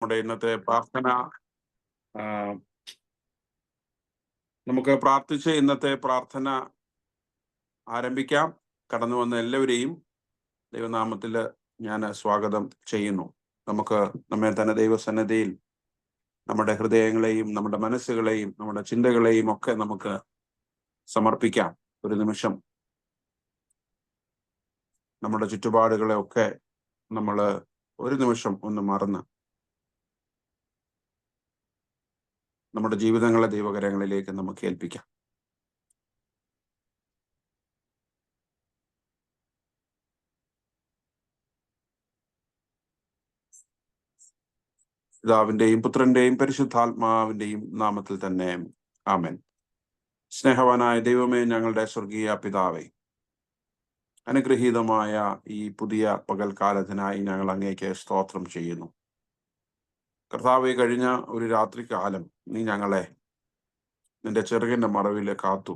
നമ്മുടെ ഇന്നത്തെ പ്രാർത്ഥന ആ, നമുക്ക് പ്രാർത്ഥിച്ച് ഇന്നത്തെ പ്രാർത്ഥന ആരംഭിക്കാം. കടന്നു വന്ന എല്ലാവരെയും ദൈവനാമത്തിൽ ഞാൻ സ്വാഗതം ചെയ്യുന്നു. നമുക്ക് നമ്മെ തന്നെ ദൈവസന്നിധിയിൽ നമ്മുടെ ഹൃദയങ്ങളെയും നമ്മുടെ മനസ്സുകളെയും നമ്മുടെ ചിന്തകളെയും ഒക്കെ നമുക്ക് സമർപ്പിക്കാം. ഒരു നിമിഷം നമ്മുടെ ചുറ്റുപാടുകളെ ഒക്കെ നമ്മൾ ഒരു നിമിഷം ഒന്ന് മറന്ന് നമ്മുടെ ജീവിതങ്ങളെ ദൈവകരങ്ങളിലേക്ക് നമുക്ക് ഏൽപ്പിക്കാം. പിതാവിന്റെയും പുത്രന്റെയും പരിശുദ്ധാത്മാവിന്റെയും നാമത്തിൽ തന്നെ ആമേൻ. സ്നേഹവാനായ ദൈവമേ, ഞങ്ങളുടെ സ്വർഗീയ പിതാവേ, അനുഗ്രഹീതമായ ഈ പുതിയ പകൽക്കാലത്തിനായി ഞങ്ങൾ അങ്ങേക്ക് സ്തോത്രം ചെയ്യുന്നു. കർത്താവെ, കഴിഞ്ഞ ഒരു രാത്രികാലം നീ ഞങ്ങളെ നിന്റെ ചെറുകിന്റെ മറവിൽ കാത്തു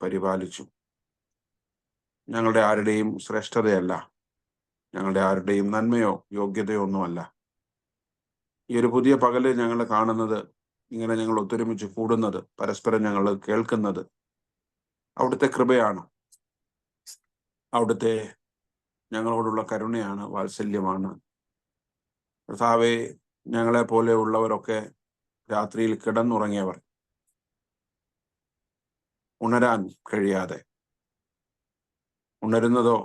പരിപാലിച്ചു. ഞങ്ങളുടെ ആരുടെയും ശ്രേഷ്ഠതയല്ല, ഞങ്ങളുടെ ആരുടെയും നന്മയോ യോഗ്യതയോ ഒന്നുമല്ല. ഈ ഒരു പുതിയ പകല് ഞങ്ങൾ കാണുന്നത്, ഇങ്ങനെ ഞങ്ങൾ ഒത്തൊരുമിച്ച് കൂടുന്നത്, പരസ്പരം ഞങ്ങൾ കേൾക്കുന്നത് അവിടുത്തെ കൃപയാണ്, അവിടുത്തെ ഞങ്ങളോടുള്ള കരുണയാണ്, വാത്സല്യമാണ്. കർത്താവെ, ഞങ്ങളെ പോലെ ഉള്ളവരൊക്കെ രാത്രിയിൽ കിടന്നുറങ്ങിയവർ, ഉണരാൻ കഴിയാതെ, ഉണരുന്നതോ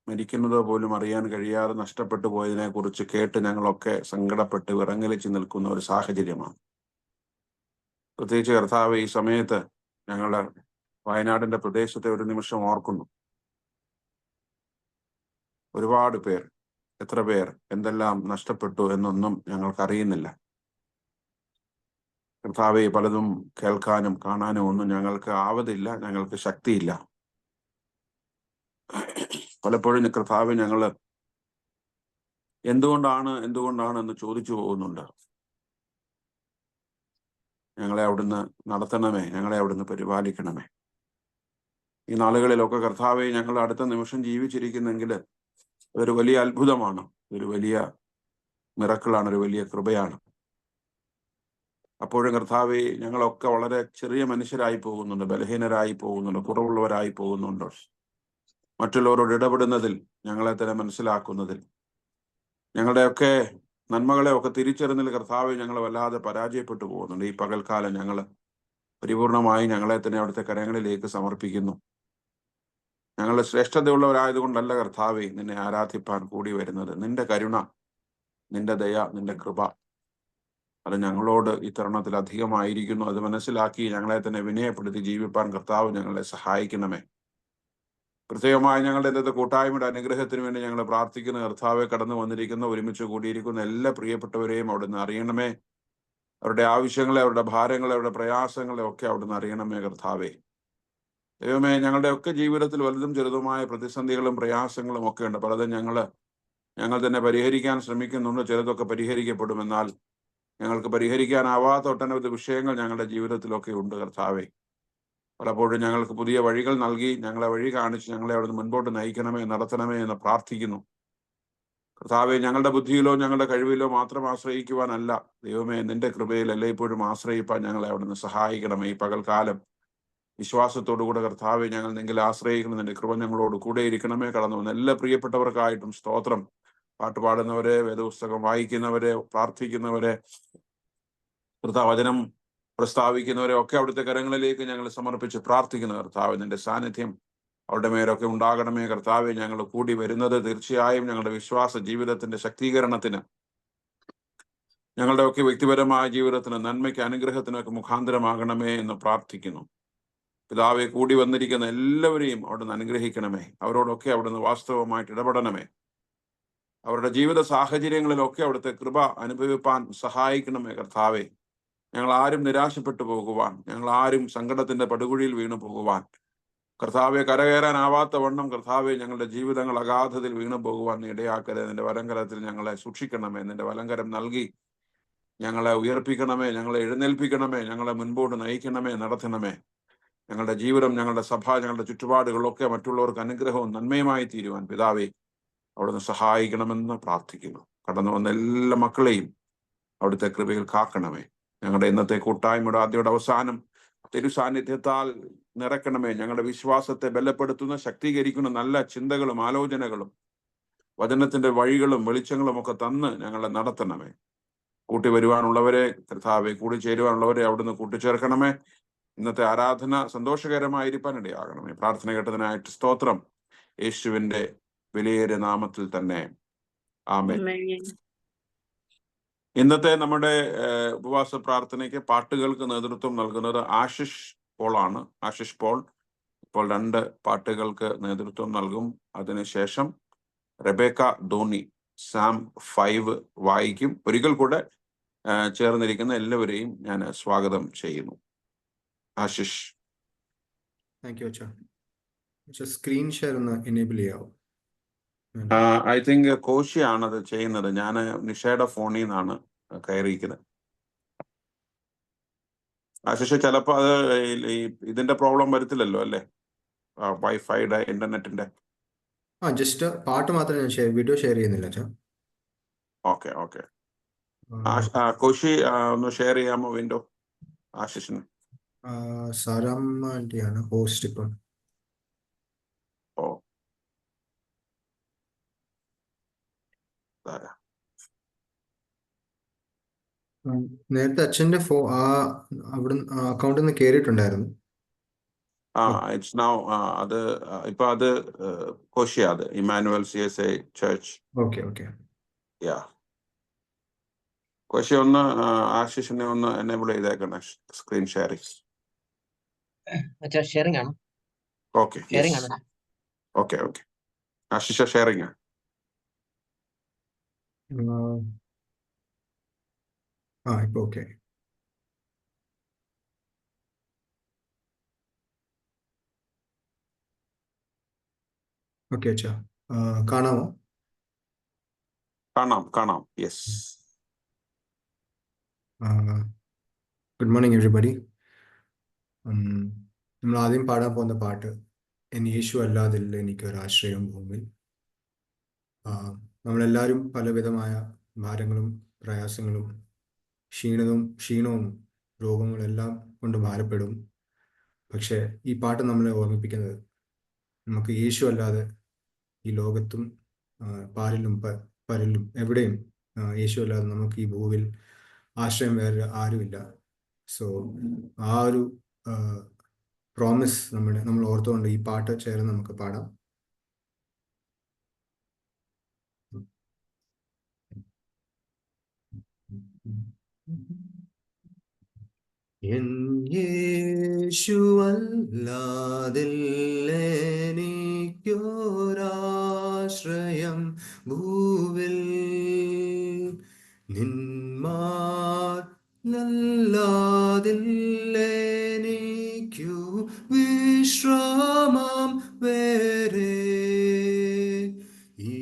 മരിക്കുന്നതോ പോലും അറിയാൻ കഴിയാതെ നഷ്ടപ്പെട്ടു പോയതിനെ കുറിച്ച് കേട്ട് ഞങ്ങളൊക്കെ സങ്കടപ്പെട്ട് വിറങ്ങലിച്ച് നിൽക്കുന്ന ഒരു സാഹചര്യമാണ്. പ്രത്യേകിച്ച് കർത്താവ്, ഈ സമയത്ത് ഞങ്ങളുടെ വയനാടിന്റെ പ്രദേശത്തെ ഒരു നിമിഷം ഓർക്കുന്നു. ഒരുപാട് പേർ, എത്ര പേർ, എന്തെല്ലാം നഷ്ടപ്പെട്ടു എന്നൊന്നും ഞങ്ങൾക്കറിയുന്നില്ല. കർത്താവെ, പലതും കേൾക്കാനും കാണാനും ഒന്നും ഞങ്ങൾക്ക് ആവതില്ല, ഞങ്ങൾക്ക് ശക്തിയില്ല. പലപ്പോഴും കർത്താവെ, ഞങ്ങള് എന്തുകൊണ്ടാണ് എന്ന് ചോദിച്ചു പോകുന്നുണ്ട്. ഞങ്ങളെ അവിടുന്ന് നടത്തണമേ, ഞങ്ങളെ അവിടുന്ന് പരിപാലിക്കണമേ. ഈ നാളുകളിലൊക്കെ കർത്താവെ, ഞങ്ങൾ അടുത്ത നിമിഷം ജീവിച്ചിരിക്കുന്നെങ്കിൽ അതൊരു വലിയ അത്ഭുതമാണ്, ഒരു വലിയ മിറക്കിളാണ്, ഒരു വലിയ കൃപയാണ്. അപ്പോഴും കർത്താവെ, ഞങ്ങളൊക്കെ വളരെ ചെറിയ മനുഷ്യരായി പോകുന്നുണ്ട്, ബലഹീനരായി പോകുന്നുണ്ട്, കുറവുള്ളവരായി പോകുന്നുണ്ട്. മറ്റുള്ളവരോട് ഇടപെടുന്നതിൽ, ഞങ്ങളെ തന്നെ മനസ്സിലാക്കുന്നതിൽ, ഞങ്ങളുടെയൊക്കെ നന്മകളെ ഒക്കെ തിരിച്ചറിഞ്ഞതിൽ കർത്താവെ, ഞങ്ങൾ വല്ലാതെ പരാജയപ്പെട്ടു പോകുന്നുണ്ട്. ഈ പകൽക്കാലം ഞങ്ങൾ പരിപൂർണമായി ഞങ്ങളെ തന്നെ അവിടുത്തെ കരങ്ങളിലേക്ക് സമർപ്പിക്കുന്നു. ഞങ്ങൾ ശ്രേഷ്ഠതയുള്ളവരായതുകൊണ്ടല്ല കർത്താവെ നിന്നെ ആരാധിപ്പാൻ കൂടി വരുന്നത്. നിന്റെ കരുണ, നിന്റെ ദയ, നിന്റെ കൃപ അത് ഞങ്ങളോട് ഈ തരുണത്തിൽ അധികമായിരിക്കുന്നു. അത് മനസ്സിലാക്കി ഞങ്ങളെ തന്നെ വിനയപ്പെടുത്തി ജീവിപ്പാൻ കർത്താവ് ഞങ്ങളെ സഹായിക്കണമേ. പ്രത്യേകമായി ഞങ്ങളുടെ ഇന്നത്തെ കൂട്ടായ്മയുടെ അനുഗ്രഹത്തിന് വേണ്ടി ഞങ്ങൾ പ്രാർത്ഥിക്കുന്ന കർത്താവെ, കടന്നു വന്നിരിക്കുന്ന, ഒരുമിച്ച് കൂടിയിരിക്കുന്ന എല്ലാ പ്രിയപ്പെട്ടവരെയും അവിടുന്ന് അറിയണമേ. അവരുടെ ആവശ്യങ്ങളെ, അവരുടെ ഭാരങ്ങളെ, അവരുടെ പ്രയാസങ്ങളെ ഒക്കെ അവിടുന്ന് അറിയണമേ കർത്താവെ. ദൈവമേ, ഞങ്ങളുടെ ഒക്കെ ജീവിതത്തിൽ വലുതും ചെറുതുമായ പ്രതിസന്ധികളും പ്രയാസങ്ങളും ഒക്കെ ഉണ്ട്. പലതും ഞങ്ങൾ തന്നെ പരിഹരിക്കാൻ ശ്രമിക്കുന്നുണ്ട്. ചിലതൊക്കെ പരിഹരിക്കപ്പെടും. എന്നാൽ ഞങ്ങൾക്ക് പരിഹരിക്കാനാവാത്ത ഒട്ടനവധി വിഷയങ്ങൾ ഞങ്ങളുടെ ജീവിതത്തിലൊക്കെ ഉണ്ട് കർത്താവെ. പലപ്പോഴും ഞങ്ങൾക്ക് പുതിയ വഴികൾ നൽകി, ഞങ്ങളെ വഴി കാണിച്ച് ഞങ്ങളെ അവിടുന്ന് മുൻപോട്ട് നയിക്കണമേ, നടത്തണമേ എന്ന് പ്രാർത്ഥിക്കുന്നു. കർത്താവെ, ഞങ്ങളുടെ ബുദ്ധിയിലോ ഞങ്ങളുടെ കഴിവിലോ മാത്രം ആശ്രയിക്കുവാനല്ല, ദൈവമേ, നിന്റെ കൃപയിൽ എല്ലായ്പ്പോഴും ആശ്രയിപ്പാൻ ഞങ്ങളെ അവിടുന്ന് സഹായിക്കണമേ. ഈ പകൽക്കാലം വിശ്വാസത്തോടുകൂടെ കർത്താവെ, ഞങ്ങൾ നിങ്ങൾ ആശ്രയിക്കണം. നിന്റെ കൃപ ഞങ്ങളോട് കൂടെ ഇരിക്കണമേ. കടന്നു വന്ന എല്ലാ പ്രിയപ്പെട്ടവർക്കായിട്ടും സ്തോത്രം. പാട്ടുപാടുന്നവരെ, വേദപുസ്തകം വായിക്കുന്നവരെ, പ്രാർത്ഥിക്കുന്നവരെ, വചനം പ്രസ്താവിക്കുന്നവരെ ഒക്കെ അവിടുത്തെ കരങ്ങളിലേക്ക് ഞങ്ങൾ സമർപ്പിച്ച് പ്രാർത്ഥിക്കുന്ന കർത്താവ്, നിന്റെ സാന്നിധ്യം അവരുടെ മേലൊക്കെ ഉണ്ടാകണമേ കർത്താവെ. ഞങ്ങൾ കൂടി വരുന്നത് തീർച്ചയായും ഞങ്ങളുടെ വിശ്വാസ ജീവിതത്തിന്റെ ശക്തീകരണത്തിന്, ഞങ്ങളുടെ ഒക്കെ വ്യക്തിപരമായ ജീവിതത്തിന്, നന്മയ്ക്ക്, അനുഗ്രഹത്തിനൊക്കെ മുഖാന്തരമാകണമേ എന്ന് പ്രാർത്ഥിക്കുന്നു. പിതാവെ, കൂടി വന്നിരിക്കുന്ന എല്ലാവരെയും അവിടുന്ന് അനുഗ്രഹിക്കണമേ. അവരോടൊക്കെ അവിടുന്ന് വാസ്തവമായിട്ട് ഇടപെടണമേ. അവരുടെ ജീവിത സാഹചര്യങ്ങളിലൊക്കെ അവിടുത്തെ കൃപ അനുഭവിപ്പാൻ സഹായിക്കണമേ കർത്താവെ. ഞങ്ങൾ ആരും നിരാശപ്പെട്ടു പോകുവാൻ, ഞങ്ങൾ ആരും സങ്കടത്തിന്റെ പടുകുഴിയിൽ വീണു പോകുവാൻ, കർത്താവെ, കരകയറാനാവാത്ത വണ്ണം കർത്താവെ ഞങ്ങളുടെ ജീവിതങ്ങൾ അഗാധത്തിൽ വീണു പോകുവാൻ ഇടയാക്കരുത്. നിന്റെ വലങ്കരത്തിൽ ഞങ്ങളെ സൂക്ഷിക്കണമേ. നിന്റെ വലങ്കരം നൽകി ഞങ്ങളെ ഉയർപ്പിക്കണമേ, ഞങ്ങളെ എഴുന്നേൽപ്പിക്കണമേ, ഞങ്ങളെ മുൻപോട്ട് നയിക്കണമേ, നടത്തണമേ. ഞങ്ങളുടെ ജീവിതം, ഞങ്ങളുടെ സഭ, ഞങ്ങളുടെ ചുറ്റുപാടുകളൊക്കെ മറ്റുള്ളവർക്ക് അനുഗ്രഹവും നന്മയുമായി തീരുവാൻ പിതാവെ അവിടുന്ന് സഹായിക്കണമെന്ന് പ്രാർത്ഥിക്കുന്നു. കടന്നു വന്ന എല്ലാ മക്കളെയും അവിടുത്തെ കൃപയിൽ കാക്കണമേ. ഞങ്ങളുടെ ഇന്നത്തെ കൂട്ടായ്മയുടെ ആദ്യയുടെ അവസാനം തിരുസാന്നിധ്യത്താൽ നിറയ്ക്കണമേ. ഞങ്ങളുടെ വിശ്വാസത്തെ ബലപ്പെടുത്തുന്ന, ശക്തീകരിക്കുന്ന നല്ല ചിന്തകളും ആലോചനകളും വചനത്തിന്റെ വഴികളും വെളിച്ചങ്ങളും ഒക്കെ തന്ന് ഞങ്ങളെ നടത്തണമേ. കൂട്ടി വരുവാനുള്ളവരെ കർത്താവെ, കൂടി ചേരുവാനുള്ളവരെ അവിടുന്ന് കൂട്ടിച്ചേർക്കണമേ. ഇന്നത്തെ ആരാധന സന്തോഷകരമായിരിക്കാനിടയാകണമേ. പ്രാർത്ഥന കേട്ടതിനായിട്ട് സ്തോത്രം. യേശുവിന്റെ വിലയേറിയ നാമത്തിൽ തന്നെ ആമേൻ. ഇന്നത്തെ നമ്മുടെ ഉപവാസ പ്രാർത്ഥനയ്ക്ക് പാട്ടുകൾക്ക് നേതൃത്വം നൽകുന്നത് ആശിഷ് പോളാണ്. ആശിഷ് പോൾ ഇപ്പോൾ 2 പാട്ടുകൾക്ക് നേതൃത്വം നൽകും. അതിനുശേഷം റെബേക്ക ധോണി സാം 5 വായിക്കും. ഒരിക്കൽ കൂടെ ചേർന്നിരിക്കുന്ന എല്ലാവരെയും ഞാൻ സ്വാഗതം ചെയ്യുന്നു. ആശിഷ്. താങ്ക് യു അച്ഛാ. സ്ക്രീൻ ഷെയർ ഒന്ന് എനേബിൾ ചെയ്യാവോ? ഐ തിങ്ക് കോശിയാണ് അത് ചെയ്യുന്നത്. ഞാൻ നിഷയുടെ ഫോണിൽ നിന്നാണ് കയറിയിരിക്കുന്നത്. ആശിഷ്, ചിലപ്പോ അത് ഇതിന്റെ പ്രോബ്ലം വരത്തില്ലല്ലോ അല്ലേ, വൈഫൈയുടെ ഇന്റർനെറ്റിന്റെ? ജസ്റ്റ് പാട്ട് മാത്രമേ ഞാൻ വീഡിയോ ഷെയർ ചെയ്യുന്നില്ല അച്ഛാ. Okay okay. കോശി ഒന്ന് ഷെയർ ചെയ്യാമോ വിൻഡോ ആശിഷിന്? സാറാമ്മ ആന്റിയാണ് ഹോസ്റ്റ് ഇപ്പം. ഓ, നേരത്തെ അച്ഛന്റെ അവിടുന്ന് അക്കൗണ്ടിൽ നിന്ന് കയറിയിട്ടുണ്ടായിരുന്നു. ഇറ്റ്സ് നൗ അത് ഇപ്പൊ അത് കോശിയാ, അത് Emmanuel CSA church. Okay okay. Yeah, Koshy ഒന്ന് ആശിഷിനെ ഒന്ന് എനേബിൾ ചെയ്തേക്കണേ സ്ക്രീൻ ഷെയറിംഗ്. ഷെയറിംഗ് ആണ്. Okay okay okay. Ashish sharing ആണ്. ഇപ്പൊ ഓക്കെ. ഓക്കെ അച്ഛാ, കാണാമോ? കാണാം. യെസ്. Good morning everybody. നമ്മൾ ആദ്യം പാടാൻ പോകുന്ന പാട്ട് എൻ യേശു അല്ലാതില്ല എനിക്കൊരാശ്രയം ഭൂമിയിൽ. നമ്മളെല്ലാവരും പലവിധമായ ഭാരങ്ങളും പ്രയാസങ്ങളും ക്ഷീണവും രോഗങ്ങളെല്ലാം കൊണ്ട് ഭാരപ്പെടും. പക്ഷെ ഈ പാട്ട് നമ്മളെ ഓർമ്മിപ്പിക്കുന്നത് നമുക്ക് യേശു അല്ലാതെ ഈ ലോകത്തും പാരിലും പരലും എവിടെയും യേശു അല്ലാതെ നമുക്ക് ഈ ഭൂവിൽ ആശ്രയം വേറെ ആരുമില്ല. സോ ആ ഒരു പ്രോമിസ് നമ്മൾ ഓർത്തുകൊണ്ട് ഈ പാട്ട് ചേർന്ന് നമുക്ക് പാടാം. എൻ യേശുവല്ലാതില്ലെനിക്കൊരാശ്രയം ഭൂവിൽ, നിന്മാർന്നല്ലാതില്ലെനിക്കു വിശ്രാമം വേറെ. ഈ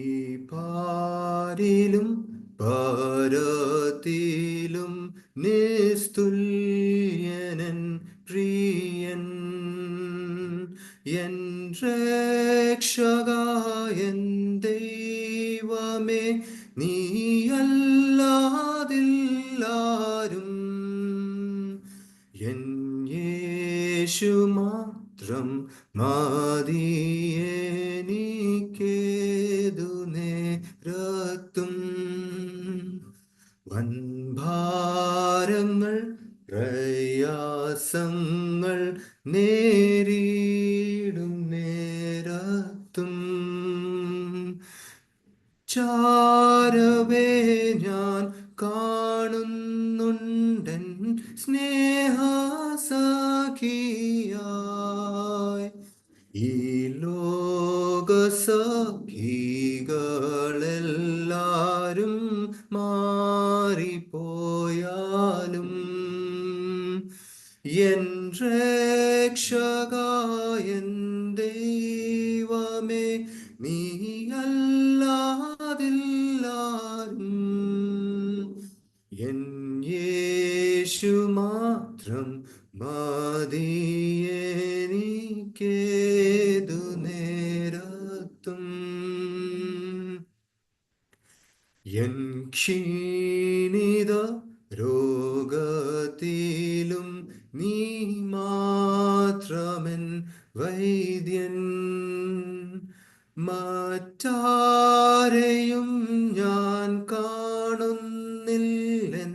പാരിലും പരത്തിലും നിസ്തുല്യനൻ പ്രിയൻ, എൻ രക്ഷകൻ ദൈവമേ, നീയല്ലാതില്ലാരും. എൻ യേശു മാത്രം മതിയെനിക്കേതു നേരത്തും. വൻഭാരങ്ങൾ പ്രയാസങ്ങൾ നേരിടും നേരത്തും ചാരവേ ഞാൻ കാണുന്നുണ്ടൻ സ്നേഹസഖിയായി. ഈ ലോകസഖികളെല്ലാരും മാറിപ്പോയാലും എൻ രക്ഷകൻ ദൈവമേ, നീയല്ലാതില്ലാരും. എൻ യേശു മാത്രം മതിയെനിക്കേതു നേരത്തും. എൻ ക്ഷീണിത രോഗത്തിലും നീ മാത്രമൻ വൈദ്യൻ. മറ്റാരെയും ഞാൻ കാണുന്നില്ലൻ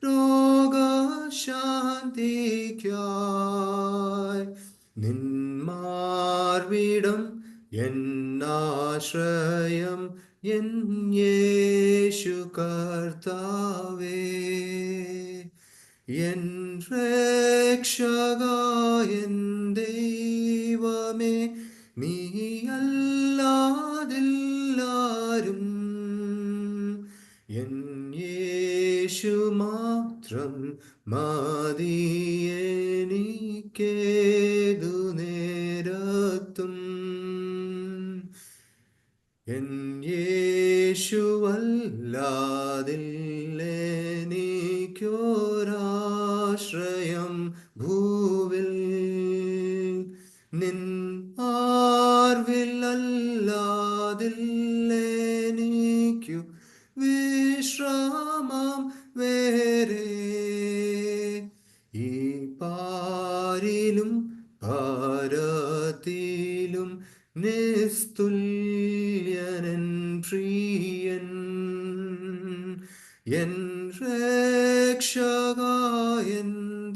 രോഗശാന്തിക്കായി. നിന്മാർവിടം എന്നാശ്രയം എൻ യേശു കർത്താവേ. എൻ രക്ഷകൻ ദൈവമേ, നീയല്ലാതില്ലാരും. എൻ യേശു മാത്രം മതി എനിക്കേതു നേരത്തും. എൻ യേശുവല്ലാതില്ലെനിക്കൊരാശ്രയം ഭൂവിൽ. നിൻ ആർവിലല്ലാതില്ലെനിക്കു വിശ്രാമം വേറെ. ഈ പാരിലും പാരത്തിലും നിസ്തുല്യനൻ പ്രിയൻ. എൻ രക്ഷകൻ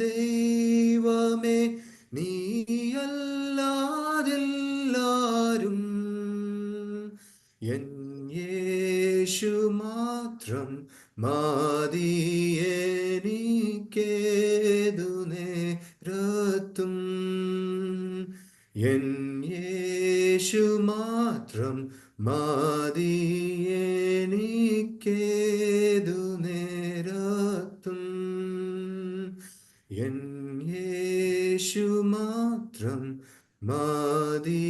ദൈവമേ, നീയല്ലാതില്ലാരും. എൻ യേശു മാത്രം മതി എനിക്കേതു നേരത്തും. എൻ യേശു മാത്രം മതി എനിക്കേതു നേരത്തും. എൻ യേശു മാത്രം മതി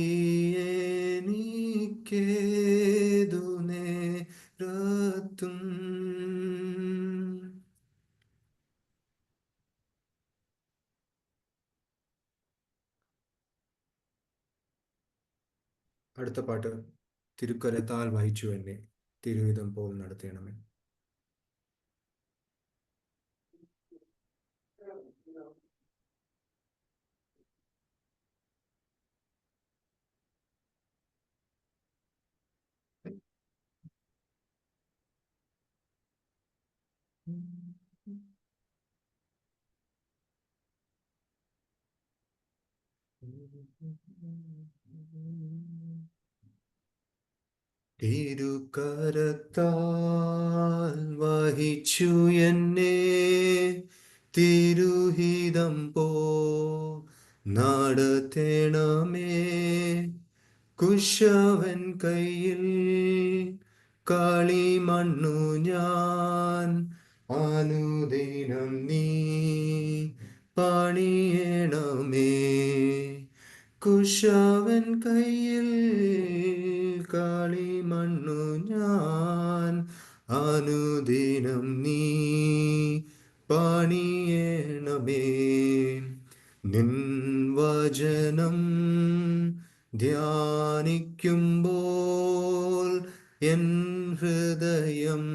എനിക്കേതു നേരത്തും. അടുത്ത പാട്ട്, തിരുക്കരത്താൽ വഹിച്ചു എന്നെ തിരുവിധം പോൽ നടത്തണമേ. തിരുക്കരത്താൽ വഹിച്ചു എന്നെ തിരുഹിതം പോ നടത്തണമേ. കുശവൻ കയ്യിൽ കളിമണ്ണു ഞാൻ, അനുദിനം നീ പണിയണമേ. കുശവൻ കയ്യിൽ കളിമണ്ണു ഞാൻ, അനുദിനം നീ പണിയണമേ. നിൻ വചനം ധ്യാനിക്കുമ്പോൾ എൻ ഹൃദയം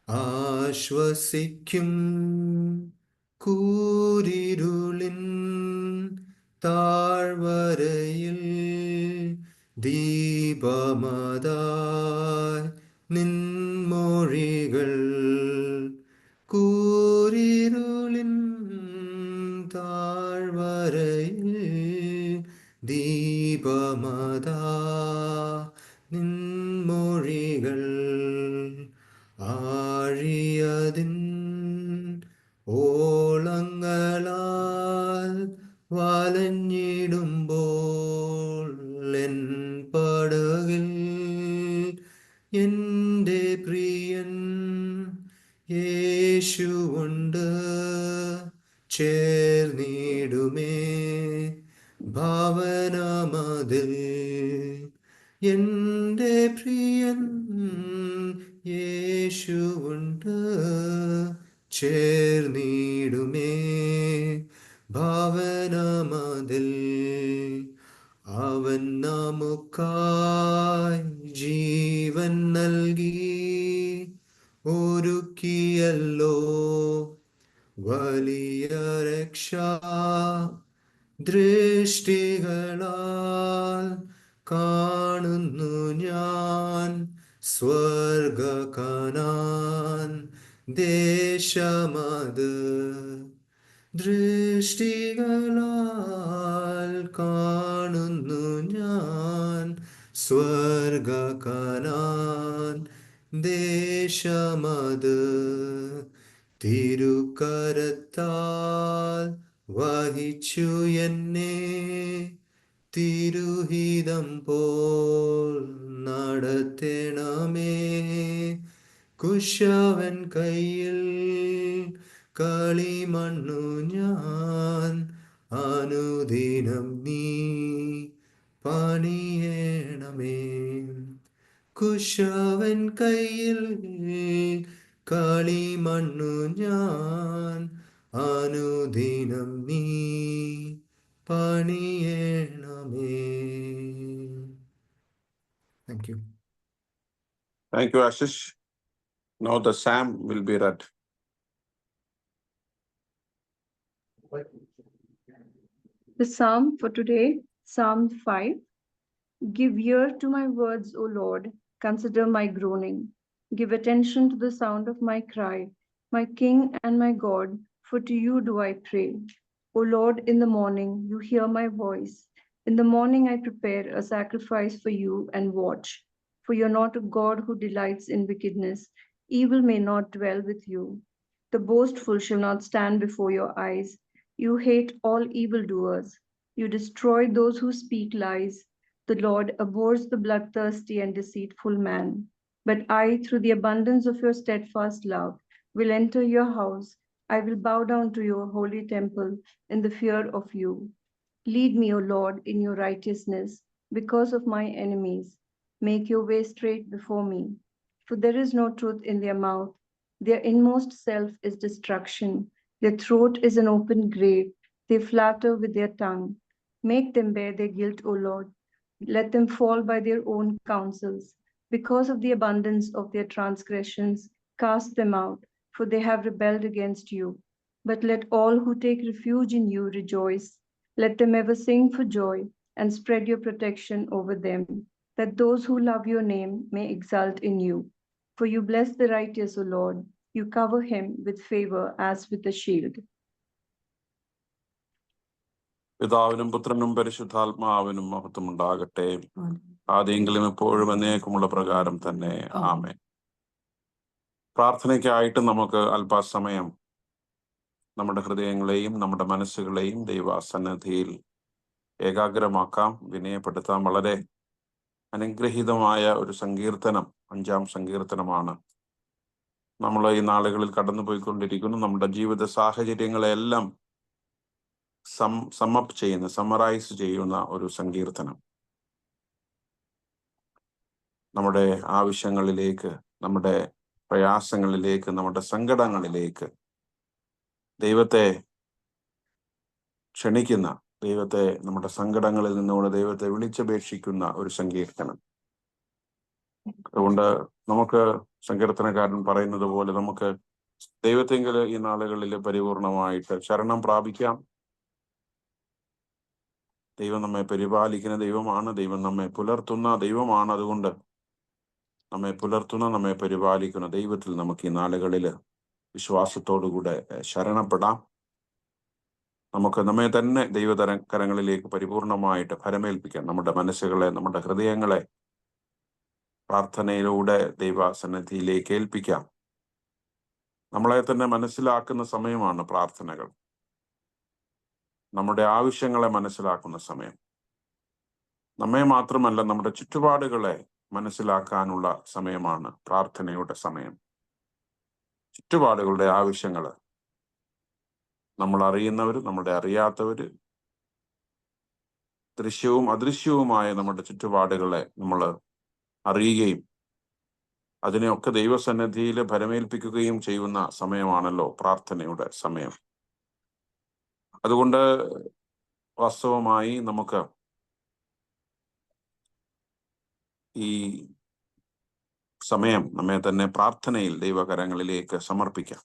ആശ്വസിക്കും. കൂരിരുളിൻ താഴ്വരയിൽ ദീപമതായി നിൻമൊഴികൾ. കൂരിരുളിൻ താഴ്വരയിൽ ദീപമതായി നിൻമൊഴികൾ. ആഴിയതിൻ ഓളങ്ങളാൽ വലഞ്ഞിടുമ്പോൾ എൻ പടകിൽ എൻ്റെ പ്രിയൻ യേശുവുണ്ട് ചേർന്നിടുമേ ഭവനമതിൽ. എൻ്റെ പ്രിയൻ യേശുവുണ്ട് ചേർന്നിടുമേ ഭവനമതിൽ. അവൻ നമുക്കായി ജീവൻ നൽകി ഒരുക്കിയല്ലോ വലിയ രക്ഷ ദൃഷ്ടികളാൽ കാണുന്നു ഞാൻ സ്വർഗ കനാൻ ദേശമത് ദൃഷ്ടികളാൽ കാണുന്നു ഞാൻ സ്വർഗ കനാൻ ദേശമത് തിരുക്കരത്താൽ വഹിച്ചു എന്നെ തിരുഹിതം പോൽ നടത്തണമേ കുശവൻ കയ്യിൽ കളിമണ്ണു ഞാൻ അനുദിനം നീ പണിയണമേ കുശവൻ കയ്യിൽ കളിമണ്ണു ഞാൻ അനുദിനം നീ പണിയണമേ. Thank you. Thank you, Ashish. Now the psalm will be read. The psalm for today, Psalm 5. Give ear to my words, O Lord. Consider my groaning. Give attention to the sound of my cry, my King and my God, for to you do I pray. O Lord, in the morning you hear my voice. In the morning I prepare a sacrifice for you and watch. For you are not a God who delights in wickedness. Evil may not dwell with you. The boastful shall not stand before your eyes. You hate all evildoers. You destroy those who speak lies. The Lord abhors the bloodthirsty and deceitful man. But I, through the abundance of your steadfast love, will enter your house. I will bow down to your holy temple in the fear of you. Lead me, O Lord, in your righteousness because of my enemies. Make your way straight before me. For there is no truth in their mouth. Their inmost self is destruction. Their throat is an open grave. They flatter with their tongue. Make them bear their guilt, O Lord. Let them fall by their own counsels. Because of the abundance of their transgressions, cast them out, for they have rebelled against you. But let all who take refuge in you rejoice. Let them ever sing for joy and spread your protection over them, that those who love your name may exult in you. For you bless the righteous, O Lord. You cover him with favor as with a shield. പിതാവിനും പുത്രനും പരിശുദ്ധാത്മാവിനും മഹത്വം ഉണ്ടാകട്ടെ. ആദ്യമെങ്കിലും എപ്പോഴും എന്നേക്കുമുള്ള പ്രകാരം തന്നെ. ആമേൻ. പ്രാർത്ഥനയ്ക്കായിട്ട് നമുക്ക് അല്പസമയം നമ്മുടെ ഹൃദയങ്ങളെയും നമ്മുടെ മനസ്സുകളെയും ദൈവസന്നിധിയിൽ ഏകാഗ്രമാക്കാം, വിനയപ്പെടുത്താം. വളരെ അനുഗ്രഹീതമായ ഒരു സങ്കീർത്തനം, 5-ാം സങ്കീർത്തനമാണ് നമ്മൾ ഈ നാളുകളിൽ കടന്നു പോയിക്കൊണ്ടിരിക്കുന്നു. നമ്മുടെ ജീവിത സാഹചര്യങ്ങളെല്ലാം സമ്മറൈസ് ചെയ്യുന്ന ഒരു സങ്കീർത്തനം. നമ്മുടെ ആവശ്യങ്ങളിലേക്ക്, നമ്മുടെ പ്രയാസങ്ങളിലേക്ക്, നമ്മുടെ സങ്കടങ്ങളിലേക്ക് ദൈവത്തെ ക്ഷണിക്കുന്ന, ദൈവത്തെ നമ്മുടെ സങ്കടങ്ങളിൽ നിന്നുകൊണ്ട് ദൈവത്തെ വിളിച്ചപേക്ഷിക്കുന്ന ഒരു സങ്കീർത്തനം. അതുകൊണ്ട് നമുക്ക് സങ്കീർത്തനക്കാരൻ പറയുന്നത് പോലെ നമുക്ക് ദൈവത്തെങ്കിൽ ഈ നാളുകളിൽ പരിപൂർണമായിട്ട് ശരണം പ്രാപിക്കാം. ദൈവം നമ്മെ പരിപാലിക്കുന്ന ദൈവമാണ്, ദൈവം നമ്മെ പുലർത്തുന്ന ദൈവമാണ്. അതുകൊണ്ട് നമ്മെ പുലർത്തുന്ന, നമ്മെ പരിപാലിക്കുന്ന ദൈവത്തിൽ നമുക്ക് ഈ നാളുകളിൽ വിശ്വാസത്തോടുകൂടെ ശരണപ്പെടാം. നമുക്ക് നമ്മെ തന്നെ കരങ്ങളിലേക്ക് പരിപൂർണമായിട്ട് ഫലമേൽപ്പിക്കാം. നമ്മുടെ മനസ്സുകളെ, നമ്മുടെ ഹൃദയങ്ങളെ പ്രാർത്ഥനയിലൂടെ ദൈവസന്നിധിയിലേക്ക് ഏൽപ്പിക്കാം. നമ്മളെ തന്നെ മനസ്സിലാക്കുന്ന സമയമാണ് പ്രാർത്ഥനകൾ. നമ്മുടെ ആവശ്യങ്ങളെ മനസ്സിലാക്കുന്ന സമയം. നമ്മെ മാത്രമല്ല, നമ്മുടെ ചുറ്റുപാടുകളെ മനസ്സിലാക്കാനുള്ള സമയമാണ് പ്രാർത്ഥനയുടെ സമയം. ചുറ്റുപാടുകളുടെ ആവശ്യങ്ങൾ, നമ്മൾ അറിയുന്നവര്, നമ്മുടെ അറിയാത്തവര്, ദൃശ്യവും അദൃശ്യവുമായ നമ്മുടെ ചുറ്റുപാടുകളെ നമ്മൾ അറിയുകയും അതിനെയൊക്കെ ദൈവസന്നിധിയിൽ ഫലമേൽപ്പിക്കുകയും ചെയ്യുന്ന സമയമാണല്ലോ പ്രാർത്ഥനയുടെ സമയം. അതുകൊണ്ട് വാസ്തവമായി നമുക്ക് ഈ സമയം നമ്മെ തന്നെ പ്രാർത്ഥനയിൽ ദൈവകരങ്ങളിലേക്ക് സമർപ്പിക്കാം.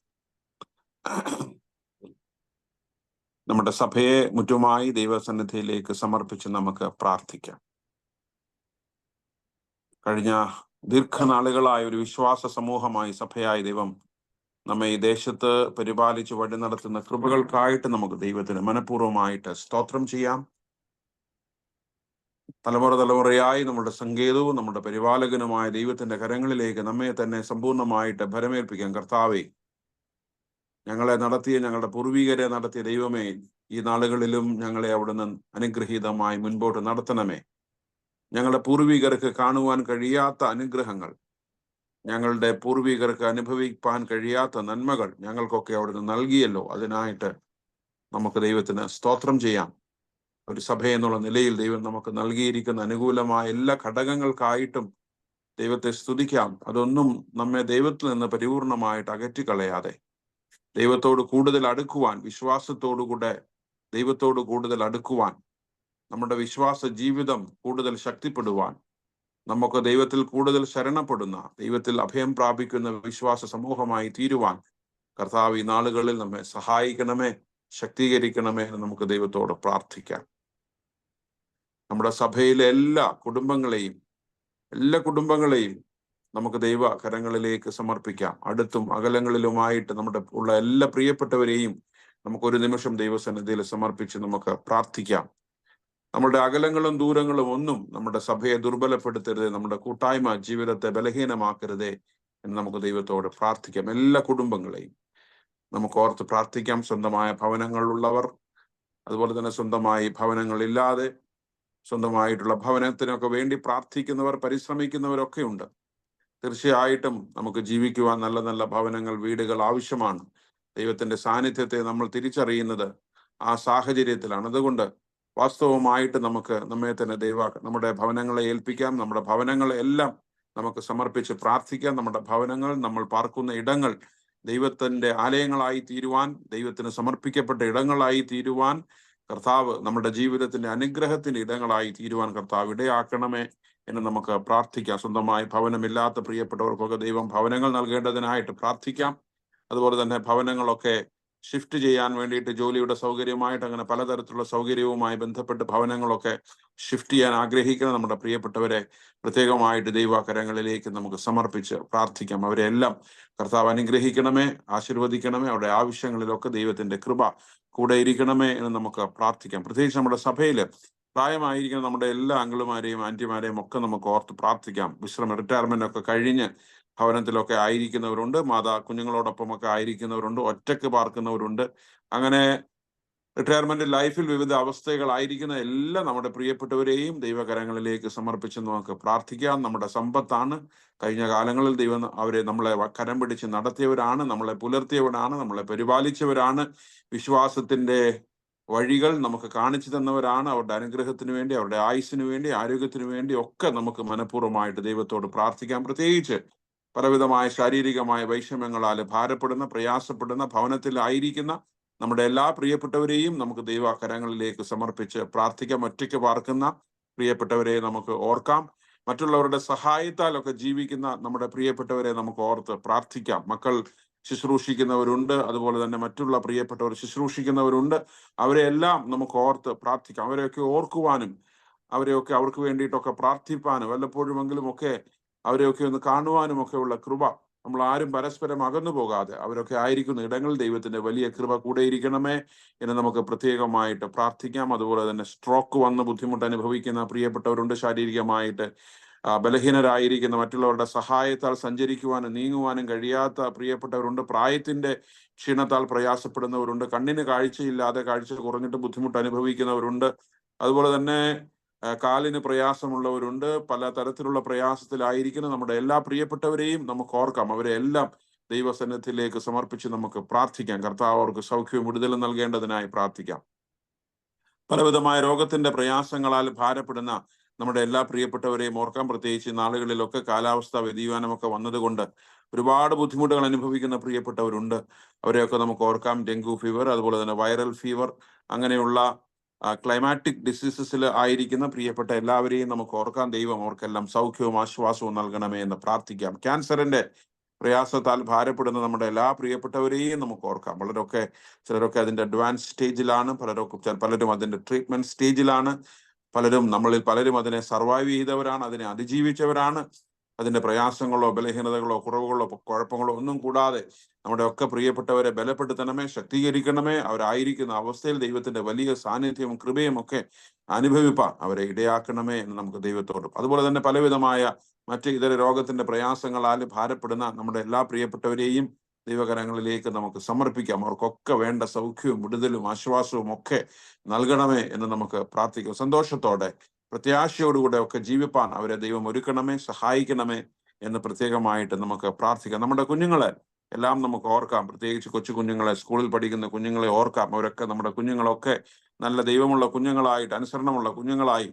നമ്മുടെ സഭയെ മുറ്റുമായി ദൈവസന്നിധിയിലേക്ക് സമർപ്പിച്ച് നമുക്ക് പ്രാർത്ഥിക്കാം. കഴിഞ്ഞ ദീർഘനാളുകളായ ഒരു വിശ്വാസ സമൂഹമായി സഭയായി ദൈവം നമ്മെ ഈ ദേശത്ത് പരിപാലിച്ച് വഴി നടത്തുന്ന കൃപകൾക്കായിട്ട് നമുക്ക് ദൈവത്തിന് മനഃപൂർവ്വമായിട്ട് സ്തോത്രം ചെയ്യാം. തലമുറയായി നമ്മുടെ സങ്കേതവും നമ്മുടെ പരിപാലകനുമായ ദൈവത്തിന്റെ കരങ്ങളിലേക്ക് നമ്മെ തന്നെ സമ്പൂർണ്ണമായിട്ട് ഭരമേൽപ്പിക്കാം. കർത്താവേ, ഞങ്ങളെ നടത്തിയ, ഞങ്ങളുടെ പൂർവികരെ നടത്തിയ ദൈവമേ, ഈ നാളുകളിലും ഞങ്ങളെ അവിടുന്ന് അനുഗ്രഹീതമായി മുൻപോട്ട് നടത്തണമേ. ഞങ്ങളുടെ പൂർവികർക്ക് കാണുവാൻ കഴിയാത്ത അനുഗ്രഹങ്ങൾ, ഞങ്ങളുടെ പൂർവികർക്ക് അനുഭവിപ്പാൻ കഴിയാത്ത നന്മകൾ ഞങ്ങൾക്കൊക്കെ അവിടുന്ന് നൽകിയല്ലോ. അതിനായിട്ട് നമുക്ക് ദൈവത്തിന് സ്തോത്രം ചെയ്യാം. ഒരു സഭ എന്നുള്ള നിലയിൽ ദൈവം നമുക്ക് നൽകിയിരിക്കുന്ന അനുകൂലമായ എല്ലാ ഘടകങ്ങൾക്കായിട്ടും ദൈവത്തെ സ്തുതിക്കാം. അതൊന്നും നമ്മെ ദൈവത്തിൽ നിന്ന് പരിപൂർണമായിട്ട് അകറ്റിക്കളയാതെ ദൈവത്തോട് കൂടുതൽ അടുക്കുവാൻ, വിശ്വാസത്തോടുകൂടെ ദൈവത്തോട് കൂടുതൽ അടുക്കുവാൻ, നമ്മുടെ വിശ്വാസ ജീവിതം കൂടുതൽ ശക്തിപ്പെടുവാൻ, നമുക്ക് ദൈവത്തിൽ കൂടുതൽ ശരണപ്പെടുന്ന, ദൈവത്തിൽ അഭയം പ്രാപിക്കുന്ന വിശ്വാസ സമൂഹമായി തീരുവാൻ കർത്താവ് ഈ നാളുകളിൽ നമ്മെ സഹായിക്കണമേ, ശക്തീകരിക്കണമേ എന്ന് നമുക്ക് ദൈവത്തോട് പ്രാർത്ഥിക്കാം. നമ്മുടെ സഭയിലെ എല്ലാ കുടുംബങ്ങളെയും നമുക്ക് ദൈവ കരങ്ങളിലേക്ക് സമർപ്പിക്കാം. അടുത്തും അകലങ്ങളിലുമായിട്ട് നമ്മുടെ ഉള്ള എല്ലാ പ്രിയപ്പെട്ടവരെയും നമുക്കൊരു നിമിഷം ദൈവസന്നിധിയിൽ സമർപ്പിച്ച് നമുക്ക് പ്രാർത്ഥിക്കാം. നമ്മുടെ അകലങ്ങളും ദൂരങ്ങളും ഒന്നും നമ്മുടെ സഭയെ ദുർബലപ്പെടുത്തരുതേ, നമ്മുടെ കൂട്ടായ്മ ജീവിതത്തെ ബലഹീനമാക്കരുതേ എന്ന് നമുക്ക് ദൈവത്തോട് പ്രാർത്ഥിക്കാം. എല്ലാ കുടുംബങ്ങളെയും നമുക്ക് ഓർത്ത് പ്രാർത്ഥിക്കാം. സ്വന്തമായ ഭവനങ്ങളുള്ളവർ, അതുപോലെ തന്നെ സ്വന്തമായി ഭവനങ്ങളില്ലാതെ സ്വന്തമായിട്ടുള്ള ഭവനത്തിനൊക്കെ വേണ്ടി പ്രാർത്ഥിക്കുന്നവർ, പരിശ്രമിക്കുന്നവരൊക്കെ ഉണ്ട്. തീർച്ചയായിട്ടും നമുക്ക് ജീവിക്കുവാൻ നല്ല നല്ല ഭവനങ്ങൾ, വീടുകൾ ആവശ്യമാണ്. ദൈവത്തിന്റെ സാന്നിധ്യത്തെ നമ്മൾ തിരിച്ചറിയുന്നത് ആ സാഹചര്യത്തിലാണ്. അതുകൊണ്ട് വാസ്തവമായിട്ട് നമുക്ക് നമ്മെ തന്നെ നമ്മുടെ ഭവനങ്ങളെ ഏൽപ്പിക്കാം. നമ്മുടെ ഭവനങ്ങളെല്ലാം നമുക്ക് സമർപ്പിച്ച് പ്രാർത്ഥിക്കാം. നമ്മുടെ ഭവനങ്ങൾ, നമ്മൾ പാർക്കുന്ന ഇടങ്ങൾ ദൈവത്തിന്റെ ആലയങ്ങളായി തീരുവാൻ, ദൈവത്തിന് സമർപ്പിക്കപ്പെട്ട ഇടങ്ങളായി തീരുവാൻ കർത്താവ്, നമ്മുടെ ജീവിതത്തിന്റെ അനുഗ്രഹത്തിന്റെ ഇടങ്ങളായി തീരുവാൻ കർത്താവ് ഇടയാക്കണമേ എന്ന് നമുക്ക് പ്രാർത്ഥിക്കാം. സ്വന്തമായി ഭവനമില്ലാത്ത പ്രിയപ്പെട്ടവർക്കൊക്കെ ദൈവം ഭവനങ്ങൾ നൽകേണ്ടതിനായിട്ട് പ്രാർത്ഥിക്കാം. അതുപോലെ തന്നെ ഭവനങ്ങളൊക്കെ ഷിഫ്റ്റ് ചെയ്യാൻ വേണ്ടിയിട്ട്, ജോലിയുടെ സൗകര്യമായിട്ട് അങ്ങനെ പലതരത്തിലുള്ള സൗകര്യവുമായി ബന്ധപ്പെട്ട് ഭവനങ്ങളൊക്കെ ഷിഫ്റ്റ് ചെയ്യാൻ ആഗ്രഹിക്കുന്ന നമ്മുടെ പ്രിയപ്പെട്ടവരെ പ്രത്യേകമായിട്ട് ദൈവകരങ്ങളിലേക്ക് നമുക്ക് സമർപ്പിച്ച് പ്രാർത്ഥിക്കാം. അവരെല്ലാം കർത്താവ് അനുഗ്രഹിക്കണമേ, ആശീർവദിക്കണമേ. അവരുടെ ആവശ്യങ്ങളിലൊക്കെ ദൈവത്തിന്റെ കൃപ കൂടെ ഇരിക്കണമേ എന്ന് നമുക്ക് പ്രാർത്ഥിക്കാം. പ്രത്യേകിച്ച് നമ്മുടെ സഭയിൽ പ്രായമായിരിക്കുന്ന നമ്മുടെ എല്ലാ അങ്കിളുമാരെയും ആന്റിമാരെയും ഒക്കെ നമുക്ക് ഓർത്ത് പ്രാർത്ഥിക്കാം. റിട്ടയർമെന്റ് ഒക്കെ കഴിഞ്ഞ് ഭവനത്തിലൊക്കെ ആയിരിക്കുന്നവരുണ്ട്, കുഞ്ഞുങ്ങളോടൊപ്പമൊക്കെ ആയിരിക്കുന്നവരുണ്ട്, ഒറ്റക്ക് പാർക്കുന്നവരുണ്ട്. അങ്ങനെ റിട്ടയർമെന്റ് ലൈഫിൽ വിവിധ അവസ്ഥകളായിരിക്കുന്ന എല്ലാ നമ്മുടെ പ്രിയപ്പെട്ടവരെയും ദൈവകരങ്ങളിലേക്ക് സമർപ്പിച്ച് നമുക്ക് പ്രാർത്ഥിക്കാം. നമ്മുടെ സമ്പത്താണ്. കഴിഞ്ഞ കാലങ്ങളിൽ ദൈവം നമ്മളെ കരം പിടിച്ച് നടത്തിയവരാണ്, നമ്മളെ പുലർത്തിയവരാണ്, നമ്മളെ പരിപാലിച്ചവരാണ്. വിശ്വാസത്തിന്റെ വഴികൾ നമുക്ക് കാണിച്ചു തന്നവരാണ്. അവരുടെ അനുഗ്രഹത്തിന് വേണ്ടി, അവരുടെ ആയുസ്സിന് വേണ്ടി, ആരോഗ്യത്തിന് വേണ്ടി ഒക്കെ നമുക്ക് മനഃപൂർവ്വമായിട്ട് ദൈവത്തോട് പ്രാർത്ഥിക്കാം. പ്രത്യേകിച്ച് പലവിധമായ ശാരീരികമായ വൈഷമ്യങ്ങളാൽ ഭാരപ്പെടുന്ന, പ്രയാസപ്പെടുന്ന, ഭവനത്തിലായിരിക്കുന്ന നമ്മുടെ എല്ലാ പ്രിയപ്പെട്ടവരെയും നമുക്ക് ദൈവകരങ്ങളിലേക്ക് സമർപ്പിച്ച് പ്രാർത്ഥിക്കാം. ഒറ്റയ്ക്ക് പാർക്കുന്ന പ്രിയപ്പെട്ടവരെ നമുക്ക് ഓർക്കാം. മറ്റുള്ളവരുടെ സഹായത്താലൊക്കെ ജീവിക്കുന്ന നമ്മുടെ പ്രിയപ്പെട്ടവരെ നമുക്ക് ഓർത്ത് പ്രാർത്ഥിക്കാം. മക്കൾ ശുശ്രൂഷിക്കുന്നവരുണ്ട്, അതുപോലെ തന്നെ മറ്റുള്ള പ്രിയപ്പെട്ടവർ ശുശ്രൂഷിക്കുന്നവരുണ്ട്. അവരെല്ലാം നമുക്ക് ഓർത്ത് പ്രാർത്ഥിക്കാം. അവരെയൊക്കെ ഓർക്കുവാനും അവരെയൊക്കെ അവർക്ക് വേണ്ടിയിട്ടൊക്കെ പ്രാർത്ഥിപ്പാനും വല്ലപ്പോഴുമെങ്കിലും ഒക്കെ അവരെയൊക്കെ ഒന്ന് കാണുവാനും ഒക്കെ ഉള്ള കൃപ, നമ്മൾ ആരും പരസ്പരം അകന്നു പോകാതെ അവരൊക്കെ ആയിരിക്കുന്ന ഇടങ്ങളിൽ ദൈവത്തിന്റെ വലിയ കൃപ കൂടെ ഇരിക്കണമേ എന്ന് നമുക്ക് പ്രത്യേകമായിട്ട് പ്രാർത്ഥിക്കാം. അതുപോലെ തന്നെ സ്ട്രോക്ക് വന്ന് ബുദ്ധിമുട്ട് അനുഭവിക്കുന്ന പ്രിയപ്പെട്ടവരുണ്ട്, ശാരീരികമായിട്ട് ബലഹീനരായിരിക്കുന്ന, മറ്റുള്ളവരുടെ സഹായത്താൽ സഞ്ചരിക്കുവാനും നീങ്ങുവാനും കഴിയാത്ത പ്രിയപ്പെട്ടവരുണ്ട്, പ്രായത്തിന്റെ ക്ഷീണത്താൽ പ്രയാസപ്പെടുന്നവരുണ്ട്, കണ്ണിന് കാഴ്ചയില്ലാതെ കാഴ്ച കുറഞ്ഞിട്ട് ബുദ്ധിമുട്ട് അനുഭവിക്കുന്നവരുണ്ട്, അതുപോലെ തന്നെ കാലിന് പ്രയാസമുള്ളവരുണ്ട്. പല തരത്തിലുള്ള പ്രയാസത്തിലായിരിക്കുന്ന നമ്മുടെ എല്ലാ പ്രിയപ്പെട്ടവരെയും നമുക്ക് ഓർക്കാം. അവരെ എല്ലാം ദൈവസന്നിധിയിലേക്ക് സമർപ്പിച്ച് നമുക്ക് പ്രാർത്ഥിക്കാം. കർത്താവ് അവർക്ക് സൗഖ്യവും വിടുതലും നൽകേണ്ടതിനായി പ്രാർത്ഥിക്കാം. പലവിധമായ രോഗത്തിന്റെ പ്രയാസങ്ങളാൽ ഭാരപ്പെടുന്ന നമ്മുടെ എല്ലാ പ്രിയപ്പെട്ടവരെയും ഓർക്കാം. പ്രത്യേകിച്ച് നാളുകളിലൊക്കെ കാലാവസ്ഥാ വ്യതിയാനമൊക്കെ വന്നതുകൊണ്ട് ഒരുപാട് ബുദ്ധിമുട്ടുകൾ അനുഭവിക്കുന്ന പ്രിയപ്പെട്ടവരുണ്ട്. അവരെയൊക്കെ നമുക്ക് ഓർക്കാം. ഡെങ്കു ഫീവർ, അതുപോലെ തന്നെ വൈറൽ ഫീവർ, അങ്ങനെയുള്ള ക്ലൈമാറ്റിക് ഡിസീസസിൽ ആയിരിക്കുന്ന പ്രിയപ്പെട്ട എല്ലാവരെയും നമുക്ക് ഓർക്കാം. ദൈവം അവർക്കെല്ലാം സൗഖ്യവും ആശ്വാസവും നൽകണമേ എന്ന് പ്രാർത്ഥിക്കാം. ക്യാൻസറിന്റെ പ്രയാസത്താൽ ഭാരപ്പെടുന്ന നമ്മുടെ എല്ലാ പ്രിയപ്പെട്ടവരെയും നമുക്ക് ഓർക്കാം. ചിലരൊക്കെ അതിന്റെ അഡ്വാൻസ് സ്റ്റേജിലാണ്, പലരും അതിന്റെ ട്രീറ്റ്മെന്റ് സ്റ്റേജിലാണ്, നമ്മളിൽ പലരും അതിനെ സർവൈവ് ചെയ്തവരാണ്, അതിനെ അതിജീവിച്ചവരാണ്. അതിന്റെ പ്രയാസങ്ങളോ ബലഹീനതകളോ കുറവുകളോ കുഴപ്പങ്ങളോ ഒന്നും കൂടാതെ നമ്മുടെ ഒക്കെ പ്രിയപ്പെട്ടവരെ ബലപ്പെടുത്തണമേ, ശക്തീകരിക്കണമേ. അവരായിരിക്കുന്ന അവസ്ഥയിൽ ദൈവത്തിന്റെ വലിയ സാന്നിധ്യവും കൃപയും ഒക്കെ അനുഭവിപ്പാൻ അവരെ ഇടയാക്കണമേ എന്ന് നമുക്ക് ദൈവത്തോടും, അതുപോലെ തന്നെ പലവിധമായ മറ്റ് ഇതര രോഗത്തിന്റെ പ്രയാസങ്ങളാൽ ഭാരപ്പെടുന്ന നമ്മുടെ എല്ലാ പ്രിയപ്പെട്ടവരെയും ദൈവകരങ്ങളിലേക്ക് നമുക്ക് സമർപ്പിക്കാം. അവർക്കൊക്കെ വേണ്ട സൗഖ്യവും വിടുതലും ആശ്വാസവും ഒക്കെ നൽകണമേ എന്ന് നമുക്ക് പ്രാർത്ഥിക്കാം. സന്തോഷത്തോടെ പ്രത്യാശയോടുകൂടെ ഒക്കെ ജീവിപ്പാൻ അവരെ ദൈവം ഒരുക്കണമേ, സഹായിക്കണമേ എന്ന് പ്രത്യേകമായിട്ട് നമുക്ക് പ്രാർത്ഥിക്കാം. നമ്മുടെ കുഞ്ഞുങ്ങളെ എല്ലാം നമുക്ക് ഓർക്കാം. പ്രത്യേകിച്ച് കൊച്ചു കുഞ്ഞുങ്ങളെ, സ്കൂളിൽ പഠിക്കുന്ന കുഞ്ഞുങ്ങളെ ഓർക്കാം. നമ്മുടെ കുഞ്ഞുങ്ങളൊക്കെ നല്ല ദൈവമുള്ള കുഞ്ഞുങ്ങളായിട്ട്, അനുസരണമുള്ള കുഞ്ഞുങ്ങളായി,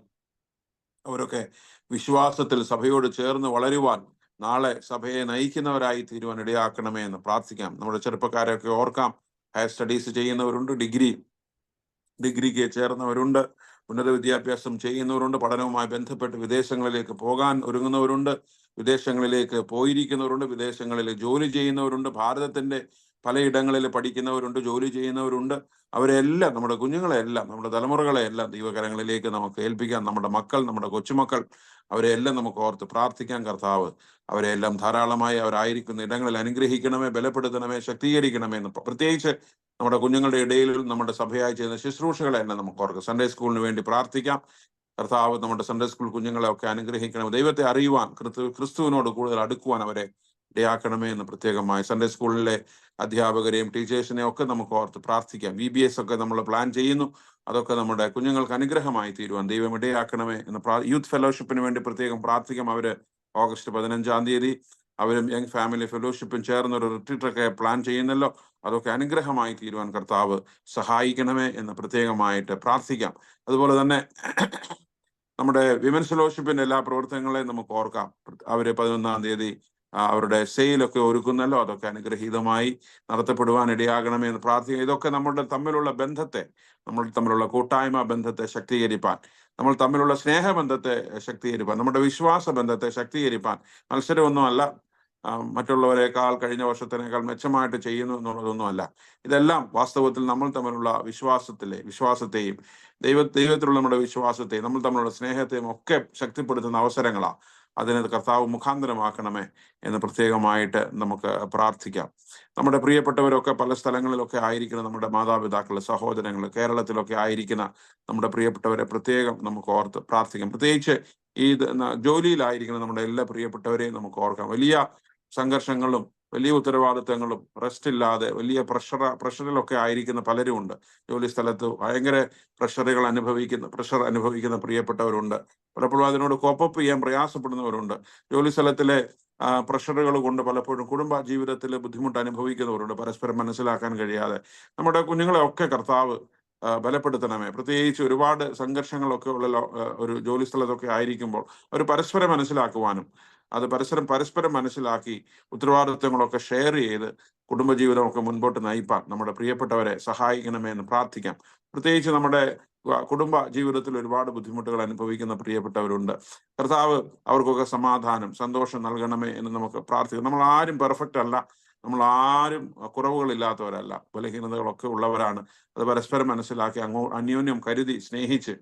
അവരൊക്കെ വിശ്വാസത്തിൽ സഭയോട് ചേർന്ന് വളരുവാൻ, നാളെ സഭയെ നയിക്കുന്നവരായി തീരുവാൻ ഇടയാക്കണമേ എന്ന് പ്രാർത്ഥിക്കാം. നമ്മുടെ ചെറുപ്പക്കാരെയൊക്കെ ഓർക്കാം. ഹയർ സ്റ്റഡീസ് ചെയ്യുന്നവരുണ്ട്, ഡിഗ്രിക്ക് ചേർന്നവരുണ്ട്, ഉന്നത വിദ്യാഭ്യാസം ചെയ്യുന്നവരുണ്ട്, പഠനവുമായി ബന്ധപ്പെട്ട് വിദേശങ്ങളിലേക്ക് പോകാൻ ഒരുങ്ങുന്നവരുണ്ട്, വിദേശങ്ങളിലേക്ക് പോയിരിക്കുന്നവരുണ്ട്, വിദേശങ്ങളിൽ ജോലി ചെയ്യുന്നവരുണ്ട്, ഭാരതത്തിന്റെ പലയിടങ്ങളിൽ പഠിക്കുന്നവരുണ്ട്, ജോലി ചെയ്യുന്നവരുണ്ട്. അവരെല്ലാം, നമ്മുടെ കുഞ്ഞുങ്ങളെല്ലാം, നമ്മുടെ തലമുറകളെല്ലാം ദൈവകരങ്ങളിലേക്ക് നമുക്ക് ഏൽപ്പിക്കാം. നമ്മുടെ മക്കൾ, നമ്മുടെ കൊച്ചുമക്കൾ, അവരെല്ലാം നമുക്ക് ഓർത്ത് പ്രാർത്ഥിക്കാം. കർത്താവ് അവരെല്ലാം ധാരാളമായി അവരായിരിക്കുന്ന ഇടങ്ങളിൽ അനുഗ്രഹിക്കണമേ, ബലപ്പെടുത്തണമേ, ശക്തീകരിക്കണമേ എന്ന് പ്രത്യേകിച്ച് നമ്മുടെ കുഞ്ഞുങ്ങളുടെ ഇടയിൽ നമ്മുടെ സഭയായി ചെയ്യുന്ന ശുശ്രൂഷകളെല്ലാം നമുക്ക് ഓർക്കാം. സൺഡേ സ്കൂളിന് വേണ്ടി പ്രാർത്ഥിക്കാം. കർത്താവ് നമ്മുടെ സൺഡേ സ്കൂൾ കുഞ്ഞുങ്ങളെ ഒക്കെ അനുഗ്രഹിക്കണം. ദൈവത്തെ അറിയുവാൻ, ക്രിസ്തുവിനോട് കൂടുതൽ അടുക്കുവാൻ അവരെ ഇടയാക്കണമേ എന്ന് പ്രത്യേകമായി സൺഡേ സ്കൂളിലെ അധ്യാപകരെയും ടീച്ചേഴ്സിനെയും ഒക്കെ നമുക്ക് ഓർത്ത് പ്രാർത്ഥിക്കാം. VBS ഒക്കെ നമ്മൾ പ്ലാൻ ചെയ്യുന്നു. അതൊക്കെ നമ്മുടെ കുഞ്ഞുങ്ങൾക്ക് അനുഗ്രഹമായി തീരുവാൻ ദൈവം ഇടയാക്കണമേ എന്ന് യൂത്ത് ഫെലോഷിപ്പിന് വേണ്ടി പ്രത്യേകം പ്രാർത്ഥിക്കാം. അവര് ഓഗസ്റ്റ് 15 അവരും യങ് ഫാമിലി ഫെലോഷിപ്പും ചേർന്ന് ഒരു റിട്രീറ്റ് ഒക്കെ പ്ലാൻ ചെയ്യുന്നല്ലോ. അതൊക്കെ അനുഗ്രഹമായി തീരുവാൻ കർത്താവ് സഹായിക്കണമേ എന്ന് പ്രത്യേകമായിട്ട് പ്രാർത്ഥിക്കാം. അതുപോലെ തന്നെ നമ്മുടെ വിമൻസ് ഫെലോഷിപ്പിന്റെ എല്ലാ പ്രവർത്തനങ്ങളെയും നമുക്ക് ഓർക്കാം. അവര് 11 അവരുടെ സെയിലൊക്കെ ഒരുക്കുന്നല്ലോ. അതൊക്കെ അനുഗ്രഹീതമായി നടത്തപ്പെടുവാൻ ഇടയാകണമേ എന്ന് പ്രാർത്ഥിക്കുക. ഇതൊക്കെ നമ്മുടെ തമ്മിലുള്ള ബന്ധത്തെ, നമ്മൾ തമ്മിലുള്ള കൂട്ടായ്മ ബന്ധത്തെ ശക്തീകരിപ്പാൻ, നമ്മൾ തമ്മിലുള്ള സ്നേഹബന്ധത്തെ ശക്തീകരിപ്പാൻ, നമ്മുടെ വിശ്വാസ ബന്ധത്തെ ശക്തീകരിപ്പാൻ, മത്സരമൊന്നുമല്ല, മറ്റുള്ളവരെക്കാൾ കഴിഞ്ഞ വർഷത്തിനേക്കാൾ മെച്ചമായിട്ട് ചെയ്യുന്നു എന്നുള്ളതൊന്നുമല്ല. ഇതെല്ലാം വാസ്തവത്തിൽ നമ്മൾ തമ്മിലുള്ള വിശ്വാസത്തെയും ദൈവത്തിലുള്ള നമ്മുടെ വിശ്വാസത്തെയും നമ്മൾ തമ്മിലുള്ള സ്നേഹത്തെയും ഒക്കെ ശക്തിപ്പെടുത്തുന്ന അവസരങ്ങളാണ്. അതിനെ കർത്താവ് മുഖാന്തരമാക്കണമേ എന്ന് പ്രത്യേകമായിട്ട് നമുക്ക് പ്രാർത്ഥിക്കാം. നമ്മുടെ പ്രിയപ്പെട്ടവരൊക്കെ പല സ്ഥലങ്ങളിലൊക്കെ ആയിരിക്കുന്ന നമ്മുടെ മാതാപിതാക്കൾ, സഹോദരങ്ങൾ, കേരളത്തിലൊക്കെ ആയിരിക്കുന്ന നമ്മുടെ പ്രിയപ്പെട്ടവരെ പ്രത്യേകം നമുക്ക് ഓർത്ത് പ്രാർത്ഥിക്കാം. പ്രത്യേകിച്ച് ഈ ജോലിയിലായിരിക്കുന്ന നമ്മുടെ എല്ലാ പ്രിയപ്പെട്ടവരെയും നമുക്ക് ഓർക്കാം. വലിയ സംഘർഷങ്ങളും വലിയ ഉത്തരവാദിത്തങ്ങളും, റെസ്റ്റ് ഇല്ലാതെ വലിയ പ്രഷറിലൊക്കെ ആയിരിക്കുന്ന പലരും ഉണ്ട്. ജോലി സ്ഥലത്ത് ഭയങ്കര പ്രഷർ അനുഭവിക്കുന്ന പ്രിയപ്പെട്ടവരുണ്ട്. പലപ്പോഴും അതിനോട് കോപ്പപ്പ് ചെയ്യാൻ പ്രയാസപ്പെടുന്നവരുണ്ട്. ജോലി സ്ഥലത്തിലെ പ്രഷറുകൾ കൊണ്ട് പലപ്പോഴും കുടുംബ ജീവിതത്തിൽ ബുദ്ധിമുട്ട് അനുഭവിക്കുന്നവരുണ്ട്, പരസ്പരം മനസ്സിലാക്കാൻ കഴിയാതെ. നമ്മുടെ കുഞ്ഞുങ്ങളെ ഒക്കെ കർത്താവ് ബലപ്പെടുത്തണമേ. പ്രത്യേകിച്ച് ഒരുപാട് സംഘർഷങ്ങളൊക്കെ ഉള്ള ഒരു ജോലി സ്ഥലത്തൊക്കെ ആയിരിക്കുമ്പോൾ അവർ പരസ്പരം മനസ്സിലാക്കുവാനും, അത് പരസ്പരം മനസ്സിലാക്കി ഉത്തരവാദിത്വങ്ങളൊക്കെ ഷെയർ ചെയ്ത് കുടുംബജീവിതമൊക്കെ മുൻപോട്ട് നയിപ്പാൻ നമ്മുടെ പ്രിയപ്പെട്ടവരെ സഹായിക്കണമേ എന്ന് പ്രാർത്ഥിക്കാം. പ്രത്യേകിച്ച് നമ്മുടെ കുടുംബ ജീവിതത്തിൽ ഒരുപാട് ബുദ്ധിമുട്ടുകൾ അനുഭവിക്കുന്ന പ്രിയപ്പെട്ടവരുണ്ട്. കർത്താവ് അവർക്കൊക്കെ സമാധാനം, സന്തോഷം നൽകണമേ എന്ന് നമുക്ക് പ്രാർത്ഥിക്കാം. നമ്മൾ ആരും പെർഫെക്റ്റ് അല്ല, നമ്മൾ ആരും കുറവുകളില്ലാത്തവരല്ല, ബലഹീനതകളൊക്കെ ഉള്ളവരാണ്. അത് പരസ്പരം മനസ്സിലാക്കി അന്യോന്യം കരുതി സ്നേഹിച്ച്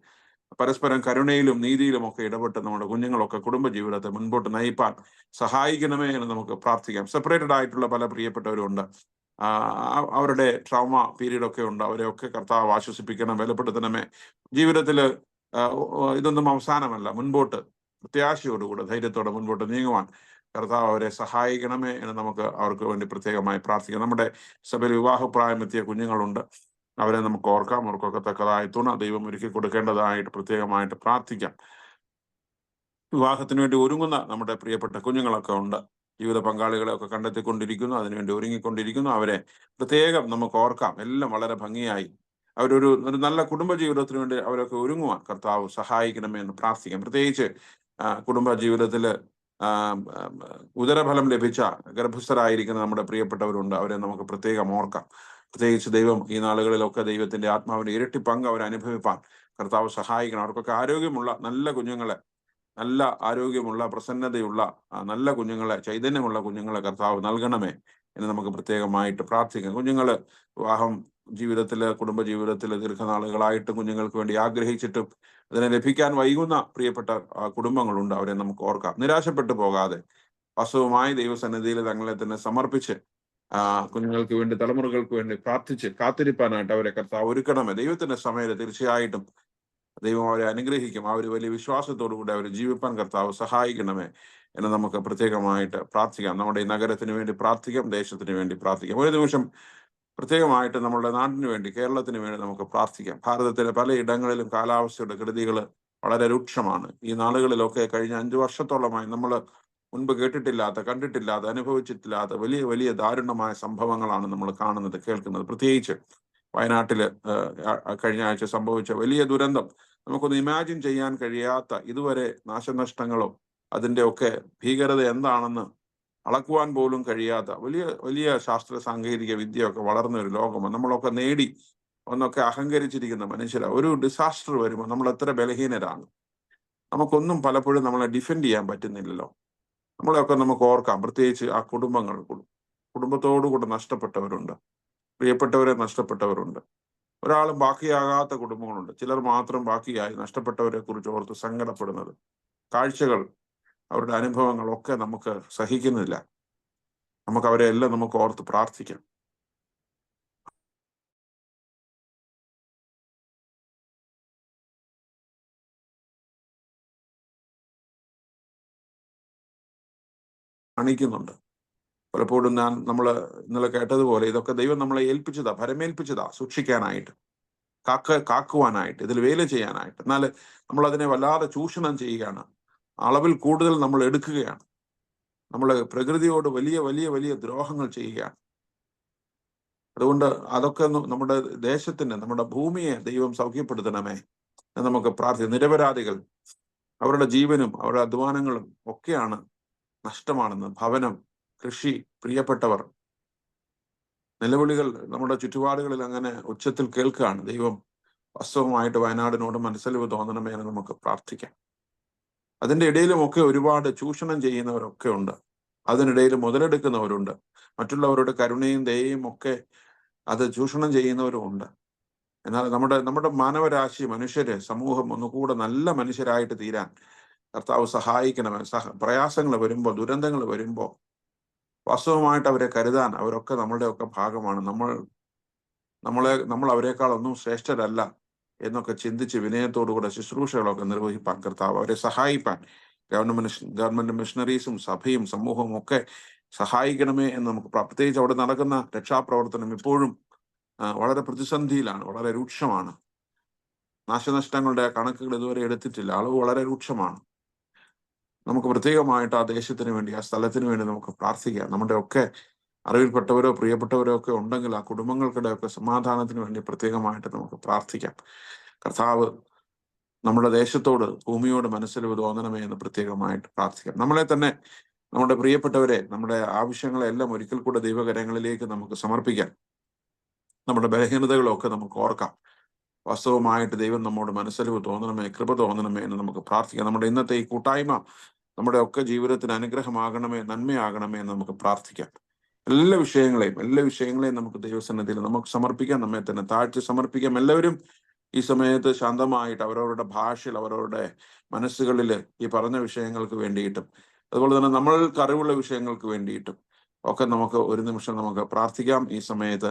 പരസ്പരം കരുണയിലും നീതിയിലും ഒക്കെ ഇടപെട്ട് നമ്മുടെ കുഞ്ഞുങ്ങളൊക്കെ കുടുംബജീവിതത്തെ മുൻപോട്ട് നയിപ്പാൻ സഹായിക്കണമേ എന്ന് നമുക്ക് പ്രാർത്ഥിക്കാം. സെപ്പറേറ്റഡ് ആയിട്ടുള്ള പല പ്രിയപ്പെട്ടവരുണ്ട്. അവരുടെ ട്രോമ പീരീഡ് ഒക്കെ ഉണ്ട്. അവരെയൊക്കെ കർത്താവ് ആശ്വസിപ്പിക്കണം, ബലപ്പെടുത്തണമേ. ജീവിതത്തിൽ ഇതൊന്നും അവസാനമല്ല, മുൻപോട്ട് പ്രത്യാശയോടുകൂടെ ധൈര്യത്തോടെ മുൻപോട്ട് നീങ്ങുവാൻ കർത്താവ് അവരെ സഹായിക്കണമേ എന്ന് നമുക്ക് അവർക്ക് വേണ്ടി പ്രത്യേകമായി പ്രാർത്ഥിക്കാം. നമ്മുടെ സഭയിൽ വിവാഹപ്രായമെത്തിയ കുഞ്ഞുങ്ങളുണ്ട്. അവരെ നമുക്ക് ഓർക്കാം. അവർക്കൊക്കെ തക്കതായ തുണ ദൈവം ഒരുക്കി കൊടുക്കേണ്ടതായിട്ട് പ്രത്യേകമായിട്ട് പ്രാർത്ഥിക്കാം. വിവാഹത്തിന് വേണ്ടി ഒരുങ്ങുന്ന നമ്മുടെ പ്രിയപ്പെട്ട കുഞ്ഞുങ്ങളൊക്കെ ഉണ്ട്. ജീവിത പങ്കാളികളെയൊക്കെ കണ്ടെത്തിക്കൊണ്ടിരിക്കുന്നു, അതിനുവേണ്ടി ഒരുങ്ങിക്കൊണ്ടിരിക്കുന്നു. അവരെ പ്രത്യേകം നമുക്ക് ഓർക്കാം. എല്ലാം വളരെ ഭംഗിയായി ഒരു നല്ല കുടുംബജീവിതത്തിന് വേണ്ടി അവരൊക്കെ ഒരുങ്ങുവാൻ കർത്താവ് സഹായിക്കണമേ എന്ന് പ്രാർത്ഥിക്കാം. പ്രത്യേകിച്ച് കുടുംബജീവിതത്തിൽ ഉദരഫലം ലഭിച്ച ഗർഭസ്ഥരായിരിക്കുന്ന നമ്മുടെ പ്രിയപ്പെട്ടവരുണ്ട്. അവരെ നമുക്ക് പ്രത്യേകം ഓർക്കാം. പ്രത്യേകിച്ച് ദൈവം ഈ നാളുകളിലൊക്കെ ദൈവത്തിന്റെ ആത്മാവിന്റെ ഇരട്ടി പങ്ക് അവർ അനുഭവിപ്പാൻ കർത്താവ് സഹായിക്കണം. അവർക്കൊക്കെ ആരോഗ്യമുള്ള നല്ല കുഞ്ഞുങ്ങളെ, നല്ല ആരോഗ്യമുള്ള പ്രസന്നതയുള്ള നല്ല കുഞ്ഞുങ്ങളെ, ചൈതന്യമുള്ള കുഞ്ഞുങ്ങളെ കർത്താവ് നൽകണമേ എന്ന് നമുക്ക് പ്രത്യേകമായിട്ട് പ്രാർത്ഥിക്കാം. കുഞ്ഞുങ്ങള് വിവാഹം ജീവിതത്തില്, കുടുംബ ജീവിതത്തില് ദീർഘനാളുകളായിട്ട് കുഞ്ഞുങ്ങൾക്ക് വേണ്ടി ആഗ്രഹിച്ചിട്ടും അതിനെ ലഭിക്കാൻ വൈകുന്ന പ്രിയപ്പെട്ട കുടുംബങ്ങളുണ്ട്. അവരെ നമുക്ക് ഓർക്കാം. നിരാശപ്പെട്ടു പോകാതെ വാസ്തവമായി ദൈവസന്നിധിയിൽ തങ്ങളെ തന്നെ സമർപ്പിച്ച് കുഞ്ഞുങ്ങൾക്ക് വേണ്ടി, തലമുറകൾക്ക് വേണ്ടി പ്രാർത്ഥിച്ച് കാത്തിരിപ്പാനായിട്ട് അവരെ കർത്താവ് ഒരുക്കണമേ. ദൈവത്തിന്റെ സമയത്ത് തീർച്ചയായിട്ടും ദൈവം അവരെ അനുഗ്രഹിക്കും. ആ ഒരു വലിയ വിശ്വാസത്തോടു കൂടി അവരെ ജീവിപ്പാൻ കർത്താവ് സഹായിക്കണമേ എന്ന് നമുക്ക് പ്രത്യേകമായിട്ട് പ്രാർത്ഥിക്കാം. നമ്മുടെ ഈ നഗരത്തിന് വേണ്ടി പ്രാർത്ഥിക്കാം, ദേശത്തിന് വേണ്ടി പ്രാർത്ഥിക്കാം. ഒരു നിമിഷം പ്രത്യേകമായിട്ട് നമ്മുടെ നാടിന് വേണ്ടി, കേരളത്തിന് വേണ്ടി നമുക്ക് പ്രാർത്ഥിക്കാം. ഭാരതത്തിലെ പലയിടങ്ങളിലും കാലാവസ്ഥയുടെ കെടുതികൾ വളരെ രൂക്ഷമാണ്. ഈ നാളുകളിലൊക്കെ കഴിഞ്ഞ 5 വർഷത്തോളമായി നമ്മൾ മുൻപ് കേട്ടിട്ടില്ലാത്ത, കണ്ടിട്ടില്ലാത്ത, അനുഭവിച്ചിട്ടില്ലാത്ത വലിയ വലിയ ദാരുണമായ സംഭവങ്ങളാണ് നമ്മൾ കാണുന്നത്, കേൾക്കുന്നത്. പ്രത്യേകിച്ച് വയനാട്ടില് കഴിഞ്ഞ ആഴ്ച സംഭവിച്ച വലിയ ദുരന്തം, നമുക്കൊന്ന് ഇമാജിൻ ചെയ്യാൻ കഴിയാത്ത, ഇതുവരെ നാശനഷ്ടങ്ങളോ അതിൻ്റെ ഒക്കെ ഭീകരത എന്താണെന്ന് അളക്കുവാൻ പോലും കഴിയാത്ത വലിയ വലിയ ശാസ്ത്ര സാങ്കേതിക വിദ്യയൊക്കെ വളർന്ന ഒരു ലോകമാണ്. നമ്മളൊക്കെ നേടി ഒന്നൊക്കെ അഹങ്കരിച്ചിരിക്കുന്ന മനുഷ്യരാ. ഒരു ഡിസാസ്റ്റർ വരുമ്പോൾ നമ്മൾ എത്ര ബലഹീനരാണ്. നമുക്കൊന്നും പലപ്പോഴും നമ്മളെ ഡിഫെൻഡ് ചെയ്യാൻ പറ്റുന്നില്ലല്ലോ. നമ്മളെയൊക്കെ നമുക്ക് ഓർക്കാം. പ്രത്യേകിച്ച് ആ കുടുംബങ്ങൾ, കുടുംബത്തോടുകൂടെ നഷ്ടപ്പെട്ടവരുണ്ട്, പ്രിയപ്പെട്ടവരെ നഷ്ടപ്പെട്ടവരുണ്ട്. ഒരാളും ബാക്കിയാകാത്ത കുടുംബങ്ങളുണ്ട്. ചിലർ മാത്രം ബാക്കിയായി നഷ്ടപ്പെട്ടവരെ കുറിച്ച് ഓർത്ത് സങ്കടപ്പെടുന്നത്, കാഴ്ചകൾ, അവരുടെ അനുഭവങ്ങളൊക്കെ നമുക്ക് സഹിക്കുന്നില്ല. നമുക്ക് അവരെ എല്ലാം നമുക്ക് ഓർത്ത് പ്രാർത്ഥിക്കാം. കാണിക്കുന്നുണ്ട്. പലപ്പോഴും നമ്മൾ ഇന്നലെ കേട്ടതുപോലെ ഇതൊക്കെ ദൈവം നമ്മളെ ഏൽപ്പിച്ചതാ, ഭരമേൽപ്പിച്ചതാ, സൂക്ഷിക്കാനായിട്ട്, കാക്കുവാനായിട്ട്, ഇതിൽ വേല ചെയ്യാനായിട്ട്. എന്നാൽ നമ്മൾ അതിനെ വല്ലാതെ ചൂഷണം ചെയ്യുകയാണ്. അളവിൽ കൂടുതൽ നമ്മൾ എടുക്കുകയാണ്. നമ്മൾ പ്രകൃതിയോട് വലിയ വലിയ വലിയ ദ്രോഹങ്ങൾ ചെയ്യുകയാണ്. അതുകൊണ്ട് അതൊക്കെ നമ്മുടെ ദേശത്തിന്, നമ്മുടെ ഭൂമിയെ ദൈവം സൗഖ്യപ്പെടുത്തണമേ എന്ന് നമുക്ക് പ്രാർത്ഥിക്കാം. നിരപരാധികൾ, അവരുടെ ജീവനും അവരുടെ അധ്വാനങ്ങളും ഒക്കെയാണ് നഷ്ടമാണെന്ന്. ഭവനം, കൃഷി, പ്രിയപ്പെട്ടവർ, നിലവിളികൾ നമ്മുടെ ചുറ്റുപാടുകളിൽ അങ്ങനെ ഉച്ചത്തിൽ കേൾക്കുകയാണ്. ദൈവം വാസ്തവമായിട്ട് വയനാടിനോട് മനസ്സലിവ് തോന്നണമേ എന്ന് നമുക്ക് പ്രാർത്ഥിക്കാം. അതിൻ്റെ ഇടയിലുമൊക്കെ ഒരുപാട് ചൂഷണം ചെയ്യുന്നവരൊക്കെ ഉണ്ട്. അതിനിടയിൽ മുതലെടുക്കുന്നവരുണ്ട്. മറ്റുള്ളവരുടെ കരുണയും ദയയും ഒക്കെ അത് ചൂഷണം ചെയ്യുന്നവരും ഉണ്ട്. എന്നാൽ നമ്മുടെ മാനവരാശി, മനുഷ്യര്, സമൂഹം ഒന്നുകൂടെ നല്ല മനുഷ്യരായിട്ട് തീരാൻ കർത്താവ് സഹായിക്കണമേ. പ്രയാസങ്ങൾ വരുമ്പോൾ, ദുരന്തങ്ങൾ വരുമ്പോൾ വാസ്തവമായിട്ട് അവരെ കരുതാൻ അവരൊക്കെ നമ്മളുടെയൊക്കെ ഭാഗമാണ്. നമ്മൾ അവരെക്കാൾ ഒന്നും ശ്രേഷ്ഠരല്ല എന്നൊക്കെ ചിന്തിച്ച് വിനയത്തോടുകൂടെ ശുശ്രൂഷകളൊക്കെ നിർവഹിപ്പാൻ കർത്താവ് അവരെ സഹായിപ്പാൻ ഗവൺമെന്റ് മിഷണറീസും സഭയും സമൂഹവും ഒക്കെ സഹായിക്കണമേ എന്ന് നമുക്ക് പ്രത്യേകിച്ച് അവിടെ നടക്കുന്ന രക്ഷാപ്രവർത്തനം ഇപ്പോഴും വളരെ പ്രതിസന്ധിയിലാണ്, വളരെ രൂക്ഷമാണ്. നാശനഷ്ടങ്ങളുടെ കണക്കുകൾ ഇതുവരെ എടുത്തിട്ടില്ല. അളവ് വളരെ രൂക്ഷമാണ്. നമുക്ക് പ്രത്യേകമായിട്ട് ആ ദേശത്തിന് വേണ്ടി, ആ സ്ഥലത്തിന് വേണ്ടി നമുക്ക് പ്രാർത്ഥിക്കാം. നമ്മുടെ ഒക്കെ അറിവിൽപ്പെട്ടവരോ പ്രിയപ്പെട്ടവരോ ഒക്കെ ഉണ്ടെങ്കിൽ ആ കുടുംബങ്ങൾക്കിടെയൊക്കെ സമാധാനത്തിന് വേണ്ടി പ്രത്യേകമായിട്ട് നമുക്ക് പ്രാർത്ഥിക്കാം. കർത്താവ് നമ്മുടെ ദേശത്തോട്, ഭൂമിയോട് മനസ്സിലിവ് തോന്നണമേ എന്ന് പ്രത്യേകമായിട്ട് പ്രാർത്ഥിക്കാം. നമ്മളെ തന്നെ, നമ്മുടെ പ്രിയപ്പെട്ടവരെ, നമ്മുടെ ആവശ്യങ്ങളെല്ലാം ഒരിക്കൽ കൂടെ ദൈവകരങ്ങളിലേക്ക് നമുക്ക് സമർപ്പിക്കാം. നമ്മുടെ ബലഹീനതകളൊക്കെ നമുക്ക് ഓർക്കാം. വാസ്തവമായിട്ട് ദൈവം നമ്മോട് മനസ്സലിവ് തോന്നണമേ, കൃപ തോന്നണമേ എന്ന് നമുക്ക് പ്രാർത്ഥിക്കാം. നമ്മുടെ ഇന്നത്തെ ഈ കൂട്ടായ്മ നമ്മുടെ ഒക്കെ ജീവിതത്തിന് അനുഗ്രഹമാകണമേ, നന്മയാകണമേ എന്ന് നമുക്ക് പ്രാർത്ഥിക്കാം. എല്ലാ വിഷയങ്ങളെയും നമുക്ക് ദൈവസന്നിധിയിൽ നമുക്ക് സമർപ്പിക്കാം. നമ്മെ തന്നെ താഴ്ത്തി സമർപ്പിക്കാം. എല്ലാവരും ഈ സമയത്ത് ശാന്തമായിട്ട് അവരവരുടെ ഭാഷയിൽ, അവരവരുടെ മനസ്സുകളിൽ ഈ പറഞ്ഞ വിഷയങ്ങൾക്ക് വേണ്ടിയിട്ടും അതുപോലെ തന്നെ നമ്മൾക്ക് അറിവുള്ള വിഷയങ്ങൾക്ക് വേണ്ടിയിട്ടും ഒക്കെ നമുക്ക് ഒരു നിമിഷം നമുക്ക് പ്രാർത്ഥിക്കാം. ഈ സമയത്ത്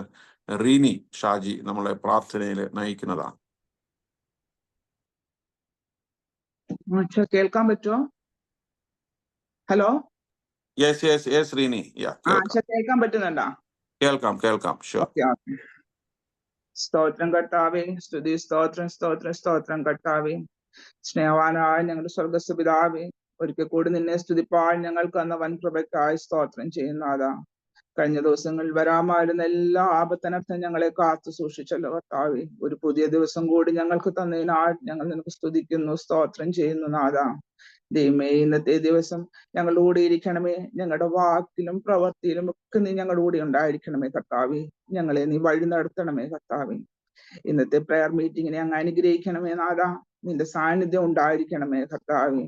റീനി ഷാജി നമ്മളെ പ്രാർത്ഥനയിൽ നയിക്കുന്നതാണ്. കേൾക്കാൻ പറ്റുമോ? ഹലോ, യെസ് റീനി, കേൾക്കാൻ പറ്റുന്നുണ്ടോ? കേൾക്കാം. സ്തോത്രം കർത്താവേ, സ്തുതി, സ്തോത്രം കർത്താവേ. സ്നേഹവാനായ ഞങ്ങളുടെ സ്വർഗ്ഗസ്ഥ പിതാവേ, ഒരിക്കൽ കൂടി നിന്നെ സ്തുതിപ്പാൻ ഞങ്ങൾക്ക് തന്ന വൻ കൃപയ്ക്കായി സ്തോത്രം ചെയ്യുന്നതാ. കഴിഞ്ഞ ദിവസങ്ങളിൽ വരാമായിരുന്ന എല്ലാ ആപത്തനർത്ഥം ഞങ്ങളെ കാത്തു സൂക്ഷിച്ചല്ലോ കർത്താവേ. ഒരു പുതിയ ദിവസം കൂടി ഞങ്ങൾക്ക് തന്നതിനാൽ ഞങ്ങൾ നിനക്ക് സ്തുതിക്കുന്നു, സ്തോത്രം ചെയ്യുന്നു നാഥാ. ദൈവമേ ഇന്നത്തെ ദിവസം ഞങ്ങളുടെ കൂടെ ഇരിക്കണമേ. ഞങ്ങളുടെ വാക്കിലും പ്രവൃത്തിയിലും ഒക്കെ നീ ഞങ്ങളുടെ കൂടെ ഉണ്ടായിരിക്കണമേ കർത്താവേ. ഞങ്ങളെ നീ വഴി നടത്തണമേ കർത്താവേ. ഇന്നത്തെ പ്രയർ മീറ്റിങ്ങിനെ അങ്ങ് അനുഗ്രഹിക്കണമേ നാഥാ. നിന്റെ സാന്നിധ്യം ഉണ്ടായിരിക്കണമേ കർത്താവേ.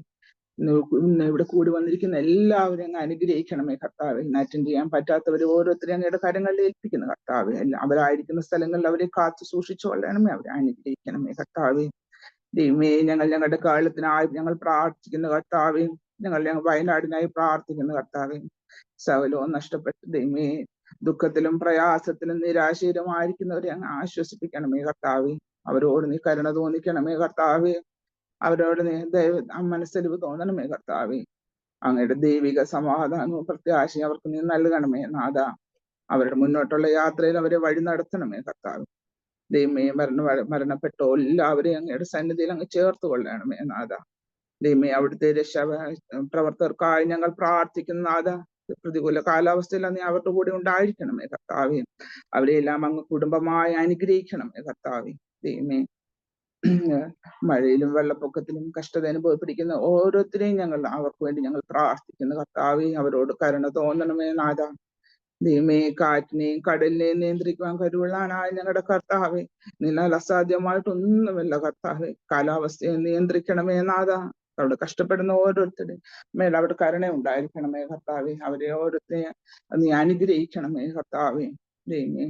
ഇന്ന് ഇവിടെ കൂടി വന്നിരിക്കുന്ന എല്ലാവരും അങ്ങ് അനുഗ്രഹിക്കണമേ കർത്താവെ. ഇന്ന് അറ്റൻഡ് ചെയ്യാൻ പറ്റാത്തവരെ ഓരോരുത്തരും അങ്ങയുടെ കരങ്ങളിൽ ഏൽപ്പിക്കുന്ന കർത്താവെ. അവരായിരിക്കുന്ന സ്ഥലങ്ങളിൽ അവരെ കാത്തു സൂക്ഷിച്ചു കൊള്ളണമേ. അവരെ അനുഗ്രഹിക്കണമേ കർത്താവെ. ദൈവമേ ഞങ്ങളുടെ കാലത്തിനായി ഞങ്ങൾ പ്രാർത്ഥിക്കുന്ന കർത്താവെ. ഞങ്ങൾ വയനാടിനായി പ്രാർത്ഥിക്കുന്ന കർത്താവെ. സകലവും നഷ്ടപ്പെട്ട ദൈവമേ, ദുഃഖത്തിലും പ്രയാസത്തിലും നിരാശയിലുമായിരിക്കുന്നവരെ അങ്ങ് ആശ്വസിപ്പിക്കണമേ കർത്താവെ. അവരോട് നീ കരുണ തോന്നിക്കണമേ കർത്താവെ. അവരോട് നീ മനസ്സലിവ് തോന്നണമേ കർത്താവെ. അങ്ങയുടെ ദൈവിക സമാധാനവും പ്രത്യാശയും അവർക്ക് നീ നൽകണമേ നാഥ. അവരുടെ മുന്നോട്ടുള്ള യാത്രയിൽ അവരെ വഴി നടത്തണമേ കർത്താവ്. ദൈവമേ മരണപ്പെട്ട എല്ലാവരെയും അങ്ങയുടെ സന്നിധിയിൽ അങ്ങ് ചേർത്ത് കൊള്ളണമേ നാഥ. ദൈവമേ അവിടുത്തെ രക്ഷാ പ്രവർത്തകർക്കായി ഞങ്ങൾ പ്രാർത്ഥിക്കുന്ന നാഥ. പ്രതികൂല കാലാവസ്ഥയിൽ നീ അവരുടെ കൂടെ ഉണ്ടായിരിക്കണമേ കർത്താവെ. അവരെയെല്ലാം അങ്ങ് കുടുംബമായി അനുഗ്രഹിക്കണമേ കർത്താവെ. ദൈവമേ മഴയിലും വെള്ളപ്പൊക്കത്തിലും കഷ്ടത അനുഭവപ്പെട്ടിരിക്കുന്ന ഓരോരുത്തരെയും അവർക്ക് വേണ്ടി ഞങ്ങൾ പ്രാർത്ഥിക്കുന്നു കർത്താവെ. അവരോട് കരുണ തോന്നണമേ നാഥ. ദൈവമേ കാറ്റിനെയും കടലിനെയും നിയന്ത്രിക്കുവാൻ കഴിവുള്ളാനായ ഞങ്ങളുടെ കർത്താവെ. നിന്നാൽ അസാധ്യമായിട്ടൊന്നുമില്ല കർത്താവെ. കാലാവസ്ഥയെ നിയന്ത്രിക്കണമേ നാഥ. അവിടെ കഷ്ടപ്പെടുന്ന ഓരോരുത്തരും മേൽ അവിടെ കരുണ ഉണ്ടായിരിക്കണമേ കർത്താവെ. അവരെ ഓരോരുത്തരെയും നീ അനുഗ്രഹിക്കണമേ കർത്താവെ. ദൈവമേ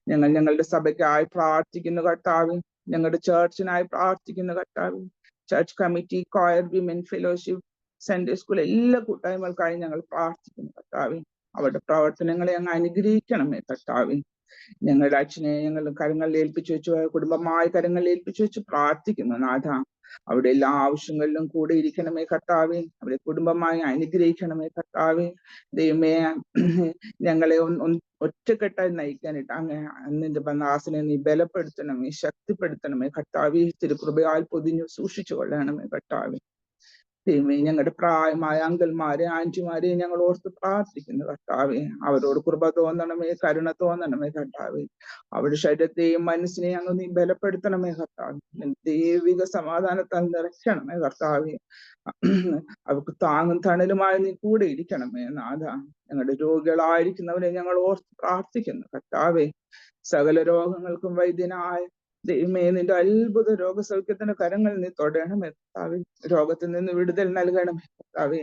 ഞങ്ങളുടെ സഭയ്ക്കായി പ്രാർത്ഥിക്കുന്നു കർത്താവെ. ഞങ്ങളുടെ ചർച്ചിനായി പ്രാർത്ഥിക്കുന്ന കർത്താവ്. Church committee, coir, women fellowship, Sunday school എല്ലാ കൂട്ടായ്മകൾക്കായി ഞങ്ങൾ പ്രാർത്ഥിക്കുന്നു കർത്താവെ. അവരുടെ പ്രവർത്തനങ്ങളെ അങ്ങ് അനുഗ്രഹിക്കണമേ കർത്താവെ. ഞങ്ങളുടെ അച്ഛനെ ഞങ്ങൾ കരങ്ങളിൽ ഏൽപ്പിച്ചു വെച്ചു, കുടുംബമായ കരങ്ങളിൽ ഏൽപ്പിച്ചു വെച്ച് പ്രാർത്ഥിക്കുന്നു നാഥ. അവിടെ എല്ലാ ആവശ്യങ്ങളിലും കൂടെ ഇരിക്കണമേ കർത്താവെ. അവരെ കുടുംബമായി അനുഗ്രഹിക്കണമേ കർത്താവെ. ദൈവമേ ഞങ്ങളെ ഒറ്റക്കെട്ടായി നയിക്കാനിട്ട് നിന്റെ ദാസനെ നീ ബലപ്പെടുത്തണമേ, ശക്തിപ്പെടുത്തണമേ കർത്താവെ. തിരുകൃപയാൽ പൊതിഞ്ഞു സൂക്ഷിച്ചു കൊള്ളണമേ കർത്താവെ. ദൈവമേ ഞങ്ങളുടെ പ്രായമായ അങ്കിൾമാരെ ആന്റിമാരെ ഞങ്ങൾ ഓർത്ത് പ്രാർത്ഥിക്കുന്നു കർത്താവെ. അവരോട് കൃപ തോന്നണമേ, കരുണ തോന്നണമേ കർത്താവെ. അവരുടെ ശരീരത്തെയും മനസ്സിനെയും അങ്ങ് നീ ബലപ്പെടുത്തണമേ കർത്താവെ. ദൈവിക സമാധാനത്താൽ നിറയ്ക്കണമേ കർത്താവെ. അവർക്ക് താങ്ങും തണലുമായി നീ കൂടെ ഇരിക്കണമേ നാഥ. ഞങ്ങളുടെ രോഗികളായിരിക്കുന്നവരെ ഞങ്ങൾ ഓർത്ത് പ്രാർത്ഥിക്കുന്നു കർത്താവെ. സകല രോഗങ്ങൾക്കും വൈദ്യനായ ദൈവമേ നിന്റെ അത്ഭുത രോഗസൗഖ്യത്തിന്റെ കരങ്ങൾ നീ തൊടണമേ കർത്താവെ. രോഗത്തിൽ നിന്ന് വിടുതൽ നൽകണമേ കർത്താവെ.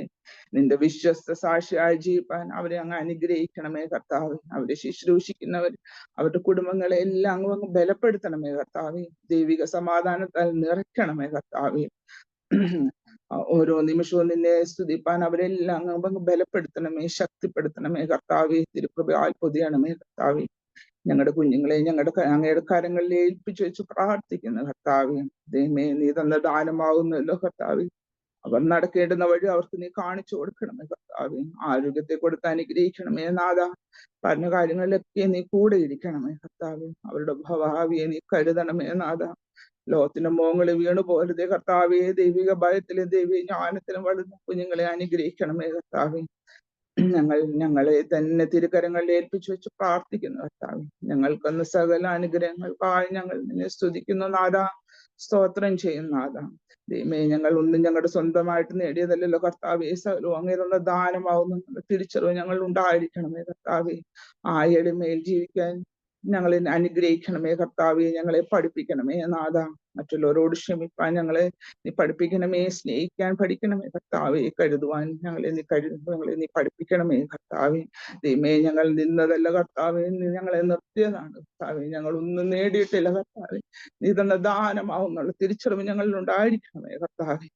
നിന്റെ വിശ്വസ്ത സാക്ഷിയായി ജീവിപ്പാൻ അവരെ അങ്ങ് അനുഗ്രഹിക്കണമേ കർത്താവെ. അവരെ ശുശ്രൂഷിക്കുന്നവർ അവരുടെ കുടുംബങ്ങളെ എല്ലാം അങ്ങ് ബലപ്പെടുത്തണമേ കർത്താവെ. ദൈവിക സമാധാനത്താൽ നിറയ്ക്കണമേ കർത്താവെ. ഓരോ നിമിഷവും നിന്നെ സ്തുതിപ്പാൻ അവരെല്ലാം അങ്ങ് ബലപ്പെടുത്തണമേ, ശക്തിപ്പെടുത്തണമേ കർത്താവെ. തിരുകൃപയാൽ പൊതിയണമേ കർത്താവെ. ഞങ്ങളുടെ കുഞ്ഞുങ്ങളെ അങ്ങയുടെ കരങ്ങളിൽ ഏൽപ്പിച്ചു വെച്ച് പ്രാർത്ഥിക്കുന്നു കർത്താവെ. ദൈവമേ നീ തന്ന ദാനമാകുന്നല്ലോ കർത്താവെ. അവർ നടക്കേണ്ടുന്ന വഴി അവർക്ക് നീ കാണിച്ചു കൊടുക്കണമേ കർത്താവെ. ആരോഗ്യത്തെ കൊടുത്ത് അനുഗ്രഹിക്കണമേ നാഥ. പറഞ്ഞ കാര്യങ്ങളിലൊക്കെ നീ കൂടെ ഇരിക്കണമേ കർത്താവെ. അവരുടെ ഭാവിയെ നീ കരുതണമേ നാഥ. ലോകത്തിന്റെ മോങ്ങളിൽ വീണു പോരുതേ കർത്താവെ. ദൈവിക ഭയത്തിലും ദൈവിക ജ്ഞാനത്തിലും വളർന്ന കുഞ്ഞുങ്ങളെ അനുഗ്രഹിക്കണമേ കർത്താവെ. ഞങ്ങളെ തന്നെ തിരുകരങ്ങളിൽ ഏൽപ്പിച്ചു വെച്ച് പ്രാർത്ഥിക്കുന്നു കർത്താവെ. ഞങ്ങൾക്കൊന്ന് സകല അനുഗ്രഹങ്ങൾക്കായി ഞങ്ങൾ നിന്നെ സ്തുതിക്കുന്നു നാഥ. സ്തോത്രം ചെയ്യുന്നു നാഥ. ദൈവമേ ഒന്നും ഞങ്ങളുടെ സ്വന്തമായിട്ട് നേടിയതല്ലല്ലോ കർത്താവെ. സകലവും അങ്ങേലുള്ള ദാനമാവുന്ന തിരിച്ചറിവ് ഞങ്ങൾ ഉണ്ടായിരിക്കണമേ കർത്താവെ. ആയടിമേൽ ജീവിക്കാൻ ഞങ്ങളെ അനുഗ്രഹിക്കണമേ കർത്താവെ. ഞങ്ങളെ പഠിപ്പിക്കണമേ നാഥ. മറ്റുള്ളവരോട് ക്ഷമിപ്പാൻ ഞങ്ങളെ നീ പഠിപ്പിക്കണമേ. സ്നേഹിക്കാൻ പഠിക്കണമേ കർത്താവെ. കരുതുവാൻ ഞങ്ങളെ നീ പഠിപ്പിക്കണമേ കർത്താവെ. ദൈവമേ ഞങ്ങൾ നിന്നതല്ല കർത്താവെ, നീ ഞങ്ങളെ നിർത്തിയതാണ് കർത്താവെ. ഞങ്ങൾ ഒന്നും നേടിയിട്ടില്ല കർത്താവെ. നീ തന്ന ദാനമാവുന്നുള്ള തിരിച്ചറിവ് ഞങ്ങളിൽ ഉണ്ടായിരിക്കണമേ കർത്താവെ.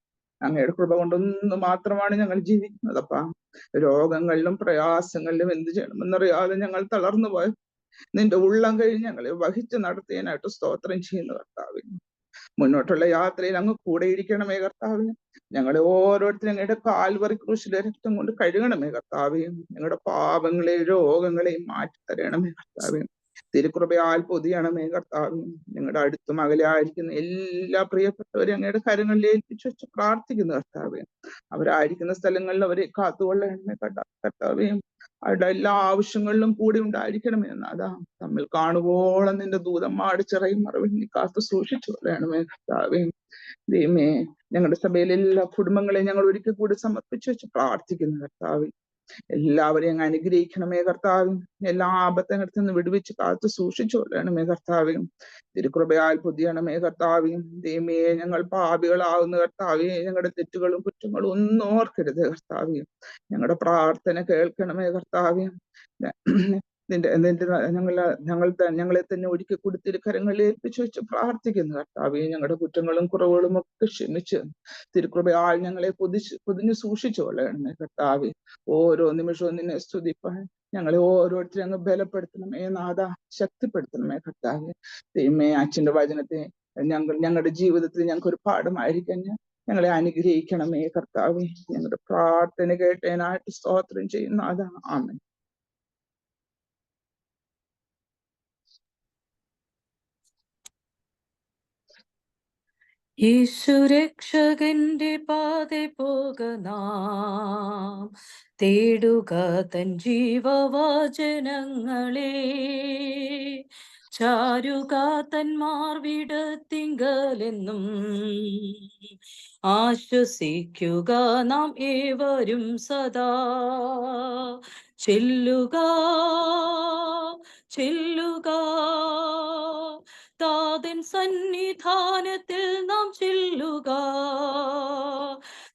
അങ്ങയുടെ കൃപ കൊണ്ടൊന്ന് മാത്രമാണ് ഞങ്ങൾ ജീവിക്കുന്നതപ്പാ. രോഗങ്ങളിലും പ്രയാസങ്ങളിലും എന്ത് ചെയ്യണമെന്നറിയാതെ ഞങ്ങൾ തളർന്നു പോയ നിന്റെ ഉള്ളം കഴിഞ്ഞ് ഞങ്ങളെ വഹിച്ച് നടത്തിയതിനായിട്ട് സ്തോത്രം ചെയ്യുന്നു കർത്താവെ. മുന്നോട്ടുള്ള യാത്രയിൽ അങ്ങ് കൂടെ ഇരിക്കണമേ കർത്താവെ. ഞങ്ങളെ ഓരോരുത്തരും ഞങ്ങളുടെ കാൽവറി ക്രൂശിലെ രക്തം കൊണ്ട് കഴുകണമേ കർത്താവെ. ഞങ്ങളുടെ പാപങ്ങളെയും രോഗങ്ങളെയും മാറ്റി തരണമേ കർത്താവെ. തിരുകൃപയാൽ പൊതിയണമേ കർത്താവെ. ഞങ്ങളുടെ അടുത്തും അകലെ ആയിരിക്കുന്ന എല്ലാ പ്രിയപ്പെട്ടവരെയും അങ്ങയുടെ കരങ്ങളിൽ ഏൽപ്പിച്ചു വെച്ച് പ്രാർത്ഥിക്കുന്നു കർത്താവെ. അവരായിരിക്കുന്ന സ്ഥലങ്ങളിൽ അവരെ കാത്തുകൊള്ളണമേ കർത്താവെ. അവരുടെ എല്ലാ ആവശ്യങ്ങളിലും കൂടി ഉണ്ടായിരിക്കണമേ എന്നാതാ. തമ്മിൽ കാണുവോളം നിന്റെ ദൂതന്മാരുടെ ചിറയും മറവിൽ നീ കാത്തു സൂക്ഷിച്ചു കൊള്ളണമേ കർത്താവെ. ദൈവമേ, ഞങ്ങളുടെ സഭയിലെ എല്ലാ കുടുംബങ്ങളെയും ഞങ്ങൾ ഒരിക്കൽ കൂടി സമർപ്പിച്ചു വെച്ച് പ്രാർത്ഥിക്കുന്നു കർത്താവേ. എല്ലാവരെയും അങ്ങ് അനുഗ്രഹിക്കണമേ കർത്താവേ. എല്ലാ ആപത്തങ്ങടത്തു നിന്ന് വിടുവിച്ച് കാത്തു സൂക്ഷിച്ചോളണമേ കർത്താവേ. തിരുകൃപയാൽ പൊതിയണമേ കർത്താവേ. ദൈവമേ, ഞങ്ങൾ പാപികളാവുന്ന കർത്താവേ, ഞങ്ങളുടെ തെറ്റുകളും കുറ്റങ്ങളും ഒന്നും ഓർക്കരുത് കർത്താവേ. ഞങ്ങളുടെ പ്രാർത്ഥന കേൾക്കണമേ കർത്താവേ. ഞങ്ങളെ തന്നെ ഒരിക്കൽ കൂടി തിരുക്കരങ്ങളിൽ ഏൽപ്പിച്ചു വെച്ച് പ്രാർത്ഥിക്കുന്നു കർത്താവേ. ഞങ്ങളുടെ കുറ്റങ്ങളും കുറവുകളും ഒക്കെ ക്ഷമിച്ച് തിരുകൃപയാൽ ഞങ്ങളെ പൊതിഞ്ഞു സൂക്ഷിച്ചോളണമേ കർത്താവേ. ഓരോ നിമിഷവും നിന്നെ സ്തുതിപ്പാൻ ഞങ്ങളെ ഓരോരുത്തരും അങ്ങ് ബലപ്പെടുത്തണമേ നാഥ, ശക്തിപ്പെടുത്തണമേ കർത്താവേ. ദൈവമേ, അച്ഛന്റെ വചനത്തെ ഞങ്ങളുടെ ജീവിതത്തിൽ ഞങ്ങൾക്ക് ഒരു പാഠമായിരിക്കാൻ ഞങ്ങളെ അനുഗ്രഹിക്കണമേ കർത്താവേ. ഞങ്ങളുടെ പ്രാർത്ഥന കേട്ടതിനായിട്ട് സ്തോത്രം ചെയ്യുന്ന നാഥ. ആമേൻ. യേശുരക്ഷകന്റെ പാതെ പോക നാം, തേടുക തൻ ജീവവചനങ്ങളെ, ചാരുക തൻ മാർവിടത്തിങ്കലെന്നും, ആശ്വസിക്കുക നാം ഏവരും സദാ. ചെല്ലുക ചെല്ലുക താതൻ സന്നിധാനത്തിൽ നാം ചെല്ലുക,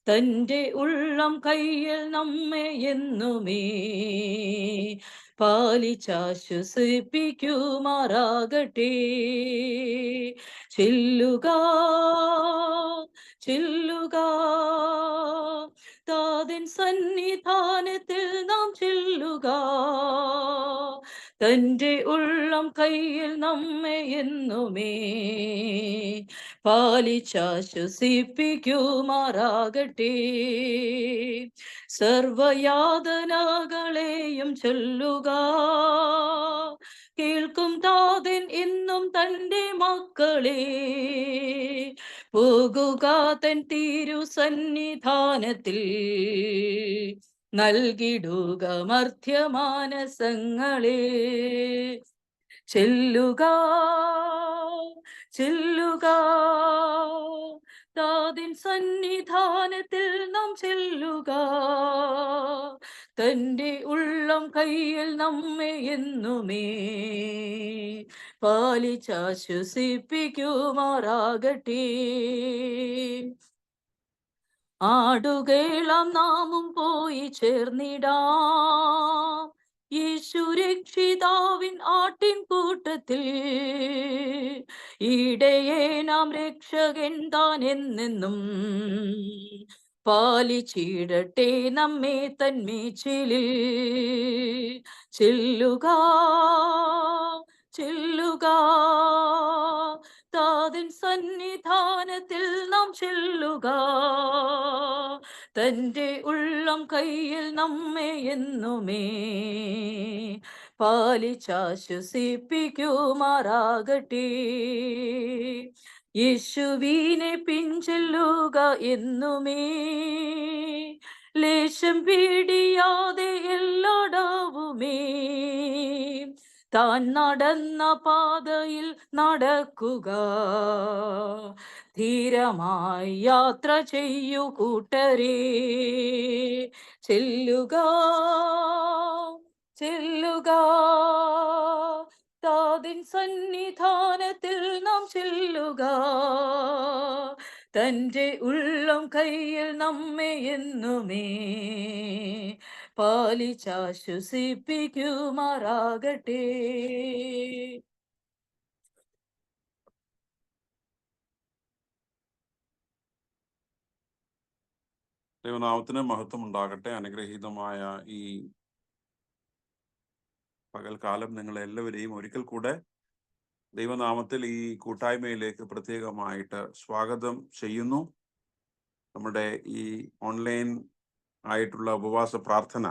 തൻ്റെ ഉള്ളം കയ്യിൽ നമ്മെ എന്നുമേ പാലിച്ചാശ്വസിപ്പിക്കുമാറാകട്ടെ. ചെല്ലുക ചെല്ലുക താതൻ സന്നിധാനത്തിൽ നാം ചെല്ലുക, തൻ്റെ ഉള്ളം കയ്യിൽ നമ്മെ എന്നുമേ പാലിച്ചാശ്വസിപ്പിക്കുമാറാകട്ടെ. സർവയാതനകളെയും ചൊല്ലുക, കേൾക്കും താതൻ എന്നും തൻ്റെ മക്കളെ. പോകുക തൻ തിരുസന്നിധാനത്തിൽ, നൽകിടുക മർത്യമാനസങ്ങളെ. ചെല്ലുക ചെല്ലുക താതിൻ സന്നിധാനത്തിൽ നാം ചെല്ലുക, തൻ്റെ ഉള്ളം കയ്യിൽ നമ്മെ എന്നുമേ പാലിച്ചാശ്വസിപ്പിക്കുമാറാകട്ടെ. ആടുകേളാം നാമും പോയി ചേർന്നിടാം യേശു രക്ഷിതാവിൻ ആട്ടിൻ കൂട്ടത്തിൽ. ഇടയേ നാം രക്ഷകൻ താൻ എന്നെന്നും പാലിച്ചിടട്ടെ നമ്മെ തന്മേച്ചിലിൽ. ചെല്ലുക ചെല്ലുക താതൻ സന്നിധാനത്തിൽ നാം ചെല്ലുക, തൻ്റെ ഉള്ളം കയ്യിൽ നമ്മെ എന്നുമേ പാലിച്ചാശ്വസിപ്പിക്കുമാറാകട്ടെ. യേശുവിനെ പിൻചെല്ലുക എന്നുമേ, ലേശം പിടിയാതെ എല്ലാടവുമേ. താൻ നടന്ന പാതയിൽ നടക്കുക, ധീരമായി യാത്ര ചെയ്യൂ കൂട്ടരേ. ചെല്ലുക ചെല്ലുക താതിൻ സന്നിധാനത്തിൽ നാം ചെല്ലുക, തൻ്റെ ഉള്ളം കയ്യിൽ നമ്മെ എന്നുമേ പാലിച്ചാശ്വസിപ്പിക്കുമാറാകട്ടെ. ദൈവനാമത്തിന് മഹത്വം ഉണ്ടാകട്ടെ. അനുഗ്രഹീതമായ ഈ പകൽക്കാലം നിങ്ങളെല്ലാവരെയും ഒരിക്കൽ കൂടെ ദൈവനാമത്തിൽ ഈ കൂട്ടായ്മയിലേക്ക് പ്രത്യേകമായിട്ട് സ്വാഗതം ചെയ്യുന്നു. നമ്മുടെ ഈ ഓൺലൈൻ ആയിട്ടുള്ള ഉപവാസ പ്രാർത്ഥന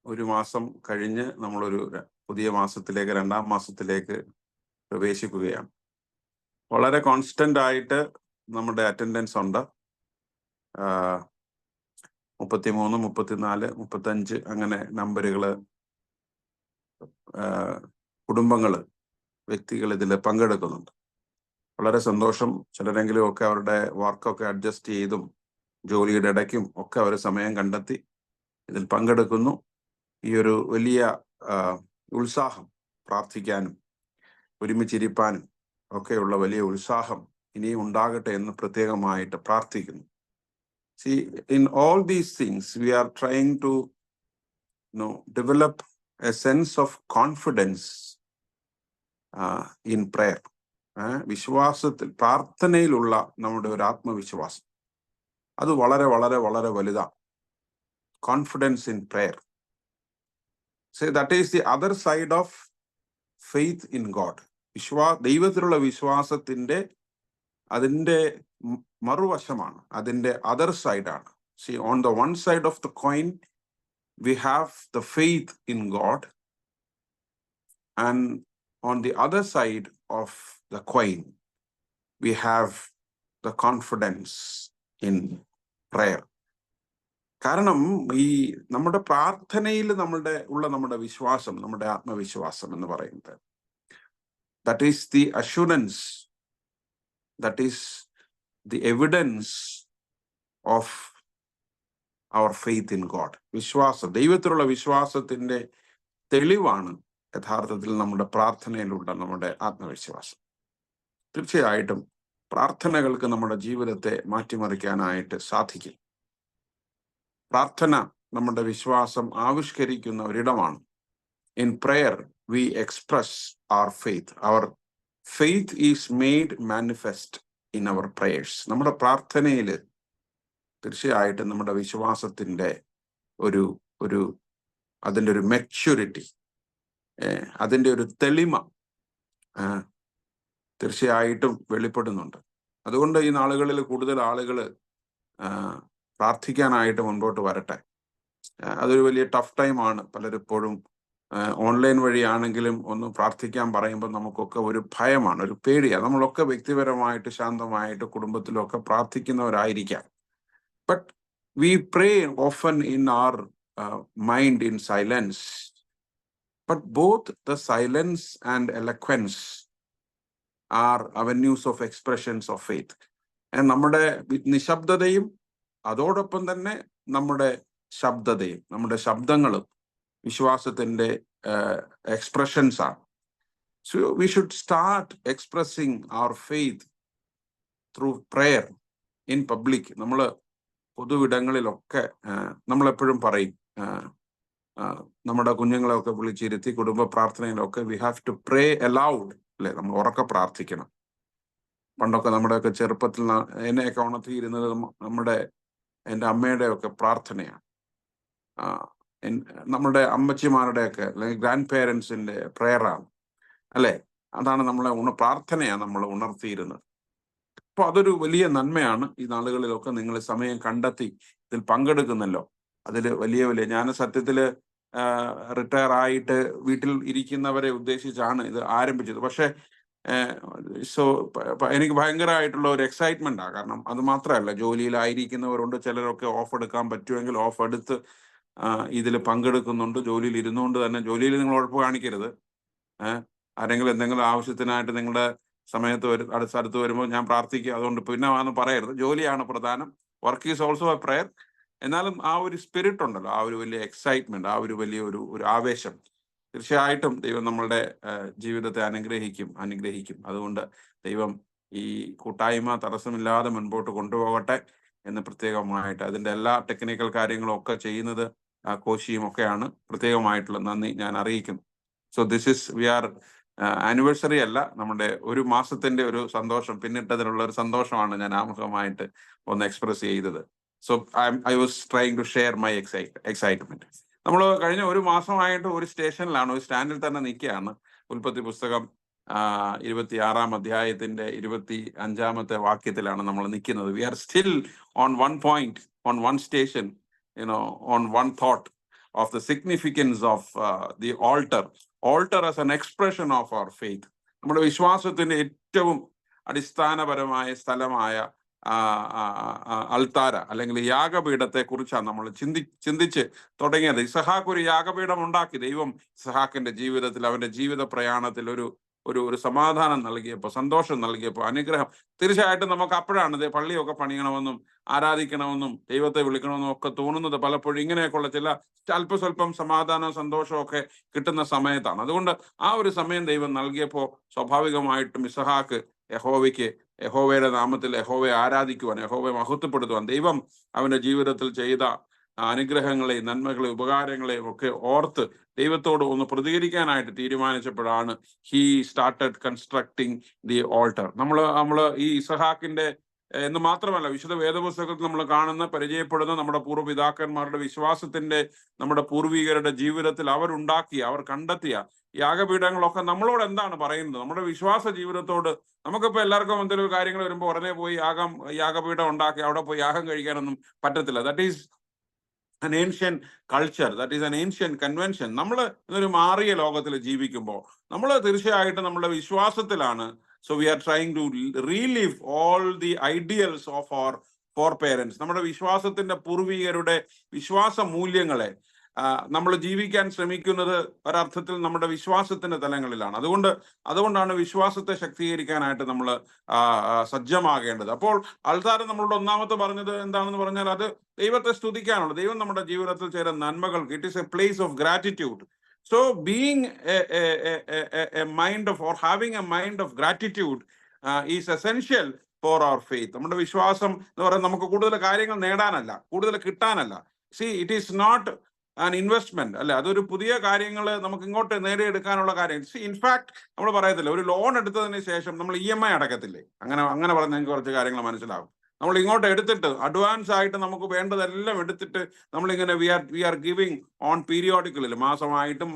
ഒരു മാസം കഴിഞ്ഞ് നമ്മളൊരു പുതിയ മാസത്തിലേക്ക്, 2-ാം മാസത്തിലേക്ക് പ്രവേശിക്കുകയാണ്. വളരെ കോൺസ്റ്റന്റ് ആയിട്ട് നമ്മുടെ അറ്റൻഡൻസ് ഉണ്ട്. 33, 34, 35 അങ്ങനെ നമ്പറുകള്, കുടുംബങ്ങള്, വ്യക്തികൾ ഇതിൽ പങ്കെടുക്കുന്നുണ്ട്. വളരെ സന്തോഷം. ചിലരെങ്കിലും ഒക്കെ അവരുടെ വർക്കൊക്കെ അഡ്ജസ്റ്റ് ചെയ്തും ജോലിയുടെ ഇടയ്ക്കും ഒക്കെ അവർ സമയം കണ്ടെത്തി ഇതിൽ പങ്കെടുക്കുന്നു. ഈ ഒരു വലിയ ഉത്സാഹം, പ്രാർത്ഥിക്കാനും ഒരുമിച്ചിരിപ്പാനും ഒക്കെയുള്ള വലിയ ഉത്സാഹം ഇനിയും ഉണ്ടാകട്ടെ എന്ന് പ്രത്യേകമായിട്ട് പ്രാർത്ഥിക്കുന്നു. See, in all these things, we are trying to develop a sense of confidence in prayer. വിശ്വാസത്തിൽ, പ്രാർത്ഥനയിലുള്ള നമ്മുടെ ഒരു ആത്മവിശ്വാസം അത് വളരെ വളരെ വളരെ വലുതാണ്. Confidence in prayer. That is the other side of faith in God. ദൈവത്തിലുള്ള വിശ്വാസത്തിന്റെ അതിൻ്റെ മറുവശമാണ്, അതിൻ്റെ അതർ സൈഡാണ്. See, on the one side of the coin, we have the faith in God, and on the other side of the coin, we have the confidence in prayer. കാരണം ഈ നമ്മുടെ പ്രാർത്ഥനയിൽ നമ്മുടെ വിശ്വാസം, നമ്മുടെ ആത്മവിശ്വാസം എന്ന് പറയുന്നത്, that is the assurance, that is the evidence of our faith in God. വിശ്വാസം, ദൈവത്തിലുള്ള വിശ്വാസത്തിന്റെ തെളിവാണ് യഥാർത്ഥത്തിൽ നമ്മുടെ പ്രാർത്ഥനയിലുള്ള നമ്മുടെ ആത്മവിശ്വാസം. തീർച്ചയായിട്ടും പ്രാർത്ഥനകൾക്ക് നമ്മുടെ ജീവിതത്തെ മാറ്റിമറിക്കാനായിട്ട് സാധിക്കും. പ്രാർത്ഥന നമ്മുടെ വിശ്വാസം ആവിഷ്കരിക്കുന്ന ഒരിടമാണ്. In prayer we express our faith. Our faith is made manifest in our prayers. നമ്മുടെ പ്രാർത്ഥനയിൽ തീർച്ചയായിട്ടും നമ്മുടെ വിശ്വാസത്തിന്റെ അതിൻ്റെ ഒരു മെച്യൂരിറ്റി, അതിൻ്റെ ഒരു തെളിമ തീർച്ചയായിട്ടും വെളിപ്പെടുന്നുണ്ട്. അതുകൊണ്ട് ഈ നാളുകളിൽ കൂടുതൽ ആളുകൾ പ്രാർത്ഥിക്കാനായിട്ട് മുൻപോട്ട് വരട്ടെ. അതൊരു വലിയ ടഫ് ടൈമാണ്. പലരിപ്പോഴും ഓൺലൈൻ വഴിയാണെങ്കിലും ഒന്ന് പ്രാർത്ഥിക്കാൻ പറയുമ്പോൾ നമുക്കൊക്കെ ഒരു ഭയമാണ്, ഒരു പേടിയാണ്. നമ്മളൊക്കെ വ്യക്തിപരമായിട്ട് ശാന്തമായിട്ട് കുടുംബത്തിലൊക്കെ പ്രാർത്ഥിക്കുന്നവരായിരിക്കാം. But we pray often in our mind in silence. But both the silence and eloquence are avenues of expressions of faith. നമ്മുടെ നിശബ്ദതയും അതോടൊപ്പം തന്നെ നമ്മുടെ ശബ്ദതയും, നമ്മുടെ ശബ്ദങ്ങളും വിശ്വാസത്തിന്റെ എക്സ്പ്രഷൻസ് ആണ്. So we should start expressing our faith through prayer in public. നമ്മൾ പൊതുവിടങ്ങളിലൊക്കെ നമ്മളെപ്പോഴും പറയും, നമ്മുടെ കുഞ്ഞുങ്ങളെയൊക്കെ വിളിച്ചിരുത്തി കുടുംബ പ്രാർത്ഥനയിലൊക്കെ we have to pray aloud, അല്ലെ? നമ്മൾ ഉറക്കെ പ്രാർത്ഥിക്കണം. പണ്ടൊക്കെ നമ്മുടെയൊക്കെ ചെറുപ്പത്തിൽ എന്നെയൊക്കെ ഉണർത്തിയിരുന്നത് എൻ്റെ അമ്മയുടെ ഒക്കെ പ്രാർത്ഥനയാണ്, നമ്മുടെ അമ്മച്ചിമാരുടെയൊക്കെ അല്ലെങ്കിൽ ഗ്രാൻഡ് പേരൻസിന്റെ പ്രെയറാണ്, അല്ലെ? അതാണ് പ്രാർത്ഥനയാണ് നമ്മൾ ഉണർത്തിയിരുന്നത്. അപ്പൊ അതൊരു വലിയ നന്മയാണ്. ഈ നാളുകളിലൊക്കെ നിങ്ങൾ സമയം കണ്ടെത്തി ഇതിൽ പങ്കെടുക്കുന്നല്ലോ, അതിൽ വലിയ ഞാൻ സത്യത്തില് റിട്ടയർ ആയിട്ട് വീട്ടിൽ ഇരിക്കുന്നവരെ ഉദ്ദേശിച്ചാണ് ഇത് ആരംഭിച്ചത്. പക്ഷെ എനിക്ക് ഭയങ്കരമായിട്ടുള്ള ഒരു എക്സൈറ്റ്മെന്റ് ആണ്. കാരണം അത് മാത്രമല്ല, ജോലിയിലായിരിക്കുന്നവരുണ്ട്, ചിലരൊക്കെ ഓഫ് എടുക്കാൻ പറ്റുമെങ്കിൽ ഓഫ് എടുത്ത് ഇതിൽ പങ്കെടുക്കുന്നുണ്ട്. ജോലിയിൽ ഇരുന്നുകൊണ്ട് തന്നെ, ജോലിയിൽ നിങ്ങൾ ഉഴപ്പ് കാണിക്കരുത്. ആരെങ്കിലും എന്തെങ്കിലും ആവശ്യത്തിനായിട്ട് നിങ്ങളുടെ അടുത്ത് വരുമ്പോൾ ഞാൻ പ്രാർത്ഥിക്കുക അതുകൊണ്ട് പിന്നെ വന്ന് പറയരുത്. ജോലിയാണ് പ്രധാനം. Work is also a prayer. എന്നാലും ആ ഒരു സ്പിരിറ്റ് ഉണ്ടല്ലോ, ആ ഒരു വലിയ എക്സൈറ്റ്മെന്റ്, ആ ഒരു വലിയ ഒരു ആവേശം തീർച്ചയായിട്ടും ദൈവം നമ്മളുടെ ജീവിതത്തെ അനുഗ്രഹിക്കും. അതുകൊണ്ട് ദൈവം ഈ കൂട്ടായ്മ തടസ്സമില്ലാതെ മുൻപോട്ട് കൊണ്ടുപോകട്ടെ എന്ന് പ്രത്യേകമായിട്ട്, അതിൻ്റെ എല്ലാ ടെക്നിക്കൽ കാര്യങ്ങളും ഒക്കെ ചെയ്യുന്നത് കോശിയും ഒക്കെയാണ്. പ്രത്യേകമായിട്ടുള്ള നന്ദി ഞാൻ അറിയിക്കുന്നു. സോ വി ആർ ആനിവേഴ്സറി അല്ല, നമ്മുടെ ഒരു മാസത്തിന്റെ ഒരു സന്തോഷം പിന്നിട്ടതിലുള്ള ഒരു സന്തോഷമാണ് ഞാൻ ആമുഖമായിട്ട് ഒന്ന് എക്സ്പ്രസ് ചെയ്തത്. So I was trying to share my excitement. നമ്മൾ കഴിഞ്ഞ ഒരു മാസമായിട്ട് ഒരു സ്റ്റേഷനിലാണ്, ഒരു സ്റ്റാൻഡിൽ തന്നെ നിൽക്കുകയാണ്. ഉൽപ്പത്തി പുസ്തകം 26-ാം അധ്യായത്തിന്റെ 25-ാമത്തെ വാക്യത്തിലാണ് നമ്മൾ നിൽക്കുന്നത്. We are still on one point, on one station, on one thought of the significance of the altar as an expression of our faith. നമ്മുടെ വിശ്വാസത്തിന്റെ ഏറ്റവും അടിസ്ഥാനപരമായ സ്ഥലമായ അൾത്താര അല്ലെങ്കിൽ യാഗപീഠത്തെ കുറിച്ചാണ് നമ്മൾ ചിന്തിച്ച് തുടങ്ങിയത്. ഇസഹാക്ക് ഒരു യാഗപീഠം ഉണ്ടാക്കി. ദൈവം ഇസഹാക്കിന്റെ ജീവിതത്തിൽ, അവന്റെ ജീവിത പ്രയാണത്തിൽ ഒരു സമാധാനം നൽകിയപ്പോൾ, സന്തോഷം നൽകിയപ്പോൾ, അനുഗ്രഹം, തീർച്ചയായിട്ടും നമുക്ക് അപ്പോഴാണ് ഇത് പള്ളിയൊക്കെ പണിയണമെന്നും ആരാധിക്കണമെന്നും ദൈവത്തെ വിളിക്കണമെന്നും ഒക്കെ തോന്നുന്നത്. പലപ്പോഴും ഇങ്ങനെയൊക്കെയുള്ള ചില അല്പസ്വല്പം സമാധാനവും സന്തോഷവും ഒക്കെ കിട്ടുന്ന സമയത്താണ്. അതുകൊണ്ട് ആ ഒരു സമയം ദൈവം നൽകിയപ്പോൾ സ്വാഭാവികമായിട്ടും ഇസഹാക്ക് യഹോവയുടെ നാമത്തിൽ യഹോവയെ ആരാധിക്കുവാൻ, യഹോവയെ മഹത്വപ്പെടുത്തുവാൻ, ദൈവം അവന്റെ ജീവിതത്തിൽ ചെയ്ത അനുഗ്രഹങ്ങളെയും നന്മകളെയും ഉപകാരങ്ങളെയും ഒക്കെ ഓർത്ത് ദൈവത്തോട് ഒന്ന് പ്രതികരിക്കാനായിട്ട് തീരുമാനിച്ചപ്പോഴാണ് he started constructing the altar. നമ്മൾ ഈ ഇസഹാക്കിന്റെ എന്ന് മാത്രമല്ല, വിശുദ്ധ വേദപുസ്തകത്തിൽ നമ്മൾ കാണുന്ന, പരിചയപ്പെടുന്ന നമ്മുടെ പൂർവ്വപിതാക്കന്മാരുടെ വിശ്വാസത്തിന്റെ, നമ്മുടെ പൂർവികരുടെ ജീവിതത്തിൽ അവരുണ്ടാക്കിയ, അവർ കണ്ടെത്തിയ യാഗപീഠങ്ങളൊക്കെ നമ്മളോട് എന്താണ് പറയുന്നത്? നമ്മുടെ വിശ്വാസ ജീവിതത്തോട്. നമുക്കിപ്പോൾ എല്ലാവർക്കും എന്തെങ്കിലും കാര്യങ്ങൾ വരുമ്പോൾ ഉടനെ പോയി യാഗപീഠം ഉണ്ടാക്കി അവിടെ പോയി യാഗം കഴിക്കാനൊന്നും പറ്റത്തില്ല. That is an ancient culture, that is an ancient convention. നമ്മൾ ഇതൊരു മാറിയ ലോകത്തിൽ ജീവിക്കുമ്പോൾ നമ്മൾ തീർച്ചയായിട്ടും നമ്മുടെ വിശ്വാസത്തിലാണ്. So we are trying to relive all the ideals of our foreparents. നമ്മുടെ വിശ്വാസത്തിന്റെ പൂർവികരുടെ വിശ്വാസ മൂല്യങ്ങളെ നമ്മൾ ജീവിക്കാൻ ശ്രമിക്കുന്നത് ഒരർത്ഥത്തിൽ നമ്മുടെ വിശ്വാസത്തിന്റെ തലങ്ങളിലാണ്. അതുകൊണ്ടാണ് വിശ്വാസത്തെ ശക്തീകരിക്കാനായിട്ട് നമ്മൾ സജ്ജമാകേണ്ടത്. അപ്പോൾ ആൾക്കാർ നമ്മളോട് ഒന്നാമത്തെ പറഞ്ഞത് എന്താണെന്ന് പറഞ്ഞാൽ, അത് ദൈവത്തെ സ്തുതിക്കാനുള്ള, ദൈവം നമ്മുടെ ജീവിതത്തിൽ ചെയ്ത നന്മകൾക്ക്. It is a place of gratitude. So being a mind of, or having a mind of gratitude is essential for our faith. നമ്മുടെ വിശ്വാസം എന്ന് പറയുന്നത് നമുക്ക് കൂടുതൽ കാര്യങ്ങൾ നേടാനല്ല, കൂടുതൽ കിട്ടാനല്ല. See, it is not an investment, അല്ലെ? അതൊരു പുതിയ കാര്യങ്ങൾ നമുക്ക് ഇങ്ങോട്ട് നേടിയെടുക്കാനുള്ള കാര്യം. ഇൻഫാക്ട് നമ്മൾ പറയത്തില്ല, ഒരു ലോൺ എടുത്തതിന് ശേഷം നമ്മൾ EMI അടക്കത്തില്ലേ? അങ്ങനെ പറഞ്ഞാൽ നിങ്ങൾക്ക് കുറച്ച് കാര്യങ്ങൾ മനസ്സിലാവും. നമ്മൾ ഇങ്ങോട്ട് എടുത്തിട്ട് അഡ്വാൻസ് ആയിട്ട് നമുക്ക് വേണ്ടതെല്ലാം എടുത്തിട്ട് നമ്മളിങ്ങനെ വി ആർ ഗിവിങ് ഓൺ പീരിയോഡിക്കലിൽ, മാസമായിട്ടും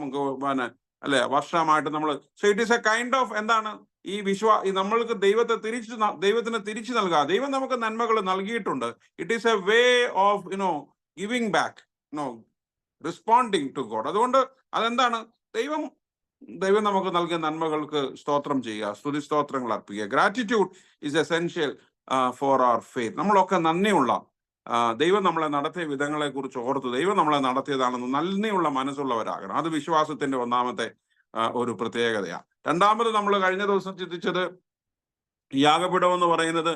അല്ലെ വർഷമായിട്ടും നമ്മൾ. So it is A kind of എന്താണ് ഈ നമ്മൾക്ക് ദൈവത്തിന് തിരിച്ചു നൽകുക. ദൈവം നമുക്ക് നന്മകൾ നൽകിയിട്ടുണ്ട്. It is a way of giving back, responding to God. അതുകൊണ്ട് അതെന്താണ്, ദൈവം നമുക്ക് നൽകിയ നന്മകൾക്ക് സ്തോത്രം ചെയ്യുക, സ്തുതി സ്തോത്രങ്ങൾ അർപ്പിക്കുക. Gratitude is essential for our faith. നമ്മളൊക്കെ നന്ദിയുള്ള, ദൈവം നമ്മളെ നടത്തിയ വിധങ്ങളെ കുറിച്ച് ഓർത്ത് ദൈവം നമ്മളെ നടത്തിയതാണെന്ന് നന്ദിയുള്ള മനസ്സുള്ളവരാകണം. അത് വിശ്വാസത്തിന്റെ ഒന്നാമത്തെ ഒരു പ്രത്യേകതയാണ്. രണ്ടാമത് നമ്മൾ കഴിഞ്ഞ ദിവസം ചിന്തിച്ചത്, യാഗപീഠം എന്ന് പറയുന്നത്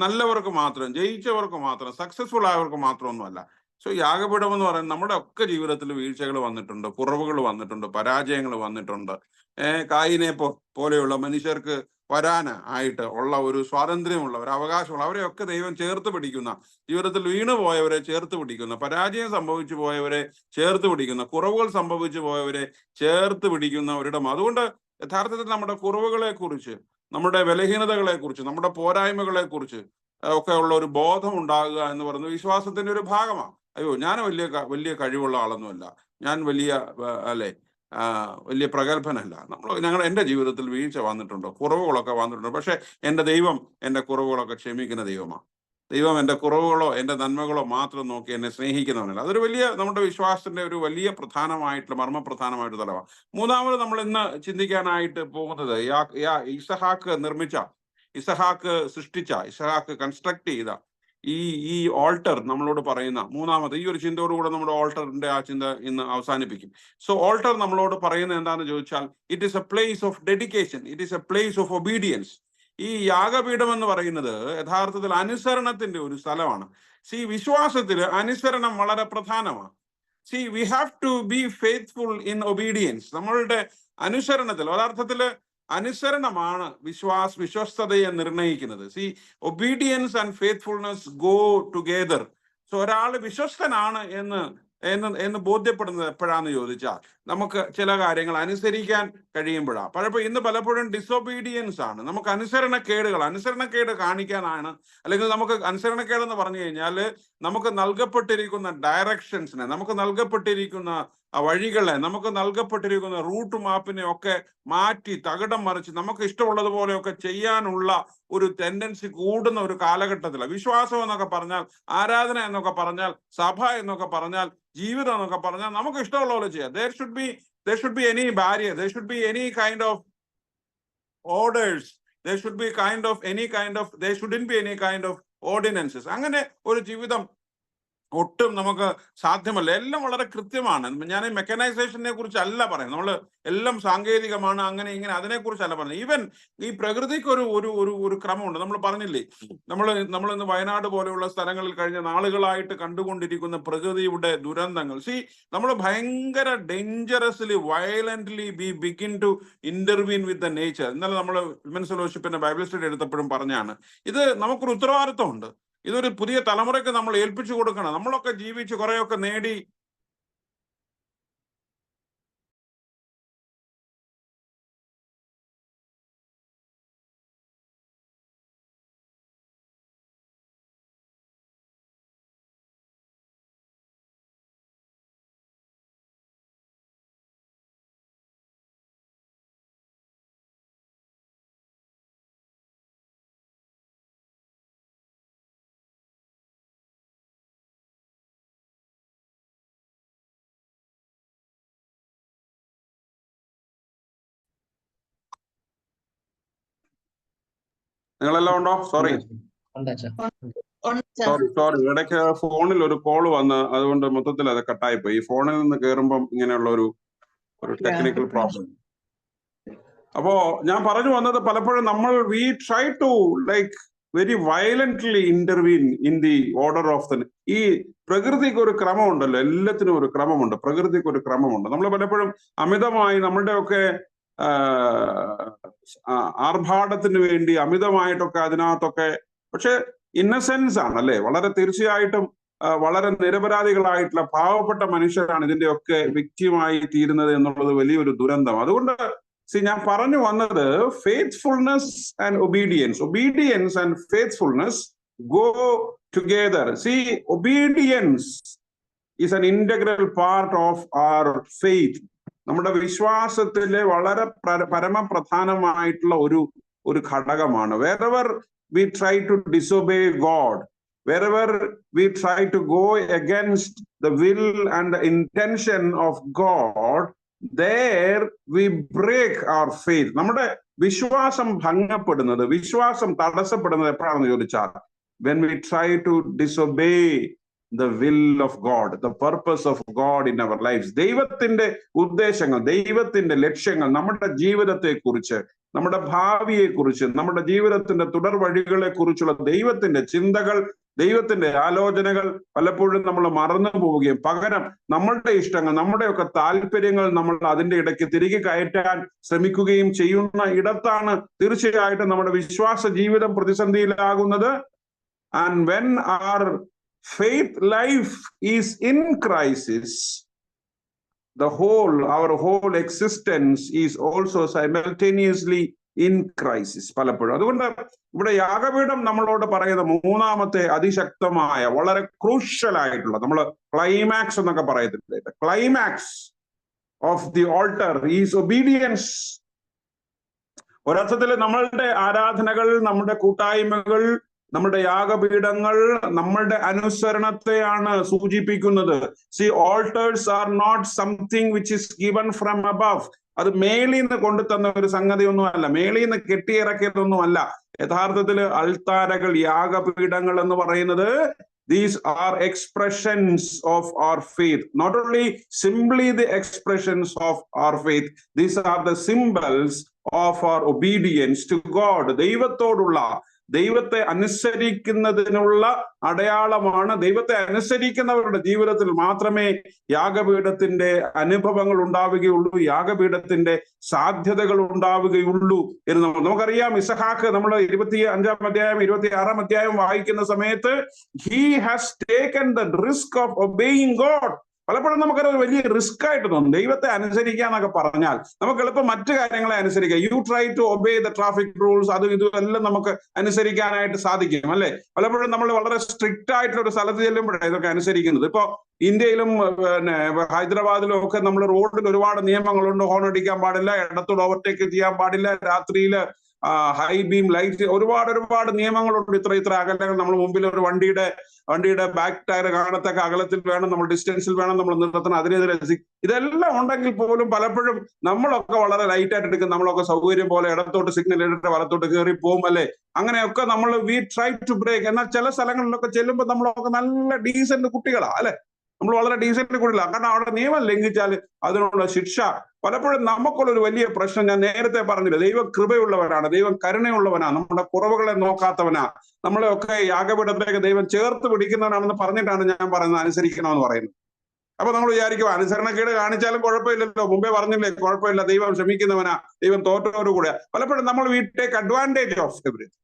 നല്ലവർക്ക് മാത്രം, ജയിച്ചവർക്ക് മാത്രം, സക്സസ്ഫുൾ ആയവർക്ക് മാത്രമൊന്നുമല്ല. സോ യാഗപീഠം എന്ന് പറയുന്നത് നമ്മുടെ ഒക്കെ ജീവിതത്തിൽ വീഴ്ചകൾ വന്നിട്ടുണ്ട്, കുറവുകൾ വന്നിട്ടുണ്ട്, പരാജയങ്ങൾ വന്നിട്ടുണ്ട്. കായിനെ പോലെയുള്ള മനുഷ്യർക്ക് വരാനായിട്ട് ഉള്ള ഒരു സ്വാതന്ത്ര്യമുള്ള ഒരു അവകാശമുള്ള അവരെയൊക്കെ ദൈവം ചേർത്ത് പിടിക്കുന്ന, ജീവിതത്തിൽ വീണു പോയവരെ ചേർത്ത് പിടിക്കുന്ന, പരാജയം സംഭവിച്ചു പോയവരെ ചേർത്ത് പിടിക്കുന്ന, കുറവുകൾ സംഭവിച്ചു പോയവരെ ചേർത്ത് പിടിക്കുന്ന ഒരിടം. അതുകൊണ്ട് യഥാർത്ഥത്തിൽ നമ്മുടെ കുറവുകളെ കുറിച്ച്, നമ്മുടെ ബലഹീനതകളെ കുറിച്ച്, നമ്മുടെ പോരായ്മകളെ കുറിച്ച് ഒക്കെ ഉള്ള ഒരു ബോധം ഉണ്ടാകുക എന്ന് പറയുന്നത് വിശ്വാസത്തിന്റെ ഒരു ഭാഗമാണ്. അയ്യോ, ഞാൻ വലിയ കഴിവുള്ള ആളൊന്നുമല്ല, ഞാൻ വലിയ പ്രഗത്ഭനല്ല. എൻ്റെ ജീവിതത്തിൽ വീഴ്ച വന്നിട്ടുണ്ടോ, കുറവുകളൊക്കെ വന്നിട്ടുണ്ടോ, പക്ഷെ എൻ്റെ ദൈവം എൻ്റെ കുറവുകളൊക്കെ ക്ഷമിക്കുന്ന ദൈവമാണ്. ദൈവം എൻ്റെ കുറവുകളോ എൻ്റെ നന്മകളോ മാത്രം നോക്കി എന്നെ സ്നേഹിക്കുന്നവനല്ല. അതൊരു നമ്മുടെ വിശ്വാസത്തിന്റെ ഒരു വലിയ പ്രധാനമായിട്ടുള്ള മർമ്മപ്രധാനമായിട്ട് തലമാണ്. മൂന്നാമത് നമ്മൾ ഇന്ന് ചിന്തിക്കാനായിട്ട് പോകുന്നത്, ഇസഹാക്ക് സൃഷ്ടിച്ച, ഇസഹാക്ക് കൺസ്ട്രക്ട് ചെയ്ത ഈ ഓൾട്ടർ നമ്മളോട് പറയുന്ന മൂന്നാമത് ഈ ഒരു ചിന്തയോടുകൂടെ നമ്മുടെ ഓൾട്ടറിന്റെ ആ ചിന്ത ഇന്ന് അവസാനിപ്പിക്കും. സോ ഓൾട്ടർ നമ്മളോട് പറയുന്നത് എന്താണെന്ന് ചോദിച്ചാൽ, it is a place of dedication, it is a place of obedience. ഈ യാഗപീഠം എന്ന് പറയുന്നത് യഥാർത്ഥത്തിൽ അനുസരണത്തിന്റെ ഒരു സ്ഥലമാണ്. വിശ്വാസത്തിൽ അനുസരണം വളരെ പ്രധാനമാണ്. We have to be faithful in obedience. നമ്മളുടെ അനുസരണത്തിൽ ഒരർത്ഥത്തില് അനുസരണമാണ് വിശ്വസ്തതയെ നിർണയിക്കുന്നത്. Obedience and faithfulness go together. So ഒരാൾ വിശ്വസ്തനാണ് എന്ന് ബോധ്യപ്പെടുന്നത് എപ്പോഴാന്ന് ചോദിച്ചാൽ, നമുക്ക് ചില കാര്യങ്ങൾ അനുസരിക്കാൻ കഴിയുമ്പോഴാണ്. ഇന്ന് പലപ്പോഴും ഡിസൊബീഡിയൻസ് ആണ്. നമുക്ക് അനുസരണക്കേട് കാണിക്കാനാണ്, അല്ലെങ്കിൽ നമുക്ക് അനുസരണക്കേടെന്ന് പറഞ്ഞു കഴിഞ്ഞാൽ നമുക്ക് നൽകപ്പെട്ടിരിക്കുന്ന ഡയറക്ഷൻസിനെ, നമുക്ക് നൽകപ്പെട്ടിരിക്കുന്ന വഴികളെ, നമുക്ക് നൽകപ്പെട്ടിരിക്കുന്ന റൂട്ട് മാപ്പിനെ ഒക്കെ മാറ്റി തകിടം മറിച്ച് നമുക്ക് ഇഷ്ടമുള്ളതുപോലെയൊക്കെ ചെയ്യാനുള്ള ഒരു ടെൻഡൻസി കൂടുന്ന ഒരു കാലഘട്ടത്തിലാണ്. വിശ്വാസം എന്നൊക്കെ പറഞ്ഞാൽ, ആരാധന എന്നൊക്കെ പറഞ്ഞാൽ, സഭ എന്നൊക്കെ പറഞ്ഞാൽ, ജീവിതം എന്നൊക്കെ പറഞ്ഞാൽ നമുക്ക് ഇഷ്ടമുള്ള പോലെ ചെയ്യാം. There should be any barrier, there should be any kind of orders, there shouldn't be any kind of ordinances. അങ്ങനെ ഒരു ജീവിതം ഒട്ടും നമുക്ക് സാധ്യമല്ല. എല്ലാം വളരെ കൃത്യമാണ്. ഞാൻ ഈ മെക്കനൈസേഷനെ കുറിച്ചല്ല പറയുന്നത്. നമ്മൾ എല്ലാം സാങ്കേതികമാണ്, അങ്ങനെ ഇങ്ങനെ അതിനെക്കുറിച്ചല്ല പറയുന്നത്. ഈവൻ ഈ പ്രകൃതിക്ക് ഒരു ഒരു ഒരു ഒരു ക്രമമുണ്ട്. നമ്മൾ പറഞ്ഞില്ലേ, നമ്മൾ ഇന്ന് വയനാട് പോലെയുള്ള സ്ഥലങ്ങളിൽ കഴിഞ്ഞ നാളുകളായിട്ട് കണ്ടുകൊണ്ടിരിക്കുന്ന പ്രകൃതിയുടെ ദുരന്തങ്ങൾ. നമ്മൾ ഭയങ്കര dangerously violently begin to intervene with the nature. ഇന്നലെ നമ്മൾ വിമൻസ് ഫെലോഷിപ്പിന്റെ ബൈബിൾ സ്റ്റഡി എടുത്തപ്പോഴും പറഞ്ഞാണ്, ഇത് നമുക്കൊരു ഉത്തരവാദിത്വമുണ്ട്. ഇതൊരു പുതിയ തലമുറയ്ക്ക് നമ്മൾ ഏൽപ്പിച്ചു കൊടുക്കണം. നമ്മളൊക്കെ ജീവിച്ച് കുറെയൊക്കെ നേടി നിങ്ങളെല്ലാം ഉണ്ടോ? സോറി, ഇടയ്ക്ക് ഫോണിൽ ഒരു കോള് വന്ന് അതുകൊണ്ട് മൊത്തത്തിൽ അത് കട്ടായി പോയി. ഈ ഫോണിൽ നിന്ന് കയറുമ്പം ഇങ്ങനെയുള്ള ഒരു ടെക്നിക്കൽ പ്രോബ്ലം. അപ്പോ ഞാൻ പറഞ്ഞു വന്നത്, പലപ്പോഴും നമ്മൾ we try to like very violently intervene in the order of the. ഈ പ്രകൃതിക്ക് ഒരു ക്രമമുണ്ടല്ലോ, എല്ലാത്തിനും ഒരു ക്രമമുണ്ട്. പ്രകൃതിക്ക് ഒരു ക്രമമുണ്ട്. നമ്മൾ പലപ്പോഴും അമിതമായി നമ്മളുടെയൊക്കെ ആർഭാടത്തിന് വേണ്ടി അമിതമായിട്ടൊക്കെ അതിനകത്തൊക്കെ, പക്ഷെ ഇന്നസെൻസ് ആണ് അല്ലെ, വളരെ തീർച്ചയായിട്ടും വളരെ നിരപരാധികളായിട്ടുള്ള പാവപ്പെട്ട മനുഷ്യരാണ് ഇതിന്റെയൊക്കെ വിക്ടിമായി തീരുന്നത് എന്നുള്ളത് വലിയൊരു ദുരന്തം. അതുകൊണ്ട് ഞാൻ പറഞ്ഞു വന്നത്, faithfulness and obedience and faithfulness go together. Obedience is an integral part of our faith. നമ്മുടെ വിശ്വാസത്തിലെ വളരെ പരമപ്രധാനമായിട്ടുള്ള ഒരു ഘടകമാണ്. wherever we try to disobey God, wherever we try to go against the will and the intention of God, there we break our faith. നമ്മുടെ വിശ്വാസം ഭംഗപ്പെടുന്നത്, വിശ്വാസം തടസ്സപ്പെടുന്നത് എപ്പോഴാണെന്ന് ചോദിച്ചാൽ, when we try to disobey the will of God, the purpose of God in our lives. ദൈവത്തിന്റെ ഉദ്ദേശങ്ങൾ, ദൈവത്തിന്റെ ലക്ഷ്യങ്ങൾ, നമ്മുടെ ജീവിതത്തെ കുറിച്ച്, നമ്മുടെ ഭാവിയെ കുറിച്ച്, നമ്മുടെ ജീവിതത്തിന്റെ തുടർ വഴികളെ കുറിച്ചുള്ള ദൈവത്തിന്റെ ചിന്തകൾ, ദൈവത്തിന്റെ ആലോചനകൾ പലപ്പോഴും നമ്മൾ മറന്നു പോവുകയും പകരം നമ്മളുടെ ഇഷ്ടങ്ങൾ, നമ്മുടെയൊക്കെ താല്പര്യങ്ങൾ നമ്മൾ അതിന്റെ ഇടയ്ക്ക് തിരികെ കയറ്റാൻ ശ്രമിക്കുകയും ചെയ്യുന്ന ഇടത്താണ് തീർച്ചയായിട്ടും നമ്മുടെ വിശ്വാസ ജീവിതം പ്രതിസന്ധിയിലാകുന്നത്. And when our faith life is in crisis, our whole existence is also simultaneously in crisis പലപ്പോഴും. അതുകൊണ്ട് ഇവിടെ യാഗപീഠം നമ്മളോട് പറയുന്ന മൂന്നാമത്തെ അതിശക്തമായ വളരെ ക്രൂഷ്യൽ ആയിട്ടുള്ള, നമ്മൾ ക്ലൈമാക്സ് എന്നൊക്കെ പറയത്തില്ലേ, climax of the alter is obedience. ഒരർത്ഥത്തിൽ നമ്മളുടെ ആരാധനകൾ, നമ്മുടെ കൂട്ടായ്മകൾ, നമ്മുടെ യാഗപീഠങ്ങൾ നമ്മളുടെ അനുസരണത്തെയാണ് സൂചിപ്പിക്കുന്നത്. altars are not something which is given from above. അത് മേളിൽ നിന്ന് കൊണ്ടുതന്ന ഒരു സംഗതിയൊന്നുമല്ല, മേളിൽ നിന്ന് കെട്ടിയിറക്കിയതൊന്നുമല്ല. യഥാർത്ഥത്തിൽ അൾത്താരകൾ, യാഗപീഠങ്ങൾ എന്ന് പറയുന്നത്, these are expressions of our faith. Not only simply the expressions of our faith, these are the symbols of our obedience to God. ദൈവത്തെ അനുസരിക്കുന്നതിനുള്ള അടയാളമാണ്. ദൈവത്തെ അനുസരിക്കുന്നവരുടെ ജീവിതത്തിൽ മാത്രമേ യാഗപീഠത്തിന്റെ അനുഭവങ്ങൾ ഉണ്ടാവുകയുള്ളൂ, യാഗപീഠത്തിന്റെ സാധ്യതകൾ ഉണ്ടാവുകയുള്ളൂ എന്ന് നമുക്കറിയാം. ഇസഹാക്ക്, നമ്മൾ 25-ാം അധ്യായം 26-ാം അധ്യായം വായിക്കുന്ന സമയത്ത്, he has taken the risk of obeying God. പലപ്പോഴും നമുക്കത് വലിയ റിസ്ക് ആയിട്ട് തോന്നും. ദൈവത്തെ അനുസരിക്കുക എന്നൊക്കെ പറഞ്ഞാൽ നമുക്ക് എളുപ്പം മറ്റു കാര്യങ്ങളെ അനുസരിക്കാം. You try to obey the traffic rules, അതും ഇതും എല്ലാം നമുക്ക് അനുസരിക്കാനായിട്ട് സാധിക്കും അല്ലെ. പലപ്പോഴും നമ്മൾ വളരെ സ്ട്രിക്റ്റ് ആയിട്ടുള്ള ഒരു സ്ഥലത്ത് ചെല്ലുമ്പോഴാണ് ഇതൊക്കെ അനുസരിക്കുന്നത്. ഇപ്പൊ ഇന്ത്യയിലും പിന്നെ ഹൈദരാബാദിലും ഒക്കെ നമ്മൾ റോഡിൽ ഒരുപാട് നിയമങ്ങളുണ്ട്. ഹോൺ അടിക്കാൻ പാടില്ല, ഇടത്തോട് ഓവർടേക്ക് ചെയ്യാൻ പാടില്ല, രാത്രിയിൽ ഹൈ ബീം ലൈറ്റ്, ഒരുപാട് നിയമങ്ങളുണ്ട്. ഇത്ര അകലങ്ങൾ നമ്മൾ മുമ്പിൽ ഒരു വണ്ടിയുടെ ബാക്ക് ടയർ കാണത്തക്ക അകലത്തിൽ വേണം, നമ്മൾ ഡിസ്റ്റൻസിൽ വേണം നമ്മൾ നിർത്തണം. അതിനെതിരെ ഇതെല്ലാം ഉണ്ടെങ്കിൽ പോലും പലപ്പോഴും നമ്മളൊക്കെ വളരെ ലൈറ്റ് ആയിട്ട് എടുക്കും. നമ്മളൊക്കെ സൗകര്യം പോലെ ഇടത്തോട്ട് സിഗ്നൽ ഇട്ടിട്ട് വലത്തോട്ട് കയറി പോകും അല്ലേ. അങ്ങനെയൊക്കെ നമ്മൾ വി ട്രൈ ടു ബ്രേക്ക്. എന്നാൽ ചില സ്ഥലങ്ങളിലൊക്കെ ചെല്ലുമ്പോൾ നമ്മളൊക്കെ നല്ല ഡീസന്റ് കുട്ടികളാ അല്ലെ, നമ്മൾ വളരെ ഡീസന്റ് കുട്ടികളാണ്. കാരണം അവിടെ നിയമം ലംഘിച്ചാൽ അതിനുള്ള ശിക്ഷ. പലപ്പോഴും നമുക്കുള്ളൊരു വലിയ പ്രശ്നം ഞാൻ നേരത്തെ പറഞ്ഞില്ല, ദൈവം കൃപയുള്ളവനാണ്, ദൈവം കരുണയുള്ളവനാണ്, നമ്മുടെ കുറവുകളെ നോക്കാത്തവനാ, നമ്മളെയൊക്കെ യാഗപീഠത്തിലേക്ക് ദൈവം ചേർത്ത് പിടിക്കുന്നവനാണെന്ന് പറഞ്ഞിട്ടാണ് ഞാൻ പറയുന്നത് അനുസരിക്കണമെന്ന് പറയുന്നത്. അപ്പൊ നമ്മൾ വിചാരിക്കും അനുസരണക്കേട് കാണിച്ചാലും കുഴപ്പമില്ലല്ലോ, മുമ്പേ പറഞ്ഞില്ലേ കുഴപ്പമില്ല, ദൈവം ക്ഷമിക്കുന്നവനാ, ദൈവം തോറ്റവരോടുകൂടെ. പലപ്പോഴും നമ്മൾ we take advantage of everything.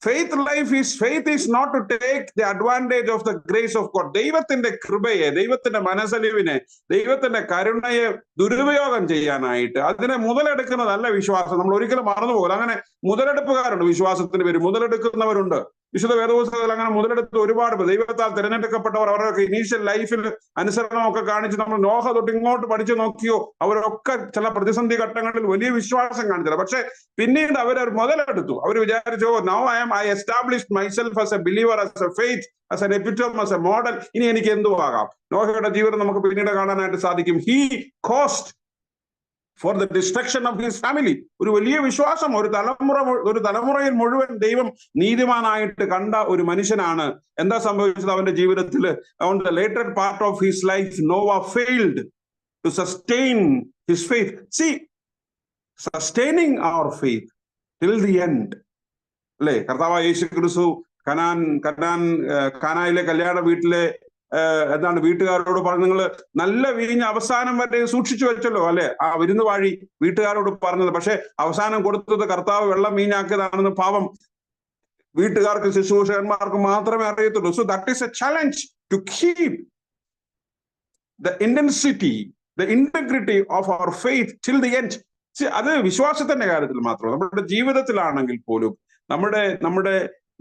Faith is not to take the advantage of the grace of God. ദൈവത്തിന്റെ കൃപയെ, ദൈവത്തിന്റെ മനസ്സലിവിനെ, ദൈവത്തിന്റെ കരുണയെ ദുരുപയോഗം ചെയ്യാനായിട്ട് അതിനെ മുതലെടുക്കുന്നതല്ല വിശ്വാസം. നമ്മൾ ഒരിക്കലും മറന്നുപോകില്ല. അങ്ങനെ മുതലെടുപ്പുകാരുണ്ട്, വിശ്വാസത്തിന് പേര് മുതലെടുക്കുന്നവരുണ്ട്. വിശുദ്ധ വേദപുസ്തകത്തിൽ അങ്ങനെ മുതലെടുത്ത് ഒരുപാട് ദൈവത്താൽ തിരഞ്ഞെടുക്കപ്പെട്ടവർ അവരൊക്കെ ഇനീഷ്യൽ ലൈഫിൽ അനുസരണമൊക്കെ കാണിച്ച് നമ്മൾ നോഹ തൊട്ട് ഇങ്ങോട്ട് പഠിച്ചു നോക്കിയോ, അവരൊക്കെ ചില പ്രതിസന്ധി ഘട്ടങ്ങളിൽ വലിയ വിശ്വാസം കാണിച്ചില്ല. പക്ഷെ പിന്നീട് അവർ മുതലെടുത്തു. അവർ വിചാരിച്ചു, now I established myself as a believer, as a faith, as an epitome, as a model. ഇനി എനിക്ക് എന്തും ആകാം. നോഹയുടെ ജീവിതം നമുക്ക് പിന്നീട് കാണാനായിട്ട് സാധിക്കും. He caused for the destruction of his family. ഒരു വലിയ വിശ്വാസം, ഒരു തലമുറയിൽ മുഴുവൻ ദൈവം നീതിമാനായിട്ട് കണ്ട ഒരു മനുഷ്യനാണ്. എന്താ സംഭവിച്ചത് അവന്റെ ജീവിതത്തിൽ? on the later part of his life, Noah failed to sustain his faith. See, sustaining our faith till the end. അല്ലേ, കർത്താവായ യേശു ക്രിസ്തു കാനായിലെ കല്യാണ വീട്ടിലെ എന്താണ് വീട്ടുകാരോട് പറഞ്ഞു, നിങ്ങൾ നല്ല വീഞ്ഞ് അവസാനം വരെ സൂക്ഷിച്ചു വെച്ചല്ലോ അല്ലെ, ആ വിരുന്ന് വാഴി വീട്ടുകാരോട് പറഞ്ഞത്. പക്ഷെ അവസാനം കൊടുത്തത് കർത്താവ് വെള്ളം വീഞ്ഞാക്കിയതാണെന്ന് പാവം വീട്ടുകാർക്ക് ശുശ്രൂഷകന്മാർക്ക് മാത്രമേ അറിയത്തുള്ളൂ. So that is a challenge to keep the intensity, the integrity of our faith till the end. അത് വിശ്വാസത്തിന്റെ കാര്യത്തിൽ മാത്രമല്ല, നമ്മുടെ ജീവിതത്തിലാണെങ്കിൽ പോലും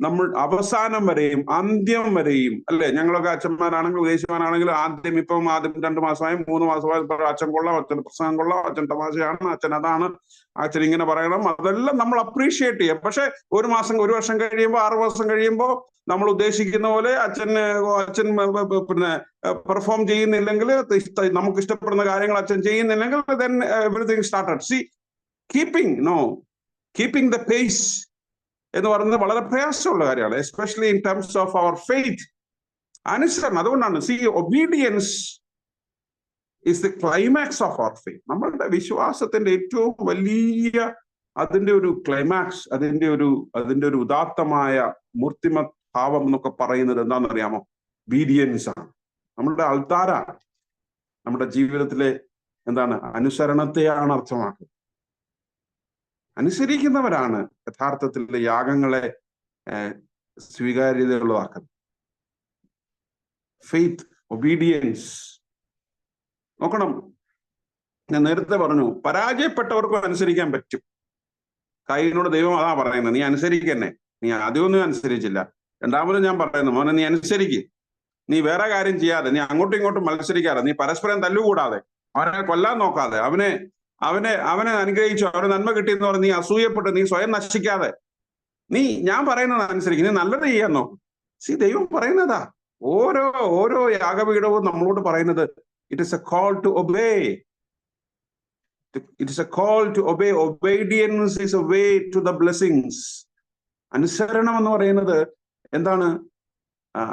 നമ്മൾ അവസാനം വരെയും അന്ത്യം വരെയും അല്ലെ. ഞങ്ങളൊക്കെ അച്ഛന്മാരാണെങ്കിലും ഉദ്ദേശിമാരാണെങ്കിലും ആദ്യം 2 മാസമായി 3 മാസമായി അച്ഛൻ കൊള്ളാം, അച്ഛൻ പ്രസംഗം കൊള്ളാം, അച്ഛൻ തമാശയാണ്, അച്ഛൻ അതാണ്, അച്ഛൻ ഇങ്ങനെ പറയണം, അതെല്ലാം നമ്മൾ അപ്രീഷിയേറ്റ് ചെയ്യാം. പക്ഷെ 1 മാസം 1 വർഷം കഴിയുമ്പോൾ 6 മാസം കഴിയുമ്പോൾ നമ്മൾ ഉദ്ദേശിക്കുന്ന പോലെ അച്ഛൻ പിന്നെ പെർഫോം ചെയ്യുന്നില്ലെങ്കിൽ, നമുക്ക് ഇഷ്ടപ്പെടുന്ന കാര്യങ്ങൾ അച്ഛൻ ചെയ്യുന്നില്ലെങ്കിൽ, then everything started. See, keeping the pace എന്ന് പറയുന്നത് വളരെ പ്രയാസമുള്ള കാര്യമാണ്, especially in terms of our faith. അനുസരണം. അതുകൊണ്ടാണ് obedience is the climax of our faith. നമ്മളുടെ വിശ്വാസത്തിന്റെ ഏറ്റവും വലിയ അതിന്റെ ഒരു ക്ലൈമാക്സ്, അതിന്റെ ഒരു ഉദാത്തമായ മൂർത്തിമത് ഭാവം എന്നൊക്കെ പറയുന്നത് എന്താണെന്നറിയാമോ? ഒബീഡിയൻസ് ആണ്. നമ്മളുടെ അൾത്താരാണ്. നമ്മുടെ ജീവിതത്തിലെ എന്താണ്? അനുസരണത്തെയാണ് അർത്ഥമാക്കുന്നത്. അനുസരിക്കുന്നവരാണ് യഥാർത്ഥത്തിൽ യാഗങ്ങളെ സ്വീകാര്യതയുള്ളതാക്കുന്നത്. Faith, obedience. നോക്കണം, ഞാൻ നേരത്തെ പറഞ്ഞു പരാജയപ്പെട്ടവർക്കും അനുസരിക്കാൻ പറ്റും. കയ്യിനോട് ദൈവം അതാ പറയുന്നത്, നീ അനുസരിക്കന്നെ. നീ ആദ്യമൊന്നും അനുസരിച്ചില്ല, രണ്ടാമതും ഞാൻ പറയുന്നു, മോനെ നീ അനുസരിക്ക്. നീ വേറെ കാര്യം ചെയ്യാതെ, നീ അങ്ങോട്ടും ഇങ്ങോട്ടും മത്സരിക്കാതെ, നീ പരസ്പരം തല്ലുകൂടാതെ, അവനെ കൊല്ലാൻ നോക്കാതെ, അവനെ അനുഗ്രഹിച്ചു, അവന് നന്മ കിട്ടിയെന്ന് പറഞ്ഞ് നീ അസൂയപ്പെട്ട് നീ സ്വയം നശിക്കാതെ ഞാൻ പറയുന്നത് അനുസരിക്കും, നീ നല്ലത് ചെയ്യാൻ നോക്കും. ദൈവം പറയുന്നതാ. ഓരോ യാഗപീഠവും നമ്മളോട് പറയുന്നത് it is a call to obey. It is a call to obey. Obedience is a way to the blessings. അനുസരണം എന്ന് പറയുന്നത് എന്താണ്?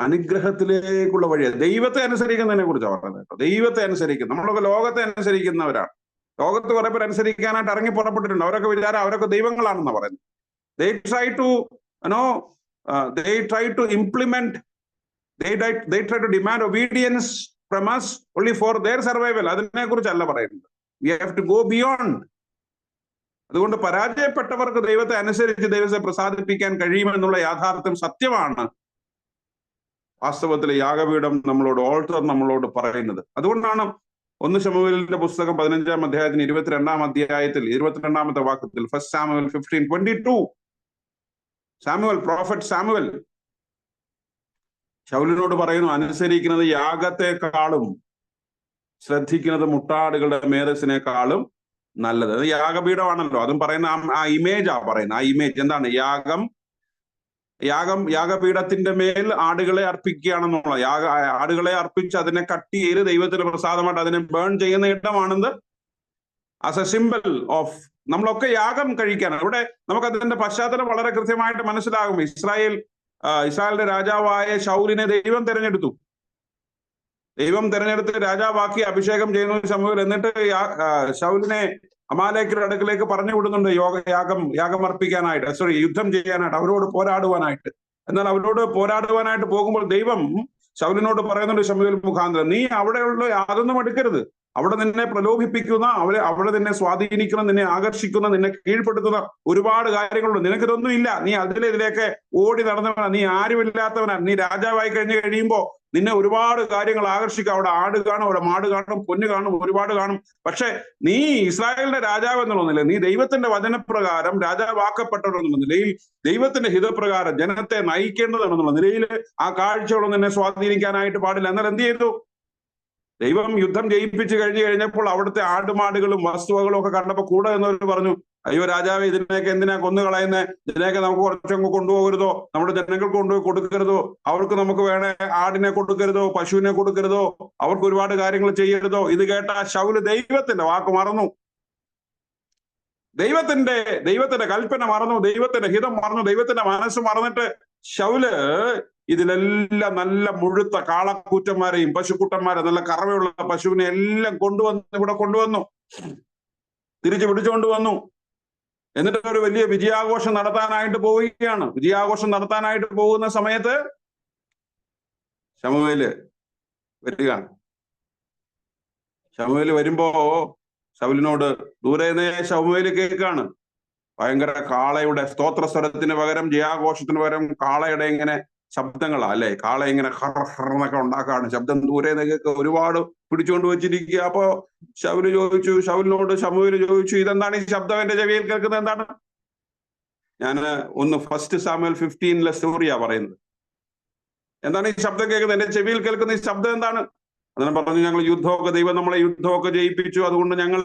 അനുഗ്രഹത്തിലേക്കുള്ള വഴിയാണ്. ദൈവത്തെ അനുസരിക്കുന്നതിനെ കുറിച്ചാണ് പറയുന്നത്. ദൈവത്തെ അനുസരിക്കുന്ന, നമ്മളൊക്കെ ലോകത്തെ അനുസരിക്കുന്നവരാണ്. ലോകത്ത് കുറെ പേർ അനുസരിക്കാനായിട്ട് ഇറങ്ങി പുറപ്പെട്ടിട്ടുണ്ട്. അവരൊക്കെ വിചാരം അവരൊക്കെ ദൈവങ്ങളാണെന്നാണ് പറയുന്നത്. They try to implement, they try to demand obedience from us only for their survival. അതിനെ കുറിച്ചല്ല പറയുന്നത്. We have to go beyond. അതുകൊണ്ട് പരാജയപ്പെട്ടവർക്ക് ദൈവത്തെ അനുസരിച്ച് ദൈവത്തെ പ്രസാദിപ്പിക്കാൻ കഴിയുമെന്നുള്ള യാഥാർത്ഥ്യം സത്യമാണ്. വാസ്തവത്തിൽ യാഗപീഠം നമ്മളോട്, ഓൾട്ടർ നമ്മളോട് പറയുന്നത്. അതുകൊണ്ടാണ് 1 ശമൂവേലിന്റെ പുസ്തകം 15-ാം അധ്യായത്തിന് 22-ാം അധ്യായത്തിൽ 22-ാമത്തെ വാക്യത്തിൽ 1 Samuel 15:22 പ്രോഫറ്റ് സാമുവൽ ശൗലിനോട് പറയുന്നു, അനുസരിക്കുന്നത് യാഗത്തെക്കാളും ശ്രദ്ധിക്കുന്നത് മുട്ടാടുകളുടെ മേധസ്സിനേക്കാളും നല്ലത്. അത് യാഗപീഠമാണല്ലോ, അതും പറയുന്ന ആ ഇമേജാ പറയുന്നത്. ആ ഇമേജ് എന്താണ്? യാഗപീഠത്തിന്റെ മേൽ ആടുകളെ അർപ്പിക്കുകയാണെന്നുള്ള ആടുകളെ അർപ്പിച്ച് അതിനെ കട്ട് ചെയ്ത് ദൈവത്തിന് പ്രസാദമായിട്ട് അതിനെ ബേൺ ചെയ്യുന്ന ഇടമാണെന്ന് ആസ് എ സിമ്പിൾ ഓഫ് നമ്മളൊക്കെ യാഗം കഴിക്കാനാണ്. ഇവിടെ നമുക്ക് അതിന്റെ പശ്ചാത്തലം വളരെ കൃത്യമായിട്ട് മനസ്സിലാകും. ഇസ്രായേലിന്റെ രാജാവായ ശൗലിനെ ദൈവം തെരഞ്ഞെടുത്ത് രാജാവാക്കി അഭിഷേകം ചെയ്യുന്നു ശമൂവേൽ. എന്നിട്ട് ശൗലിനെ അമാലേക്കരുടെ അടുക്കിലേക്ക് പറഞ്ഞു വിടുന്നുണ്ട് യാഗം അർപ്പിക്കാനായിട്ട്, യുദ്ധം ചെയ്യാനായിട്ട്, അവരോട് പോരാടുവാനായിട്ട്. എന്നാൽ അവരോട് പോരാടുവാനായിട്ട് പോകുമ്പോൾ ദൈവം ശൗലിനോട് പറയുന്നുണ്ട് ശമൂവേൽ മുഖാന്തരം, നീ അവിടെയുള്ള യാതൊന്നും എടുക്കരുത്. അവിടെ നിന്നെ പ്രലോഭിപ്പിക്കുന്ന, അവിടെ നിന്നെ സ്വാധീനിക്കുന്ന, നിന്നെ ആകർഷിക്കുന്ന, നിന്നെ കീഴ്പ്പെടുത്തുന്ന ഒരുപാട് കാര്യങ്ങളുണ്ട്. നിനക്കിതൊന്നും ഇല്ല. നീ ഇതിലേക്ക് ഓടി നടന്നവനാ, നീ ആരുമില്ലാത്തവനാ. നീ രാജാവായി കഴിയുമ്പോൾ നിന്നെ ഒരുപാട് കാര്യങ്ങൾ ആകർഷിക്കും. അവിടെ ആട് കാണും, അവിടെ മാട് കാണും, പൊന്ന് കാണും, ഒരുപാട് കാണും. പക്ഷെ നീ ഇസ്രായേലിന്റെ രാജാവ് എന്നുള്ള നിലയിൽ, നീ ദൈവത്തിന്റെ വചനപ്രകാരം രാജാവാക്കപ്പെട്ടവരെന്നുള്ള നിലയിൽ, ദൈവത്തിന്റെ ഹിതപ്രകാരം ജനത്തെ നയിക്കേണ്ടതാണെന്നുള്ള നിലയിൽ ആ കാഴ്ചകളൊന്നും നിന്നെ സ്വാധീനിക്കാനായിട്ട് പാടില്ല. എന്നാൽ എന്ത് ചെയ്തു? ദൈവം യുദ്ധം ജയിപ്പിച്ച് കഴിഞ്ഞപ്പോൾ അവിടുത്തെ ആടുമാടുകളും വസ്തുവകളും ഒക്കെ കണ്ടപ്പോൾ കൂടെ എന്നവർ പറഞ്ഞു, അയ്യോ രാജാവേ, ഇതിനെയൊക്കെ എന്തിനാ കൊന്നുകളയുന്നത്? ഇതിനെയൊക്കെ നമുക്ക് കുറച്ചങ്ങ് കൊണ്ടുപോകരുതോ? നമ്മുടെ ജനങ്ങൾക്ക് കൊണ്ടുപോയി കൊടുക്കരുതോ? അവർക്ക് നമുക്ക് വേണേ ആടിനെ കൊടുക്കരുതോ? പശുവിനെ കൊടുക്കരുതോ? അവർക്ക് ഒരുപാട് കാര്യങ്ങൾ ചെയ്യരുതോ? ഇത് കേട്ട ശൗല് ദൈവത്തിന്റെ വാക്ക് മറന്നു, ദൈവത്തിന്റെ കൽപ്പന മറന്നു, ദൈവത്തിന്റെ ഹിതം മറന്നു, ദൈവത്തിന്റെ മനസ്സ് മറന്നിട്ട് ശൗല് ഇതിലെല്ലാം നല്ല മുഴുത്ത കാളക്കൂറ്റന്മാരെയും പശുക്കുട്ടന്മാരെ, നല്ല കറവയുള്ള പശുവിനെ എല്ലാം ഇവിടെ കൊണ്ടുവന്നു, തിരിച്ചു പിടിച്ചുകൊണ്ട് വന്നു. എന്നിട്ട് ഒരു വലിയ വിജയാഘോഷം നടത്താനായിട്ട് പോവുകയാണ്. വിജയാഘോഷം നടത്താനായിട്ട് പോകുന്ന സമയത്ത് ശമൂവേല് വരികയാണ്. ശമൂവേല് വരുമ്പോ ശൗലിനോട് ദൂരേന്നേ ശമൂവേല് കേൾക്കാണ്. ഭയങ്കര കാളയുടെ സ്തോത്രസ്വരത്തിന് പകരം, ജയാഘോഷത്തിന് പകരം കാളയുടെ ഇങ്ങനെ ശബ്ദങ്ങളാ അല്ലെ? കാള ഇങ്ങനെ ഹർ ഹർ എന്നൊക്കെ ഉണ്ടാക്കാണ് ശബ്ദം. ദൂരേന്ന് കേൾക്കുക, ഒരുപാട് പിടിച്ചുകൊണ്ട് വെച്ചിരിക്കുക. അപ്പോ ശൗലിനോട് ശമൂവേല് ചോദിച്ചു, ഇതെന്താണ് ഈ ശബ്ദം എന്റെ ചെവിയിൽ കേൾക്കുന്നത്? എന്താണ്? ഞാൻ ഒന്ന് 1 സാമുവേൽ 15 സ്റ്റോറിയാ പറയുന്നത്. എന്താണ് ഈ ശബ്ദം കേൾക്കുന്നത്? എന്റെ ചെവിയിൽ കേൾക്കുന്ന ഈ ശബ്ദം എന്താണ്? അതിനെ പറഞ്ഞു, ഞങ്ങൾ ദൈവം നമ്മളെ യുദ്ധമൊക്കെ ജയിപ്പിച്ചു, അതുകൊണ്ട് ഞങ്ങൾ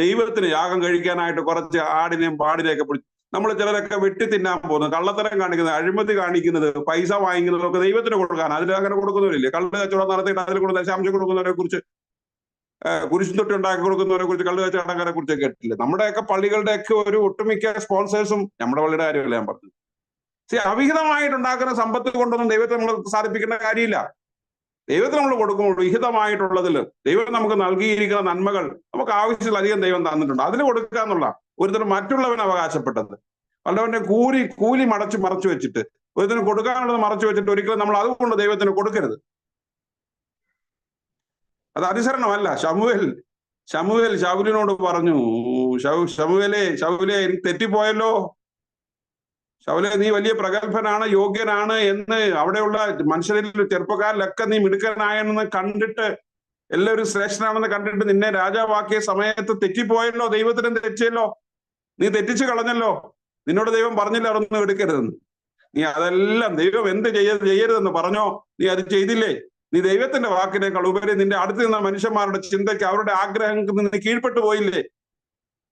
ദൈവത്തിന് യാഗം കഴിക്കാനായിട്ട് കുറച്ച് ആടിനെയും പാടിനെയൊക്കെ പിടിച്ചു. നമ്മൾ ചിലരൊക്കെ വെട്ടി തിന്നാൻ പോകുന്നത്, കള്ളത്തരം കാണിക്കുന്നത്, അഴിമതി കാണിക്കുന്നത്, പൈസ വാങ്ങിക്കുന്നതൊക്കെ ദൈവത്തിന് കൊടുക്കാൻ. അതിൽ അങ്ങനെ കൊടുക്കുന്നവരില്ലേ? കള്ള് കച്ചവടം നടത്തിയിട്ട് അതിൽ കൂടെ ദശാംശം കൊടുക്കുന്നവരെ കുറിച്ച്, കുരിശും തൊട്ടി ഉണ്ടാക്കി കൊടുക്കുന്നവരെ കുറിച്ച്, കള്ള് കച്ചവടക്കാരെ കുറിച്ച് കേട്ടില്ലേ? നമ്മുടെയൊക്കെ പള്ളികളുടെയൊക്കെ ഒരു ഒട്ടുമിക്ക സ്പോൺസേഴ്സും, നമ്മുടെ പള്ളിയുടെ കാര്യമല്ല ഞാൻ പറഞ്ഞത്. അവിഹിതമായിട്ടുണ്ടാക്കുന്ന സമ്പത്ത് കൊണ്ടൊന്നും ദൈവത്തെ നമ്മൾ സാധിപ്പിക്കേണ്ട കാര്യമില്ല. ദൈവത്തിന് നമ്മൾ കൊടുക്കുമ്പോൾ വിഹിതമായിട്ടുള്ളതിൽ ദൈവം നമുക്ക് നൽകിയിരിക്കുന്ന നന്മകൾ നമുക്ക് ആവശ്യത്തിലധികം ദൈവം തന്നിട്ടുണ്ട്. അതിന് കൊടുക്കുക എന്നുള്ള ഒരുത്തരം മറ്റുള്ളവൻ അവകാശപ്പെട്ടത്, വല്ലവന്റെ കൂലി മറച്ചു വെച്ചിട്ട്, ഒരുത്തരം കൊടുക്കാനുള്ളത് മറച്ചു വെച്ചിട്ട് ഒരിക്കലും നമ്മൾ അതുകൊണ്ട് ദൈവത്തിന് കൊടുക്കരുത്. അത് അനുസരണമല്ല. ശമൂവേൽ ശൗലിനോട് പറഞ്ഞു, ശമൂവേലേ എനിക്ക് തെറ്റിപ്പോയല്ലോ. ശൗലേ, നീ വലിയ പ്രഗത്ഭനാണ്, യോഗ്യനാണ് എന്ന് അവിടെയുള്ള മനുഷ്യരിൽ ചെറുപ്പക്കാരിലൊക്കെ നീ മിടുക്കനായെന്ന് കണ്ടിട്ട്, എല്ലാവരും ശ്രേഷ്ഠനാണെന്ന് കണ്ടിട്ട് നിന്നെ രാജാവാക്കിയ സമയത്ത് തെറ്റിപ്പോയല്ലോ, ദൈവത്തിനും തെറ്റിയല്ലോ, നീ തെറ്റിച്ചു കളഞ്ഞല്ലോ. നിന്നോട് ദൈവം പറഞ്ഞില്ല അതൊന്നും എടുക്കരുതെന്ന്. നീ അതെല്ലാം ദൈവം എന്ത് ചെയ്യരുതെന്ന് പറഞ്ഞോ, നീ അത് ചെയ്തില്ലേ? നീ ദൈവത്തിന്റെ വാക്കിനേക്കാൾ ഉപരി നിന്റെ അടുത്ത് നിന്ന മനുഷ്യന്മാരുടെ ചിന്തയ്ക്ക്, അവരുടെ ആഗ്രഹങ്ങൾക്ക് നിന്ന് കീഴ്പ്പെട്ടു പോയില്ലേ?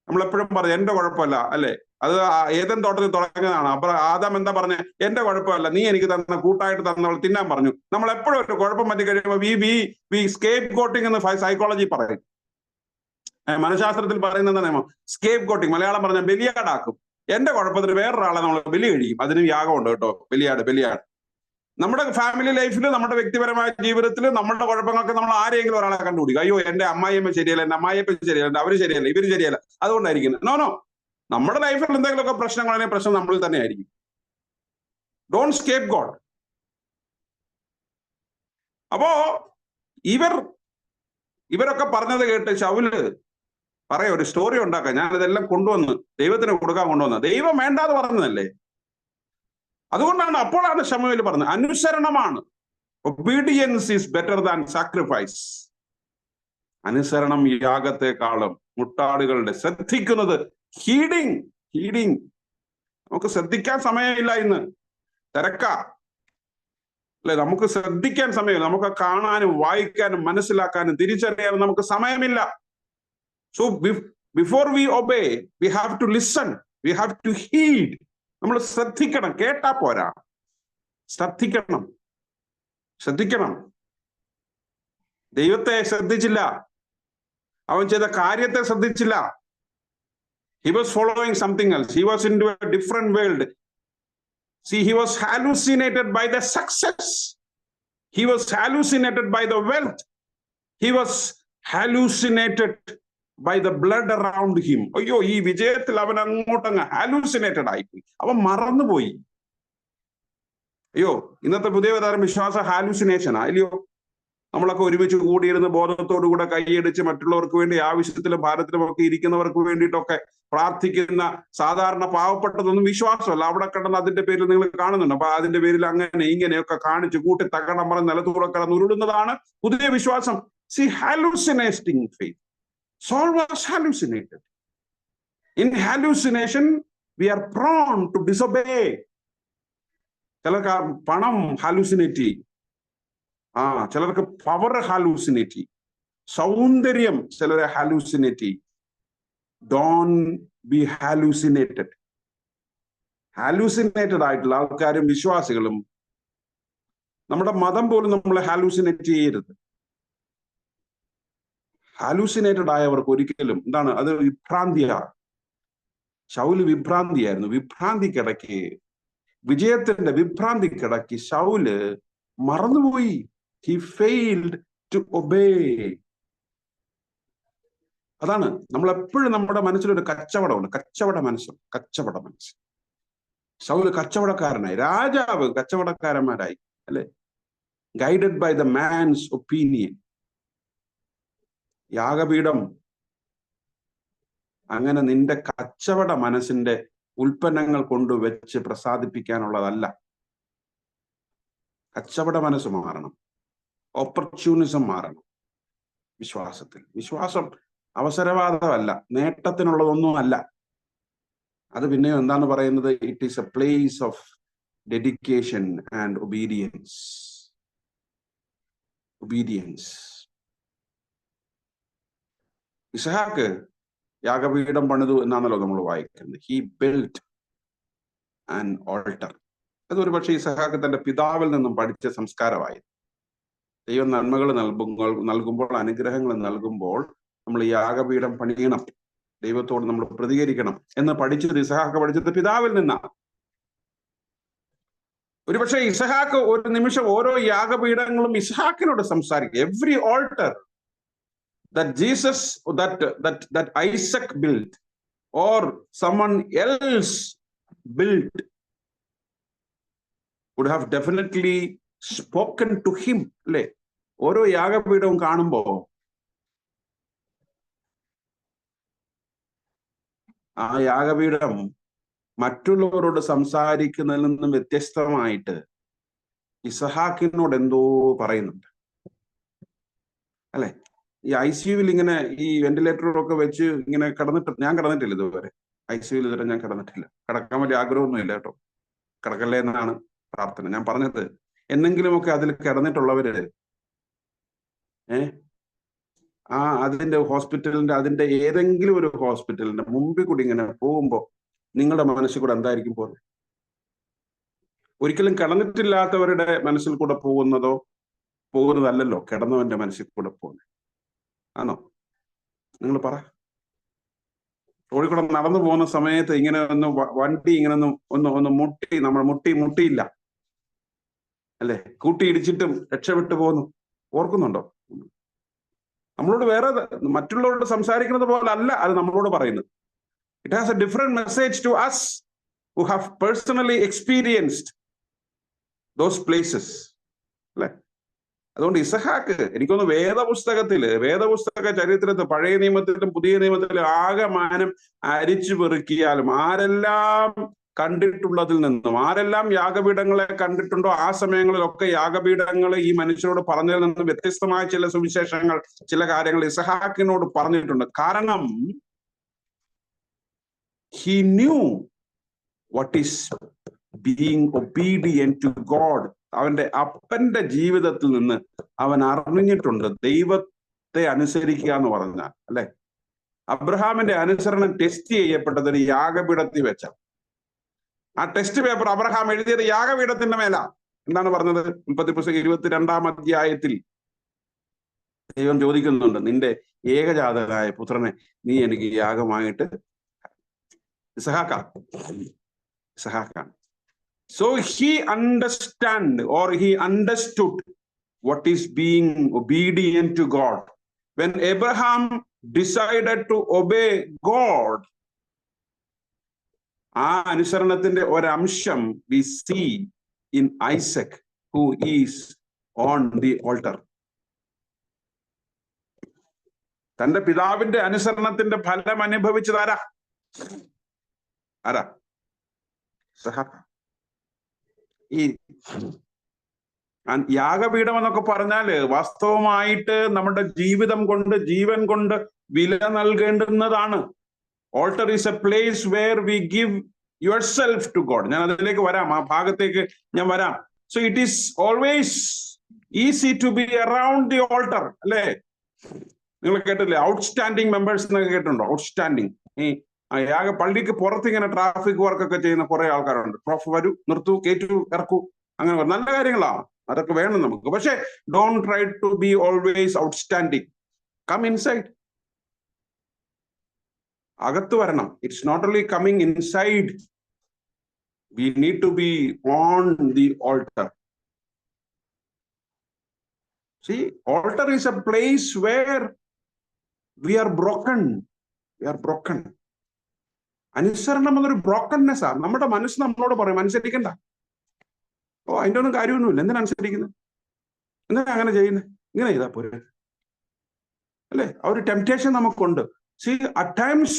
നമ്മളെപ്പോഴും പറയും എന്റെ കുഴപ്പമല്ല അല്ലെ? അത് ഏദൻ തോട്ടത്തിൽ തുടങ്ങിയതാണ്. ആദാം എന്താ പറഞ്ഞേ? എന്റെ കുഴപ്പമല്ല, നീ എനിക്ക് കൂട്ടായിട്ട് തന്നവൾ തിന്നാൻ പറഞ്ഞു. നമ്മൾ എപ്പോഴും ഒരു കുഴപ്പം പറ്റി കഴിയുമ്പോൾ വി സ്കേപ്പ് ഗോട്ടിംഗ് എന്ന് സൈക്കോളജി പറയും, മനഃശാസ്ത്രത്തിൽ പറയുന്ന നിയമം സ്കേപ്പ് ഗോട്ടിംഗ്. മലയാളം പറഞ്ഞ ബലിയാടാക്കും. എന്റെ കുഴപ്പത്തിന് വേറൊരാളെ നമ്മൾ ബലി കഴിയും. അതിന് യാഗമുണ്ട് കേട്ടോ, ബലിയാട്. നമ്മുടെ ഫാമിലി ലൈഫിൽ, നമ്മുടെ വ്യക്തിപരമായ ജീവിതത്തിൽ നമ്മുടെ കുഴപ്പങ്ങൾക്ക് നമ്മൾ ആരെങ്കിലും ഒരാളെ കണ്ടുപിടിക്കും. അയ്യോ എന്റെ അമ്മായിയമ്മ ശരിയല്ല, എന്റെ അമ്മായിയപ്പ ശരിയല്ല, അവര് ശരിയല്ല, ഇവര് ശരിയല്ല, അതുകൊണ്ടായിരിക്കും. നോ, നമ്മുടെ ലൈഫിൽ എന്തെങ്കിലുമൊക്കെ പ്രശ്നങ്ങളാണെങ്കിൽ പ്രശ്നം നമ്മളിൽ തന്നെ ആയിരിക്കും. Don't scape God. അപ്പോ ഇവരൊക്കെ പറഞ്ഞത് കേട്ട് ശൗല് പറയാ, ഒരു സ്റ്റോറി ഉണ്ടാക്കാം, ഞാനിതെല്ലാം കൊണ്ടുവന്ന് ദൈവത്തിന് കൊടുക്കാൻ കൊണ്ടുവന്ന, ദൈവം വേണ്ടാന്ന് പറഞ്ഞതല്ലേ? അതുകൊണ്ടാണ് അപ്പോഴാണ് ശമൂവേൽ പറഞ്ഞത്, അനുസരണമാണ്, obedience is better than sacrifice. അനുസരണം യാഗത്തെക്കാളും മുട്ടാടുകളുടെ ശ്രദ്ധിക്കുന്നത്, ഹീഡിങ്. നമുക്ക് ശ്രദ്ധിക്കാൻ സമയമില്ല, ഇന്ന് തിരക്കാ അല്ലെ? നമുക്ക് ശ്രദ്ധിക്കാൻ സമയമില്ല, നമുക്ക് കാണാനും വായിക്കാനും മനസ്സിലാക്കാനും തിരിച്ചറിയാനും നമുക്ക് സമയമില്ല. So before we obey we have to listen, we have to heed. നമ്മൾ ശ്രദ്ധിക്കണം, കേട്ടാ പോരാ, ശ്രദ്ധിക്കണം. ദൈവത്തെ ശ്രദ്ധിച്ചില്ല, അവൻ ചെയ്ത കാര്യത്തെ ശ്രദ്ധിച്ചില്ല. He was following something else. He was into a different world. See, he was hallucinated by the success. He was hallucinated by the wealth. He was hallucinated by the blood around him. അയ്യോ, ഈ വിജയത്തിൽ അവൻ അങ്ങോട്ടങ്ങ് hallucinated ആയിപ്പോയി, അവൻ മറന്നുപോയി. അയ്യോ, ഇന്നത്തെ പുതിയ തരം വിശ്വാസ ഹാലൂസിനേഷനാ, അല്ലയോ? നമ്മളൊക്കെ ഒരുമിച്ച് കൂടിയിരുന്ന് ബോധത്തോടുകൂടെ കൈയടിച്ച് മറ്റുള്ളവർക്ക് വേണ്ടി ആവശ്യത്തിലും ഭാരത്തിലും ഒക്കെ ഇരിക്കുന്നവർക്ക് വേണ്ടിയിട്ടൊക്കെ പ്രാർത്ഥിക്കുന്ന സാധാരണ പാവപ്പെട്ടതൊന്നും വിശ്വാസമല്ല. അവിടെ കിടന്ന് അതിന്റെ പേരിൽ നിങ്ങൾ കാണുന്നുണ്ട്. അപ്പൊ അതിന്റെ പേരിൽ അങ്ങനെ ഇങ്ങനെയൊക്കെ കാണിച്ച് കൂട്ടി തകടം പറഞ്ഞ് നിലത്തൂടെ കിടന്ന് ഉരുളുന്നതാണ് പുതിയ വിശ്വാസം. See, hallucinating faith. Saul was hallucinated. In hallucination, we are prone to disobey. ചിലർക്ക് പണം ഹാലൂസിനേറ്റ് ചെയ്യും, ചിലർക്ക് പവർ ഹാലൂസിനേറ്റ് ചെയ്യും, സൗന്ദര്യം ചിലരെ ഹാലൂസിനേറ്റ് ചെയ്യും. Don't be hallucinated. ഹാലൂസിനേറ്റഡ് ആയിട്ടുള്ള ആൾക്കാരും വിശ്വാസികളും, നമ്മുടെ മതം പോലും നമ്മളെ ഹാലൂസിനേറ്റ് ചെയ്യരുത്. ഹാലൂസിനേറ്റഡ് ആയവർക്ക് ഒരിക്കലും എന്താണ് അത്? വിഭ്രാന്തിയാണ്. ശൗല് വിഭ്രാന്തിയായിരുന്നു. വിഭ്രാന്തിക്കിടയ്ക്ക്, വിജയത്തിന്റെ വിഭ്രാന്തിക്കിടയ്ക്ക് ശൗല് മറന്നുപോയി. He failed to obey. അതാണ് നമ്മൾ എപ്പോഴും നമ്മുടെ മനസ്സിലൊരു കച്ചവടമുണ്ട്, കച്ചവട മനസ്സ്. ശൗല് കച്ചവടക്കാരനായി, രാജാവ് കച്ചവടക്കാരന്മാരായി, അല്ലെ? Guided by the man's opinion. യാഗപീഠം അങ്ങനെ നിന്റെ കച്ചവട മനസ്സിന്റെ ഉൽപ്പന്നങ്ങൾ കൊണ്ടുവച്ച് പ്രസാദിപ്പിക്കാനുള്ളതല്ല. കച്ചവട മനസ്സ് മാറണം, ഓപ്പർച്യൂണിസം മാറണം. വിശ്വാസം അവസരവാദമല്ല, നേട്ടത്തിനുള്ളതൊന്നും അല്ല. അത് പിന്നെയോ എന്താണ് പറയുന്നത്? It is a place of dedication and obedience. Ishaq യാഗപീഠം പണിതു എന്നാണല്ലോ നമ്മൾ വായിക്കുന്നത്. He built an alter. അതൊരു പക്ഷേ ഇസ്ഹാക്ക് തന്റെ പിതാവിൽ നിന്നും പഠിച്ച സംസ്കാരമായി. ദൈവം നന്മകൾ നൽകുമ്പോൾ, അനുഗ്രഹങ്ങൾ നൽകുമ്പോൾ നമ്മൾ യാഗപീഠം പണിയണം, ദൈവത്തോട് നമ്മൾ പ്രതികരിക്കണം എന്ന് പഠിച്ചത് ഇസ്ഹാക്ക് പഠിച്ചത് പിതാവിൽ നിന്നാണ്. ഒരുപക്ഷെ ഇസ്ഹാക്ക് ഒരു നിമിഷം ഓരോ യാഗപീഠങ്ങളും ഇസ്ഹാക്കിനോട് സംസാരിക്കും. Every alter that Isaac built or someone else built would have definitely spoken to him. അല്ലെ? ഓരോ യാഗപീഠവും കാണുമ്പോ ആ യാഗപീഠം മറ്റുള്ളവരോട് സംസാരിക്കുന്നതിൽ നിന്നും വ്യത്യസ്തമായിട്ട് ഇസ്ഹാക്കിനോട് എന്തോ പറയുന്നുണ്ട്, അല്ലെ? ഈ ICUവിൽ ഇങ്ങനെ ഈ വെന്റിലേറ്ററൊക്കെ വെച്ച് ഇങ്ങനെ ഞാൻ കിടന്നിട്ടില്ല ഇതുവരെ. ICUവിൽ ഇതുവരെ ഞാൻ കിടന്നിട്ടില്ല. കിടക്കാൻ വലിയ ആഗ്രഹമൊന്നും ഇല്ല കേട്ടോ. കിടക്കല്ലേ എന്നാണ് പ്രാർത്ഥന. ഞാൻ പറഞ്ഞത് എന്നെങ്കിലുമൊക്കെ അതിൽ കിടന്നിട്ടുള്ളവര് അതിന്റെ ഹോസ്പിറ്റലിന്റെ, അതിന്റെ ഏതെങ്കിലും ഒരു ഹോസ്പിറ്റലിന്റെ മുമ്പിൽ കൂടി ഇങ്ങനെ പോകുമ്പോ നിങ്ങളുടെ മനസ്സിൽ കൂടെ എന്തായിരിക്കും പോകുന്നത്? ഒരിക്കലും കിടന്നിട്ടില്ലാത്തവരുടെ മനസ്സിൽ കൂടെ പോകുന്നതല്ലല്ലോ കിടന്നവന്റെ മനസ്സിൽ കൂടെ പോകുന്നത്. ആണോ? നിങ്ങൾ പറ. റോഡിൽ കൂടെ നടന്നു പോകുന്ന സമയത്ത് ഇങ്ങനെ വണ്ടി ഇങ്ങനെ ഒന്ന് മുട്ടിയില്ല, അല്ലെ? കൂട്ടിയിടിച്ചിട്ടും രക്ഷപ്പെട്ടു പോകുന്നു. ഓർക്കുന്നുണ്ടോ? നമ്മളോട് വേറെ മറ്റുള്ളവരോട് സംസാരിക്കുന്നത് പോലെ അല്ല അത് നമ്മളോട് പറയുന്നത്. It has a different message to us who have personally experienced those places, അല്ലെ? അതുകൊണ്ട് ഇസ്ഹാക്ക് എനിക്കൊന്ന് വേദപുസ്തക ചരിത്രത്തിൽ, പഴയ നിയമത്തിലും പുതിയ നിയമത്തിലും ആകമാനം അരിച്ചു പെറുക്കിയാലും ആരെല്ലാം കണ്ടിട്ടുള്ളതിൽ നിന്നും, ആരെല്ലാം യാഗപീഠങ്ങളെ കണ്ടിട്ടുണ്ടോ ആ സമയങ്ങളിലൊക്കെ യാഗപീഠങ്ങൾ ഈ മനുഷ്യരോട് പറഞ്ഞതിൽ നിന്നും വ്യത്യസ്തമായ ചില സുവിശേഷങ്ങൾ, ചില കാര്യങ്ങൾ ഇസ്ഹാക്കിനോട് പറഞ്ഞിട്ടുണ്ട്. കാരണം he knew what is being obedient to God. അവന്റെ അപ്പന്റെ ജീവിതത്തിൽ നിന്ന് അവൻ അറിഞ്ഞിട്ടുണ്ട് ദൈവത്തെ അനുസരിക്കുക എന്ന് പറഞ്ഞാൽ, അല്ലെ? അബ്രഹാമിന്റെ അനുസരണം ടെസ്റ്റ് ചെയ്യപ്പെട്ടത് ഒരു യാഗപീഠത്തിൽ വെച്ച. ആ ടെസ്റ്റ് പേപ്പർ അബ്രഹാം എഴുതിയത് യാഗപീഠത്തിന്റെ മേലാ. എന്താണ് പറഞ്ഞത്? ഉൽപ്പത്തി പുസ്തകം 22-ാം അധ്യായത്തിൽ ദൈവം ചോദിക്കുന്നുണ്ട്, നിന്റെ ഏകജാതനായ പുത്രനെ നീ എനിക്ക് യാഗമായിട്ട് ഇസഹാക്കാം. So he understood what is being obedient to God. When Abraham decided to obey God, ആ അനുസരണത്തിന്റെ ഒരംശം we see in Isaac, who is on the altar. തന്റെ പിതാവിന്റെ അനുസരണത്തിന്റെ ഫലം അനുഭവിച്ചത് ആരാ? ഈ യാഗപീഠം എന്നൊക്കെ പറഞ്ഞാല് വാസ്തവമായിട്ട് നമ്മുടെ ജീവിതം കൊണ്ട്, ജീവൻ കൊണ്ട് വില നൽകേണ്ടുന്നതാണ്. Altar is a place where we give yourself to God. ഞാൻ അതിലേക്ക് വരാം, ആ ഭാഗത്തേക്ക് ഞാൻ വരാം. So it is always easy to be around the altar, അല്ലേ? നിങ്ങൾ കേട്ടില്ലേ ഔട്ട്സ്റ്റാൻഡിങ് മെമ്പേഴ്സ് എന്നൊക്കെ കേട്ടിട്ടുണ്ടോ? ഔട്ട്സ്റ്റാൻഡിങ് പള്ളിക്ക് പുറത്ത് ഇങ്ങനെ ട്രാഫിക് വർക്കൊക്കെ ചെയ്യുന്ന കുറെ ആൾക്കാരുണ്ട്. പ്രൊഫ് വരൂ, നിർത്തൂ, കയറ്റൂ, ഇറക്കൂ, അങ്ങനെ നല്ല കാര്യങ്ങളാണ്, അതൊക്കെ വേണം നമുക്ക്. പക്ഷെ don't try to be always outstanding. Come inside, അകത്ത് വരണം. It's not only coming inside, we need to be on the altar. See, altar is a place where we are broken. അനുസരണം എന്നൊരു ബ്രോക്കൺനെസ് ആണ്. നമ്മുടെ മനസ്സ് നമ്മളോട് പറയും അനുസരിക്കണ്ട. അതിന്റെ ഒന്നും കാര്യമൊന്നുമില്ല, എന്തിനാ അനുസരിക്കുന്നത്, എന്തിനാ അങ്ങനെ ചെയ്യുന്നത്, ഇങ്ങനെ ചെയ്താ പോരെ, അല്ലെ? ആ ഒരു ടെംപ്റ്റേഷൻ നമുക്കുണ്ട്. See, at times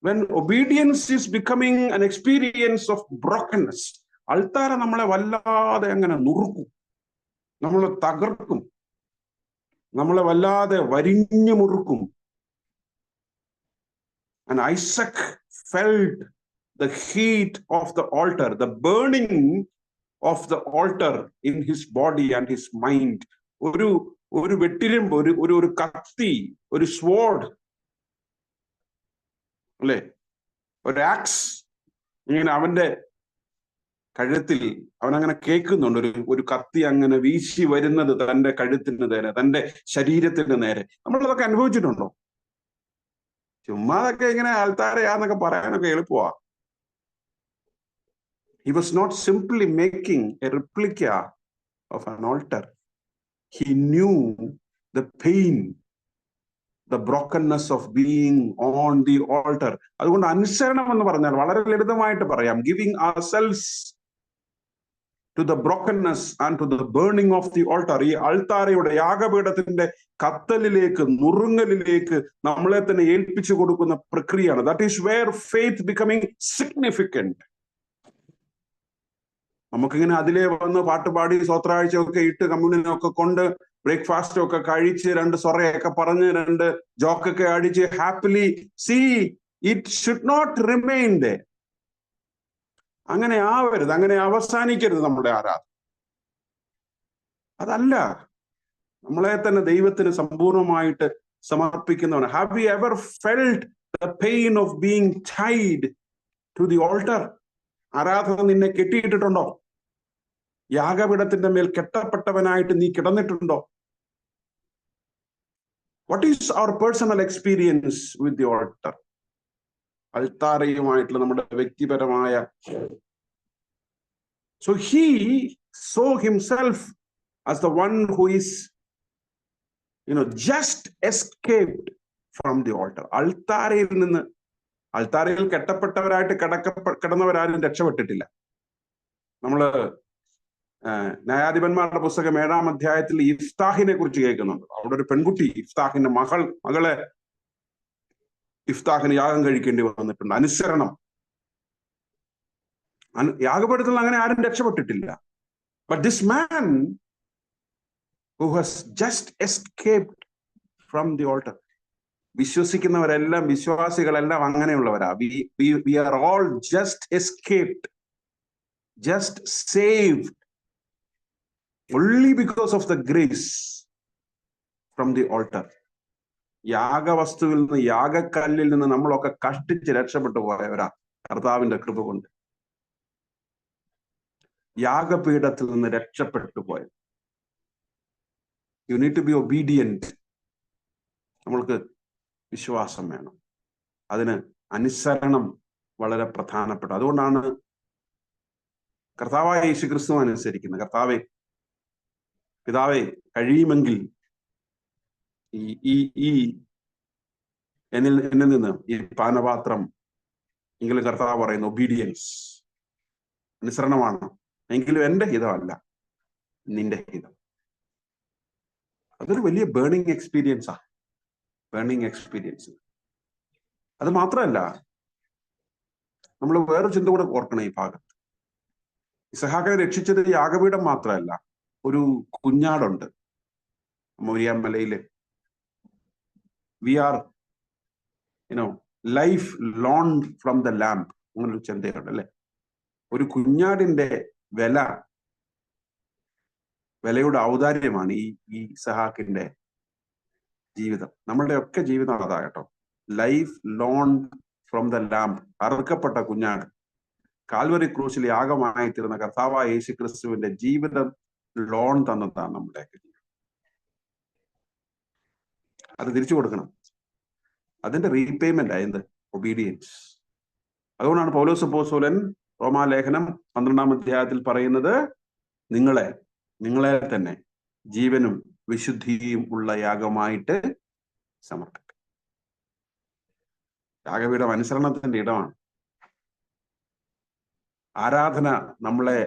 when obedience is becoming an experience of brokenness, അൾത്താര നമ്മളെ വല്ലാതെ അങ്ങനെ നുറുക്കും, നമ്മളെ തകർക്കും, നമ്മളെ വല്ലാതെ വരിഞ്ഞു മുറുക്കും. And Isaac felt the heat of the altar, the burning of the altar in his body and his mind. ഒരു വെട്ടിലിമ്പ്, ഒരു കത്തി, ഒരു സ്വോർഡ്, അല്ലെ, ഒരു ആക്സ് ഇങ്ങനെ അവന്റെ കഴുത്തിൽ അവനങ്ങനെ കേൾക്കുന്നുണ്ട്. ഒരു കത്തി അങ്ങനെ വീശി വരുന്നത് തന്റെ കഴുത്തിന് നേരെ, തന്റെ ശരീരത്തിന് നേരെ. നമ്മളതൊക്കെ അനുഭവിച്ചിട്ടുണ്ടോ? ചുമ്മാതൊക്കെ ഇങ്ങനെ ആൾത്താരയാന്നൊക്കെ പറയാനൊക്കെ എളുപ്പമാ. He was not simply making a replica of an altar. He knew the pain, the brokenness of being on the altar. അതുകൊണ്ട് അനുസരണം എന്ന് പറഞ്ഞാൽ വളരെ ലളിതമായിട്ട് പറയാം, giving ourselves to the brokenness and to the burning of the altar. ഈ അൾത്താരയുടെ, യാഗപീഠത്തിന്റെ കത്തലിലേക്ക്, നുറുങ്ങലിലേക്ക് നമ്മളെ തന്നെ ഏൽപ്പിച്ചു കൊടുക്കുന്ന പ്രക്രിയയാണ്. That is where faith becoming significant. നമുക്കിങ്ങനെ അതിലേ വന്ന് പാട്ടുപാടി സ്വത്രാഴ്ചയൊക്കെ ഇട്ട് കമ്മ്യൂണിനൊക്കെ കൊണ്ട് ബ്രേക്ക്ഫാസ്റ്റ് ഒക്കെ കഴിച്ച് 2 സൊറയൊക്കെ പറഞ്ഞ് 2 ജോക്കൊക്കെ അടിച്ച് happily it should not remain there. അങ്ങനെ ആവരുത്, അങ്ങനെ അവസാനിക്കരുത് നമ്മുടെ ആരാധന. അതല്ല, നമ്മളെ തന്നെ ദൈവത്തിന് സമ്പൂർണമായിട്ട് സമർപ്പിക്കുന്നവണ്. Have you ever felt the pain of being tied to the altar? ആരാധന നിന്നെ കെട്ടിയിട്ടിട്ടുണ്ടോ? യാഗപീഠത്തിന്റെ മേൽ കെട്ടപ്പെട്ടവനായിട്ട് നീ കിടന്നിട്ടുണ്ടോ? What is our personal experience with the altar? അൾത്താരയുമായിട്ടുള്ള നമ്മുടെ വ്യക്തിപരമായ. So he saw himself as the one who is, just escaped from the altar. അൾത്താരയിൽ കെട്ടപ്പെട്ടവരായിട്ട് കിടന്നവരാരും രക്ഷപ്പെട്ടിട്ടില്ല. നമ്മള് ന്യായാധിപന്മാരുടെ പുസ്തകം 7-ാം അധ്യായത്തിൽ ഇഫ്താഹിനെ കുറിച്ച് കേൾക്കുന്നുണ്ട്. അവിടെ ഒരു പെൺകുട്ടി, ഇഫ്താഹിന്റെ മകളെ ഇഫ്താഹിന് യാഗം കഴിക്കേണ്ടി വന്നിട്ടുണ്ട്. അനുസരണം, യാഗപീഠത്തിൽ അങ്ങനെ ആരും രക്ഷപ്പെട്ടിട്ടില്ല. But this man who has just escaped from the altar. വിശ്വസിക്കുന്നവരെല്ലാം, വിശ്വാസികളെല്ലാം അങ്ങനെയുള്ളവരാ. We are all just escaped, just saved only because of the grace from the altar. യാഗവസ്തുവിൽ നിന്ന്, യാഗക്കല്ലിൽ നിന്ന് നമ്മളൊക്കെ കഷ്ടിച്ച് രക്ഷപ്പെട്ടു പോയവരാ കർത്താവിന്റെ കൃപ കൊണ്ട്. യാഗപീഠത്തിൽ നിന്ന് രക്ഷപ്പെട്ടു പോയത്. You need to be obedient. നമ്മൾക്ക് വിശ്വാസം വേണം, അതിന് അനുസരണം വളരെ പ്രധാനപ്പെട്ട. അതുകൊണ്ടാണ് കർത്താവായ യേശു ക്രിസ്തു അനുസരിക്കുന്നത്. കർത്താവെ, പിതാവെ, കഴിയുമെങ്കിൽ ഈ എന്നിൽ നിന്ന് ഈ പാനപാത്രം, എങ്കിലും കർത്താവ് പറയുന്നു ഒബീഡിയൻസ്, അനുസരണമാണ്. എങ്കിലും എന്റെ ഹിതമല്ല, നിന്റെ ഹിതം. അതൊരു വലിയ ബേണിംഗ് എക്സ്പീരിയൻസാ. Burning experience. അത് മാത്രമല്ല, നമ്മൾ വേറൊരു ചിന്ത കൂടെ ഓർക്കണം ഈ ഭാഗത്ത്. ഇസഹാക്കിനെ രക്ഷിച്ചത് യാഗപീഠം മാത്രമല്ല, ഒരു കുഞ്ഞാടുണ്ട് മോരിയ മലയില്. We are life loaned from the lamb, അങ്ങനൊരു ചിന്തയുണ്ട് അല്ലെ. ഒരു കുഞ്ഞാടിന്റെ വിലയുടെ ഔദാര്യമാണ് ഈ ഇസഹാക്കിന്റെ ജീവിതം. നമ്മളുടെ ഒക്കെ ജീവിതം അതാ കേട്ടോ. Life loaned from the lamp, അറുക്കപ്പെട്ട കുഞ്ഞാട്. കാൽവറി ക്രൂശിൽ യാഗമായി തീർന്ന കർത്താവായ യേശു ക്രിസ്തുവിന്റെ ജീവിതം ലോൺ തന്നതാണ് നമ്മുടെയൊക്കെ ജീവിതം. അത് തിരിച്ചു കൊടുക്കണം. അതിന്റെ റീപേയ്മെന്റ് ആയത് ഒബീഡിയൻസ്. അതുകൊണ്ടാണ് പൗലോസ് അപ്പോസ്തലൻ റോമാലേഖനം 12-ാം അധ്യായത്തിൽ പറയുന്നത്, നിങ്ങളെ തന്നെ ജീവനും വിശുദ്ധിയും ഉള്ള യാഗമായിട്ട് സമർപ്പിക്കും. യാഗപീഠം അനുസരണത്തിന്റെ ഇടമാണ്. ആരാധന നമ്മളെ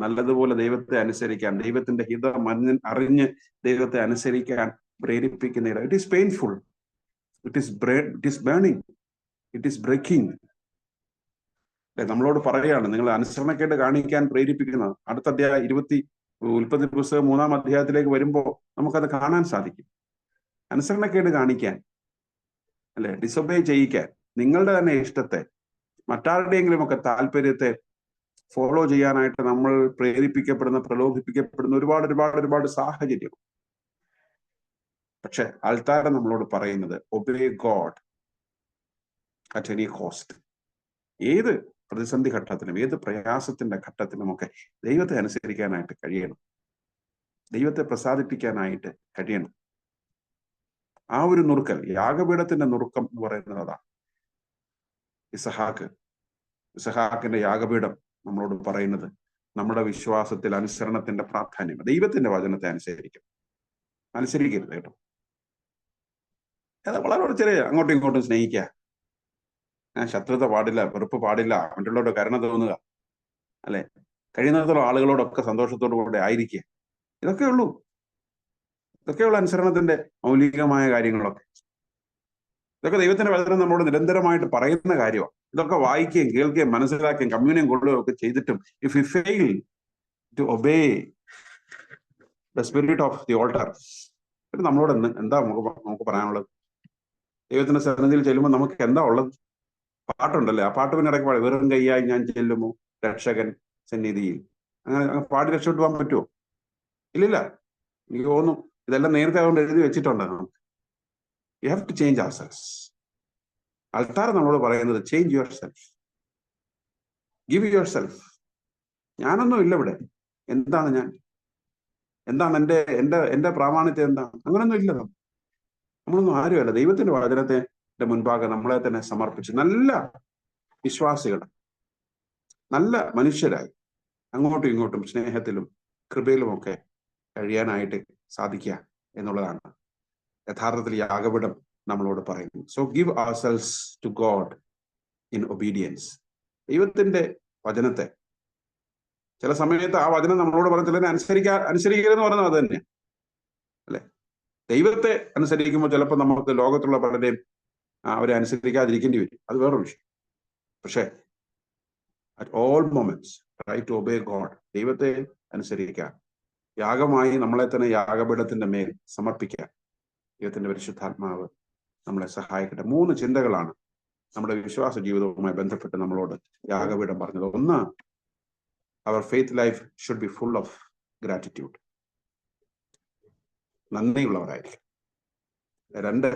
നല്ലതുപോലെ ദൈവത്തെ അനുസരിക്കാൻ, ദൈവത്തിന്റെ ഹിതം അറിഞ്ഞ് ദൈവത്തെ അനുസരിക്കാൻ പ്രേരിപ്പിക്കുന്ന ഇടം. It is painful, it is burning, it is breaking. നമ്മളോട് പറയാണ്, നിങ്ങൾ അനുസരണക്കേട് കാണിക്കാൻ പ്രേരിപ്പിക്കുന്നത്. അടുത്ത അധ്യായം ഉൽപ്പത്തി പുസ്തകം 3-ാം അധ്യായത്തിലേക്ക് വരുമ്പോൾ നമുക്കത് കാണാൻ സാധിക്കും. അനുസരണക്കേട് കാണിക്കാൻ, അല്ലെ, ഡിസൊബേ ചെയ്യിക്കാൻ, നിങ്ങളുടെ തന്നെ ഇഷ്ടത്തെ, മറ്റാരുടെയെങ്കിലും ഒക്കെ താല്പര്യത്തെ ഫോളോ ചെയ്യാനായിട്ട് നമ്മൾ പ്രലോഭിപ്പിക്കപ്പെടുന്ന ഒരുപാട് സാഹചര്യം. പക്ഷെ ആൾത്താരം നമ്മളോട് പറയുന്നത് obey God at any cost. ഏത് പ്രതിസന്ധി ഘട്ടത്തിലും, ഏത് പ്രയാസത്തിന്റെ ഘട്ടത്തിലും ഒക്കെ ദൈവത്തെ അനുസരിക്കാനായിട്ട് കഴിയണം, ദൈവത്തെ പ്രസാദിപ്പിക്കാനായിട്ട് കഴിയണം. ആ ഒരു നുറുക്കൽ, യാഗപീഠത്തിന്റെ നുറുക്കം എന്ന് പറയുന്നത് അതാ. ഇസഹാക്കിന്റെ യാഗപീഠം നമ്മളോട് പറയുന്നത് നമ്മുടെ വിശ്വാസത്തിൽ അനുസരണത്തിന്റെ പ്രാധാന്യം. ദൈവത്തിന്റെ വചനത്തെ അനുസരിക്കരുത് കേട്ടോ. അത് വളരെ ചെറിയ അങ്ങോട്ടും ഇങ്ങോട്ടും സ്നേഹിക്കുക, ശത്രുത പാടില്ല, വെറുപ്പ് പാടില്ല, മറ്റുള്ളവരുടെ കരുണ തോന്നുക, അല്ലെ, കഴിയുന്നിടത്തോളം ആളുകളോടൊക്കെ സന്തോഷത്തോടു കൂടെ ആയിരിക്കുക. ഇതൊക്കെയുള്ള അനുസരണത്തിന്റെ മൗലികമായ കാര്യങ്ങളൊക്കെ. ഇതൊക്കെ ദൈവത്തിന്റെ വചനം നമ്മളോട് നിരന്തരമായിട്ട് പറയുന്ന കാര്യമാണ്. ഇതൊക്കെ വായിക്കുകയും കേൾക്കുകയും മനസ്സിലാക്കുകയും കമ്മ്യൂണിയൻ കൊള്ളുകയും ഒക്കെ ചെയ്തിട്ടും if you fail to obey the spirit of the altar, നമ്മളോട് എന്താ നമുക്ക് പറയാനുള്ളത്? ദൈവത്തിന്റെ സന്നിധിയിൽ ചെല്ലുമ്പോൾ നമുക്ക് എന്താ ഉള്ളത്? പാട്ടുണ്ടല്ലേ, ആ പാട്ട് പിന്നെ ഇടയ്ക്ക് പാടി, വെറും കൈയായി ഞാൻ ചെല്ലുമോ രക്ഷകൻ സന്നിധിയിൽ. അങ്ങനെ പാടി രക്ഷപ്പെട്ടു പോകാൻ പറ്റുമോ? ഇല്ലില്ല. എനിക്ക് തോന്നുന്നു ഇതെല്ലാം നേരത്തെ അതുകൊണ്ട് എഴുതി വെച്ചിട്ടുണ്ട്. നമുക്ക് you have to change our self. അൾത്താർ നമ്മളോട് പറയുന്നത് change yourself, give yourself. ഞാനൊന്നും ഇല്ല ഇവിടെ, എന്താണ് ഞാൻ, എന്താണ് എന്റെ പ്രാമാണിത്യം, എന്താണ്? അങ്ങനൊന്നും ഇല്ല. നമ്മളൊന്നും ആരുമല്ല. ദൈവത്തിന്റെ വചനത്തിന്റെ മുൻപാകെ നമ്മളെ തന്നെ സമർപ്പിച്ച് നല്ല വിശ്വാസികൾ, നല്ല മനുഷ്യരായി അങ്ങോട്ടും ഇങ്ങോട്ടും സ്നേഹത്തിലും കൃപയിലുമൊക്കെ കഴിയാനായിട്ട് സാധിക്കുക എന്നുള്ളതാണ് യഥാർത്ഥത്തിൽ യാഗപീഠം നമ്മളോട് പറയുന്നു. So give ourselves to God in obedience. ദൈവത്തിന്റെ വചനത്തെ ചില സമയത്ത് ആ വചനം നമ്മളോട് പറഞ്ഞ ചിലരെ അനുസരിക്കരുതെന്ന് പറയുന്നത് അത് തന്നെയാണ്, അല്ലെ. ദൈവത്തെ അനുസരിക്കുമ്പോൾ ചിലപ്പോൾ നമുക്ക് ലോകത്തുള്ള പലരെയും അവരെ അനുസരിക്കാതിരിക്കേണ്ടി വരും, അത് വേറൊരു വിഷയം. പക്ഷെ at all moments try to obey God. ദൈവത്തെ അനുസരിക്കാൻ, യാഗമായി നമ്മളെ തന്നെ യാഗപീഠത്തിന്റെ മേൽ സമർപ്പിക്കാൻ ദൈവത്തിന്റെ പരിശുദ്ധാത്മാവ് നമ്മളെ സഹായിക്കട്ടെ. 3 ചിന്തകളാണ് നമ്മുടെ വിശ്വാസ ജീവിതവുമായി ബന്ധപ്പെട്ട് നമ്മളോട് യാഗപീഠം പറഞ്ഞത്. ഒന്ന്, our faith life should be full of gratitude. നന്ദിയുള്ളവരായിരിക്കും. രണ്ട്,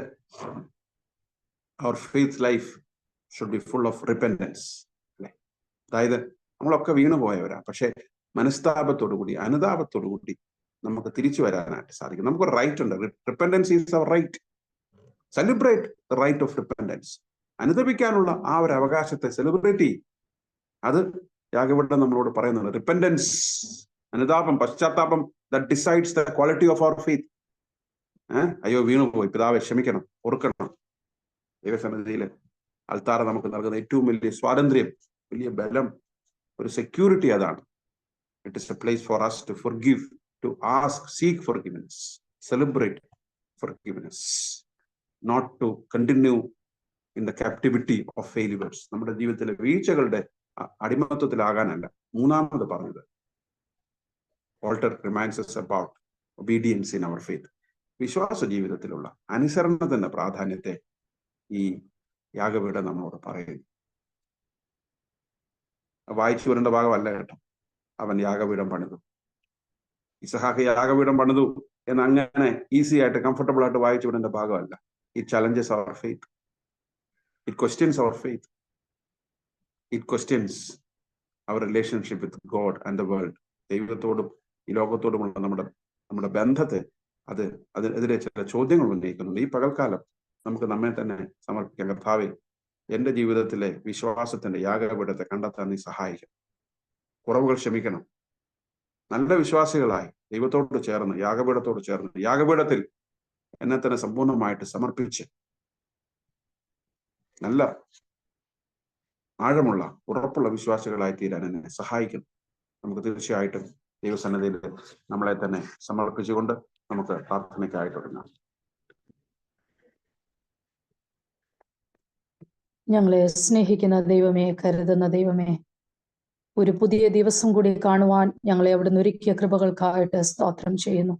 our faith life should be full of repentance. അല്ലെ, അതായത് നമ്മളൊക്കെ വീണു പോയവരാ, പക്ഷെ മനസ്താപത്തോടു കൂടി, അനുതാപത്തോടു കൂടി നമുക്ക് തിരിച്ചു വരാനായിട്ട് സാധിക്കും. നമുക്കൊരു റൈറ്റ് ഉണ്ട്. Repentance is our right. Celebrate the right of repentance. അനുതപിക്കാനുള്ള ആ ഒരു അവകാശത്തെ സെലിബ്രേറ്റ് ചെയ്യും. അത് യാഗപീഠം നമ്മളോട് പറയുന്നുണ്ട്. റിപ്പൻറ്റൻസ്, അനുതാപം, പശ്ചാത്താപം, that decides the quality of our faith. അയ്യോ വീണുപോയി, പിതാവെ ക്ഷമിക്കണം, ഓർക്കണം. ദൈവസന്നിധിയിൽ അൽത്താര നമുക്ക് നൽകുന്ന ഏറ്റവും വലിയ സ്വാതന്ത്ര്യം, വലിയ ബലം, ഒരു സെക്യൂരിറ്റി അതാണ്. It is A place for us to forgive, to ask, seek forgiveness, celebrate forgiveness, not to continue in the captivity of failures. നമ്മുടെ ജീവിതത്തിലെ വീഴ്ചകളുടെ അടിമത്വത്തിലാകാനല്ല. മൂന്നാമത് പറഞ്ഞത്, Walter reminds us about obedience in our faith. വിശ്വാസ ജീവിതത്തിലുള്ള അനുസരണത്തിന്റെ പ്രാധാന്യത്തെ ഈ യാഗപീഠം നമ്മളോട് പറയുന്നു. വായിച്ചു വരേണ്ട ഭാഗമല്ല കേട്ടോ. അവൻ യാഗപീഠം പണിതു, ഇസഹാക്ക് യാഗപീഠം പണിതു എന്ന് അങ്ങനെ ഈസി ആയിട്ട് കംഫർട്ടബിൾ ആയിട്ട് വായിച്ചു വിടേണ്ട ഭാഗമല്ല. It challenges our faith, it questions our faith, it questions our relationship with God and the world. ദൈവത്തോടും ഈ ലോകത്തോടുമുള്ള നമ്മുടെ ബന്ധത്തെ അതിനെതിരെ ചില ചോദ്യങ്ങൾ ഉന്നയിക്കുന്നുണ്ട്. ഈ പകൽക്കാലം നമുക്ക് നമ്മെ തന്നെ സമർപ്പിക്കാം. കർത്താവേ, എന്റെ ജീവിതത്തിലെ വിശ്വാസത്തിന്റെ യാഗപീഠത്തെ കണ്ടെത്താൻ നീ സഹായിക്കണം. കുറവുകൾ ക്ഷമിക്കണം. നല്ല വിശ്വാസികളായി ദൈവത്തോട് ചേർന്ന്, യാഗപീഠത്തോട് ചേർന്ന്, യാഗപീഠത്തിൽ എന്നെ തന്നെ സമ്പൂർണ്ണമായിട്ട് സമർപ്പിച്ച് നല്ല ആഴമുള്ള ഉറപ്പുള്ള വിശ്വാസികളായി തീരാൻ എന്നെ സഹായിക്കണം. നമുക്ക് തീർച്ചയായിട്ടും ദൈവസന്നിധിയിൽ നമ്മളെ തന്നെ സമർപ്പിച്ചുകൊണ്ട് നമുക്ക് പ്രാർത്ഥനയ്ക്കായി തുടങ്ങാം. ഞങ്ങളെ സ്നേഹിക്കുന്ന ദൈവമേ, കരുതുന്ന ദൈവമേ, ഒരു പുതിയ ദിവസം കൂടി കാണുവാൻ ഞങ്ങളെ അവിടുന്ന് ഒരുക്കിയ കൃപകൾക്കായിട്ട് സ്തോത്രം ചെയ്യുന്നു.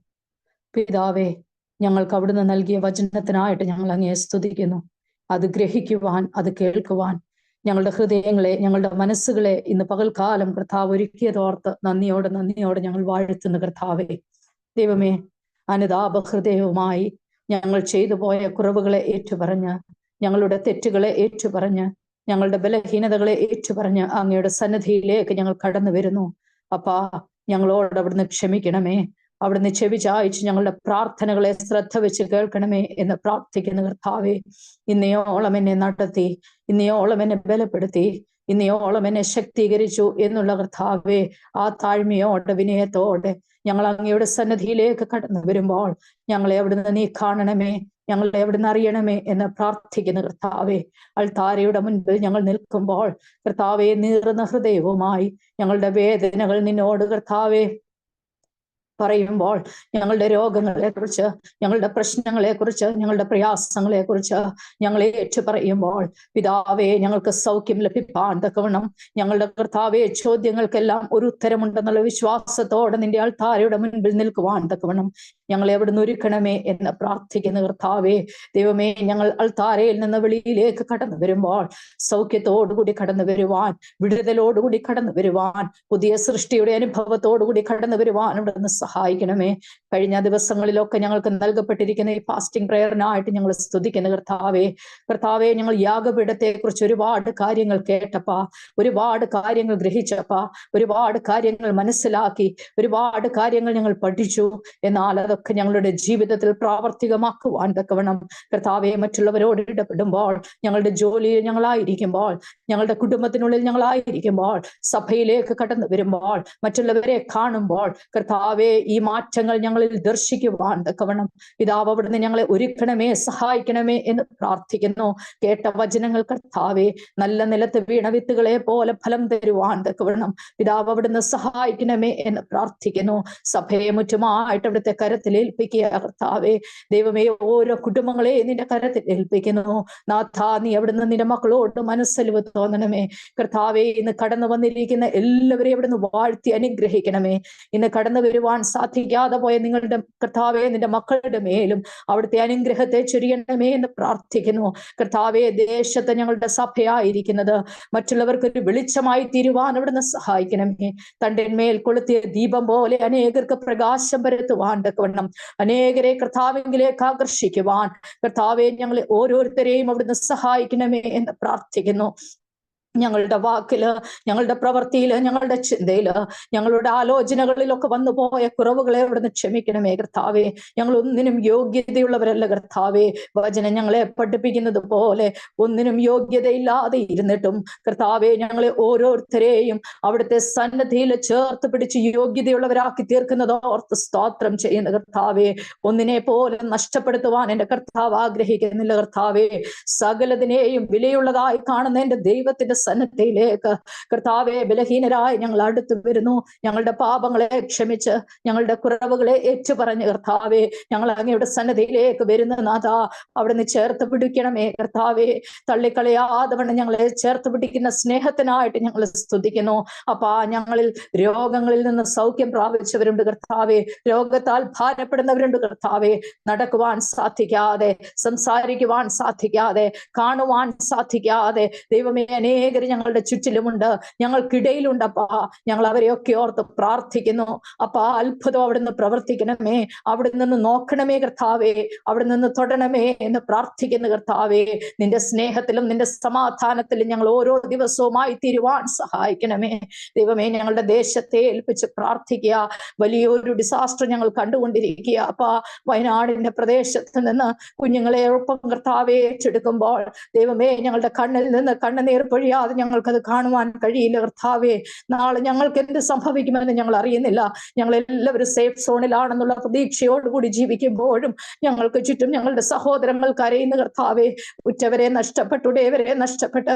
പിതാവേ, ഞങ്ങൾക്ക് അവിടുന്ന് നൽകിയ വചനത്തിനായിട്ട് ഞങ്ങൾ അങ്ങയെ സ്തുതിക്കുന്നു. അത് ഗ്രഹിക്കുവാൻ, അത് കേൾക്കുവാൻ ഞങ്ങളുടെ ഹൃദയങ്ങളെ, ഞങ്ങളുടെ മനസ്സുകളെ ഇന്ന് പകൽക്കാലം കർത്താവ് ഒരുക്കിയതോർത്ത് നന്ദിയോടെ ഞങ്ങൾ വാഴ്ത്തുന്നു. കർത്താവേ ദൈവമേ, അനുതാപ ഹൃദയവുമായി ഞങ്ങൾ ചെയ്തു പോയ കുറവുകളെ ഏറ്റുപറഞ്ഞ്, ഞങ്ങളുടെ തെറ്റുകളെ ഏറ്റുപറഞ്ഞ്, ഞങ്ങളുടെ ബലഹീനതകളെ ഏറ്റുപറഞ്ഞ് അങ്ങയുടെ സന്നിധിയിലേക്ക് ഞങ്ങൾ കടന്നു വരുന്നു. അപ്പാ, ഞങ്ങളോട് അവിടുന്ന് ക്ഷമിക്കണമേ. അവിടുന്ന് ചെവി ചായ്ച്ച് ഞങ്ങളുടെ പ്രാർത്ഥനകളെ ശ്രദ്ധ വെച്ച് കേൾക്കണമേ എന്ന് പ്രാർത്ഥിക്കുന്ന കർത്താവേ, ഇന്നയോളം എന്നെ നടത്തി, ഇന്നയോളം എന്നെ ബലപ്പെടുത്തി, ഇന്നയോളം എന്നെ ശക്തീകരിച്ചു എന്നുള്ള കർത്താവേ, ആ താഴ്മയോടെ വിനയത്തോടെ ഞങ്ങൾ അങ്ങയുടെ സന്നിധിയിലേക്ക് കടന്നു വരുമ്പോൾ ഞങ്ങളെ അവിടുന്ന് നീ കാണണമേ, ഞങ്ങളെ അവിടുന്ന് അറിയണമേ എന്ന് പ്രാർത്ഥിക്കുന്ന കർത്താവേ, അൾത്താരയുടെ മുൻപിൽ ഞങ്ങൾ നിൽക്കുമ്പോൾ കർത്താവെ, നീറുന്ന ഹൃദയവുമായി ഞങ്ങളുടെ വേദനകൾ നിന്നോട് കർത്താവെ പറയുമ്പോൾ, ഞങ്ങളുടെ രോഗങ്ങളെ കുറിച്ച്, ഞങ്ങളുടെ പ്രശ്നങ്ങളെ കുറിച്ച്, ഞങ്ങളുടെ പ്രയാസങ്ങളെ കുറിച്ച് ഞങ്ങളെ ഏറ്റു പറയുമ്പോൾ പിതാവേ, ഞങ്ങൾക്ക് സൗഖ്യം ലഭിപ്പാൻ തക്കവണ്ണം, ഞങ്ങളുടെ കർത്താവെ ചോദ്യങ്ങൾക്കെല്ലാം ഒരു ഉത്തരമുണ്ടെന്നുള്ള വിശ്വാസത്തോടെ നിന്റെ ആൾത്താരയുടെ മുൻപിൽ നിൽക്കുവാൻ തക്കവണ്ണം ഞങ്ങളെ അവിടുന്ന് ഒരുക്കണമേ എന്ന് പ്രാർത്ഥിക്കുന്ന കർത്താവേ, ദൈവമേ, ഞങ്ങൾ അൾത്താരയിൽ നിന്ന് വെളിയിലേക്ക് കടന്നു വരുമ്പോൾ സൗഖ്യത്തോടുകൂടി കടന്നു വരുവാൻ, വിടുതലോടുകൂടി കടന്നു വരുവാൻ, പുതിയ സൃഷ്ടിയുടെ അനുഭവത്തോടുകൂടി കടന്നു വരുവാൻ അവിടുന്ന് സഹായിക്കണമേ. കഴിഞ്ഞ ദിവസങ്ങളിലൊക്കെ ഞങ്ങൾക്ക് നൽകപ്പെട്ടിരിക്കുന്ന ഈ ഫാസ്റ്റിംഗ് പ്രയറിനായിട്ട് ഞങ്ങൾ സ്തുതിക്കുന്ന കർത്താവേ, ഞങ്ങൾ യാഗപീഠത്തെ കുറിച്ച് ഒരുപാട് കാര്യങ്ങൾ കേട്ടപ്പാ, ഒരുപാട് കാര്യങ്ങൾ ഗ്രഹിച്ചപ്പാ, ഒരുപാട് കാര്യങ്ങൾ മനസ്സിലാക്കി, ഒരുപാട് കാര്യങ്ങൾ ഞങ്ങൾ പഠിച്ചു. എന്നാൽ അതൊക്കെ ഞങ്ങളുടെ ജീവിതത്തിൽ പ്രാവർത്തികമാക്കുവാൻ തക്കവണ്ണം കർത്താവെ, മറ്റുള്ളവരോട് ഇടപെടുമ്പോൾ, ഞങ്ങളുടെ ജോലിയിൽ ഞങ്ങളായിരിക്കുമ്പോൾ, ഞങ്ങളുടെ കുടുംബത്തിനുള്ളിൽ ഞങ്ങളായിരിക്കുമ്പോൾ, സഭയിലേക്ക് കടന്നു വരുമ്പോൾ, മറ്റുള്ളവരെ കാണുമ്പോൾ കർത്താവെ, ഈ മാറ്റങ്ങൾ ഞങ്ങളിൽ ദർശിക്കുവാൻ തക്കവണ്ണം പിതാവ് അവിടുന്ന് ഞങ്ങളെ ഒരുക്കണമേ, സഹായിക്കണമേ എന്ന് പ്രാർത്ഥിക്കുന്നു. കേട്ട വചനങ്ങൾ കർത്താവെ, നല്ല നിലത്ത് വീണ വിത്തുകളെ പോലെ ഫലം തരുവാൻ തക്കവണ്ണം പിതാവ് അവിടുന്ന് സഹായിക്കണമേ എന്ന് പ്രാർത്ഥിക്കുന്നു. സഭയെ മുറ്റുമായിട്ട് അവിടുത്തെ കരത്തിൽ ഏൽപ്പിക്കുക കർത്താവെ. ദൈവമേ, ഓരോ കുടുംബങ്ങളെ നിന്റെ കരത്തിൽ ഏൽപ്പിക്കുന്നു. നാഥ, നീ അവിടുന്ന് നിന്റെ മക്കളോട് മനസ്സലിവ് തോന്നണമേ കർത്താവെ. ഇന്ന് കടന്നു വന്നിരിക്കുന്ന എല്ലാവരെയും അവിടുന്ന് വാഴ്ത്തി അനുഗ്രഹിക്കണമേ. ഇന്ന് കടന്നു വരുവാൻ സാധിക്കാതെ പോയ നിങ്ങളുടെ കർത്താവെ നിന്റെ മക്കളുടെ മേലും അവിടുത്തെ അനുഗ്രഹത്തെ ചൊരിയണമേ എന്ന് പ്രാർത്ഥിക്കുന്നു. കർത്താവെ, ദേശത്ത് ഞങ്ങളുടെ സഭയായിരിക്കുന്നത് മറ്റുള്ളവർക്ക് ഒരു വെളിച്ചമായി തീരുവാൻ അവിടുന്ന് സഹായിക്കണമേ. തണ്ടിന്മേൽ കൊളുത്തിയ ദീപം പോലെ അനേകർക്ക് പ്രകാശം പരത്തുവാൻ തക്കവണ്ണം അനേകരെ കർത്താവിലേക്ക് ആകർഷിക്കുവാൻ കർത്താവെ ഞങ്ങളെ ഓരോരുത്തരെയും അവിടുന്ന് സഹായിക്കണമേ എന്ന് പ്രാർത്ഥിക്കുന്നു. ഞങ്ങളുടെ വാക്കില്, ഞങ്ങളുടെ പ്രവൃത്തിയില്, ഞങ്ങളുടെ ചിന്തയില്, ഞങ്ങളുടെ ആലോചനകളിലൊക്കെ വന്നു പോയ കുറവുകളെ അവിടുന്ന് ക്ഷമിക്കണമേ കർത്താവെ. ഞങ്ങൾ ഒന്നിനും യോഗ്യതയുള്ളവരല്ല കർത്താവെ. വചനം ഞങ്ങളെ പഠിപ്പിക്കുന്നത് പോലെ ഒന്നിനും യോഗ്യതയില്ലാതെ ഇരുന്നിട്ടും കർത്താവെ ഞങ്ങളെ ഓരോരുത്തരെയും അവിടുത്തെ സന്നദ്ധിയിൽ ചേർത്ത് പിടിച്ച് യോഗ്യതയുള്ളവരാക്കി തീർക്കുന്നത് ഓർത്ത് സ്തോത്രം ചെയ്യുന്ന കർത്താവെ. ഒന്നിനെ പോലെ നഷ്ടപ്പെടുത്തുവാൻ എന്റെ കർത്താവ് ആഗ്രഹിക്കുന്നില്ല കർത്താവെ. സകലതിനെയും വിലയുള്ളതായി കാണുന്ന എന്റെ ദൈവത്തിന്റെ സന്നദ്ധിയിലേക്ക് കർത്താവെ ബലഹീനരായി ഞങ്ങൾ അടുത്ത് വരുന്നു. ഞങ്ങളുടെ പാപങ്ങളെ ക്ഷമിച്ച് ഞങ്ങളുടെ കുറവുകളെ ഏറ്റുപറഞ്ഞ് കർത്താവെ ഞങ്ങൾ അങ്ങയുടെ സന്നദ്ധിയിലേക്ക് വരുന്ന നാഥാ അവിടുന്ന് ചേർത്ത് പിടിക്കണമേ കർത്താവെ. തള്ളിക്കളയാതെ വണ്ണം ഞങ്ങളെ ചേർത്ത് പിടിക്കുന്ന സ്നേഹത്തിനായിട്ട് ഞങ്ങൾ സ്തുതിക്കുന്നു. അപ്പാ, ഞങ്ങളിൽ രോഗങ്ങളിൽ നിന്ന് സൗഖ്യം പ്രാപിച്ചവരുണ്ട് കർത്താവെ. രോഗത്താൽ ഭാരപ്പെടുന്നവരുണ്ട് കർത്താവെ. നടക്കുവാൻ സാധിക്കാതെ, സംസാരിക്കുവാൻ സാധിക്കാതെ, കാണുവാൻ സാധിക്കാതെ ദൈവമേ അനേകർ ഞങ്ങളുടെ ചുറ്റിലുമുണ്ട്, ഞങ്ങൾക്കിടയിലുണ്ട്. അപ്പാ, ഞങ്ങൾ അവരെയൊക്കെ ഓർത്ത് പ്രാർത്ഥിക്കുന്നു. അപ്പാ, അത്ഭുതം അവിടുന്ന് പ്രവർത്തിക്കണമേ, അവിടെ നിന്ന് നോക്കണമേ കർത്താവേ, അവിടെ നിന്ന് തൊടണമേ എന്ന് പ്രാർത്ഥിക്കുന്ന കർത്താവേ. നിന്റെ സ്നേഹത്തിലും നിന്റെ സമാധാനത്തിലും ഞങ്ങൾ ഓരോ ദിവസവുമായി തീരുവാൻ സഹായിക്കണമേ ദൈവമേ. ഞങ്ങളുടെ ദേശത്തെ ഏൽപ്പിച്ച് പ്രാർത്ഥിക്കുക. വലിയൊരു ഡിസാസ്റ്റർ ഞങ്ങൾ കണ്ടുകൊണ്ടിരിക്കുക. അപ്പാ, വയനാടിന്റെ പ്രദേശത്ത് നിന്ന് കുഞ്ഞുങ്ങളെ ഒപ്പം കർത്താവെ ഏറ്റെടുക്കുമ്പോൾ ദൈവമേ ഞങ്ങളുടെ കണ്ണിൽ നിന്ന് കണ്ണുനീർ പൊഴിയാതെ ഞങ്ങൾക്കത് കാണുവാൻ കഴിയില്ല കർത്താവെ. നാളെ ഞങ്ങൾക്ക് എന്ത് സംഭവിക്കുമെന്ന് ഞങ്ങൾ അറിയുന്നില്ല. ഞങ്ങൾ എല്ലാവരും സേഫ് സോണിലാണെന്നുള്ള പ്രതീക്ഷയോടുകൂടി ജീവിക്കുമ്പോഴും ഞങ്ങൾക്ക് ചുറ്റും ഞങ്ങളുടെ സഹോദരങ്ങൾ കരയുന്ന കർത്താവെ. ഉറ്റവരെ നഷ്ടപ്പെട്ടു, ഉടയവരെ നഷ്ടപ്പെട്ട്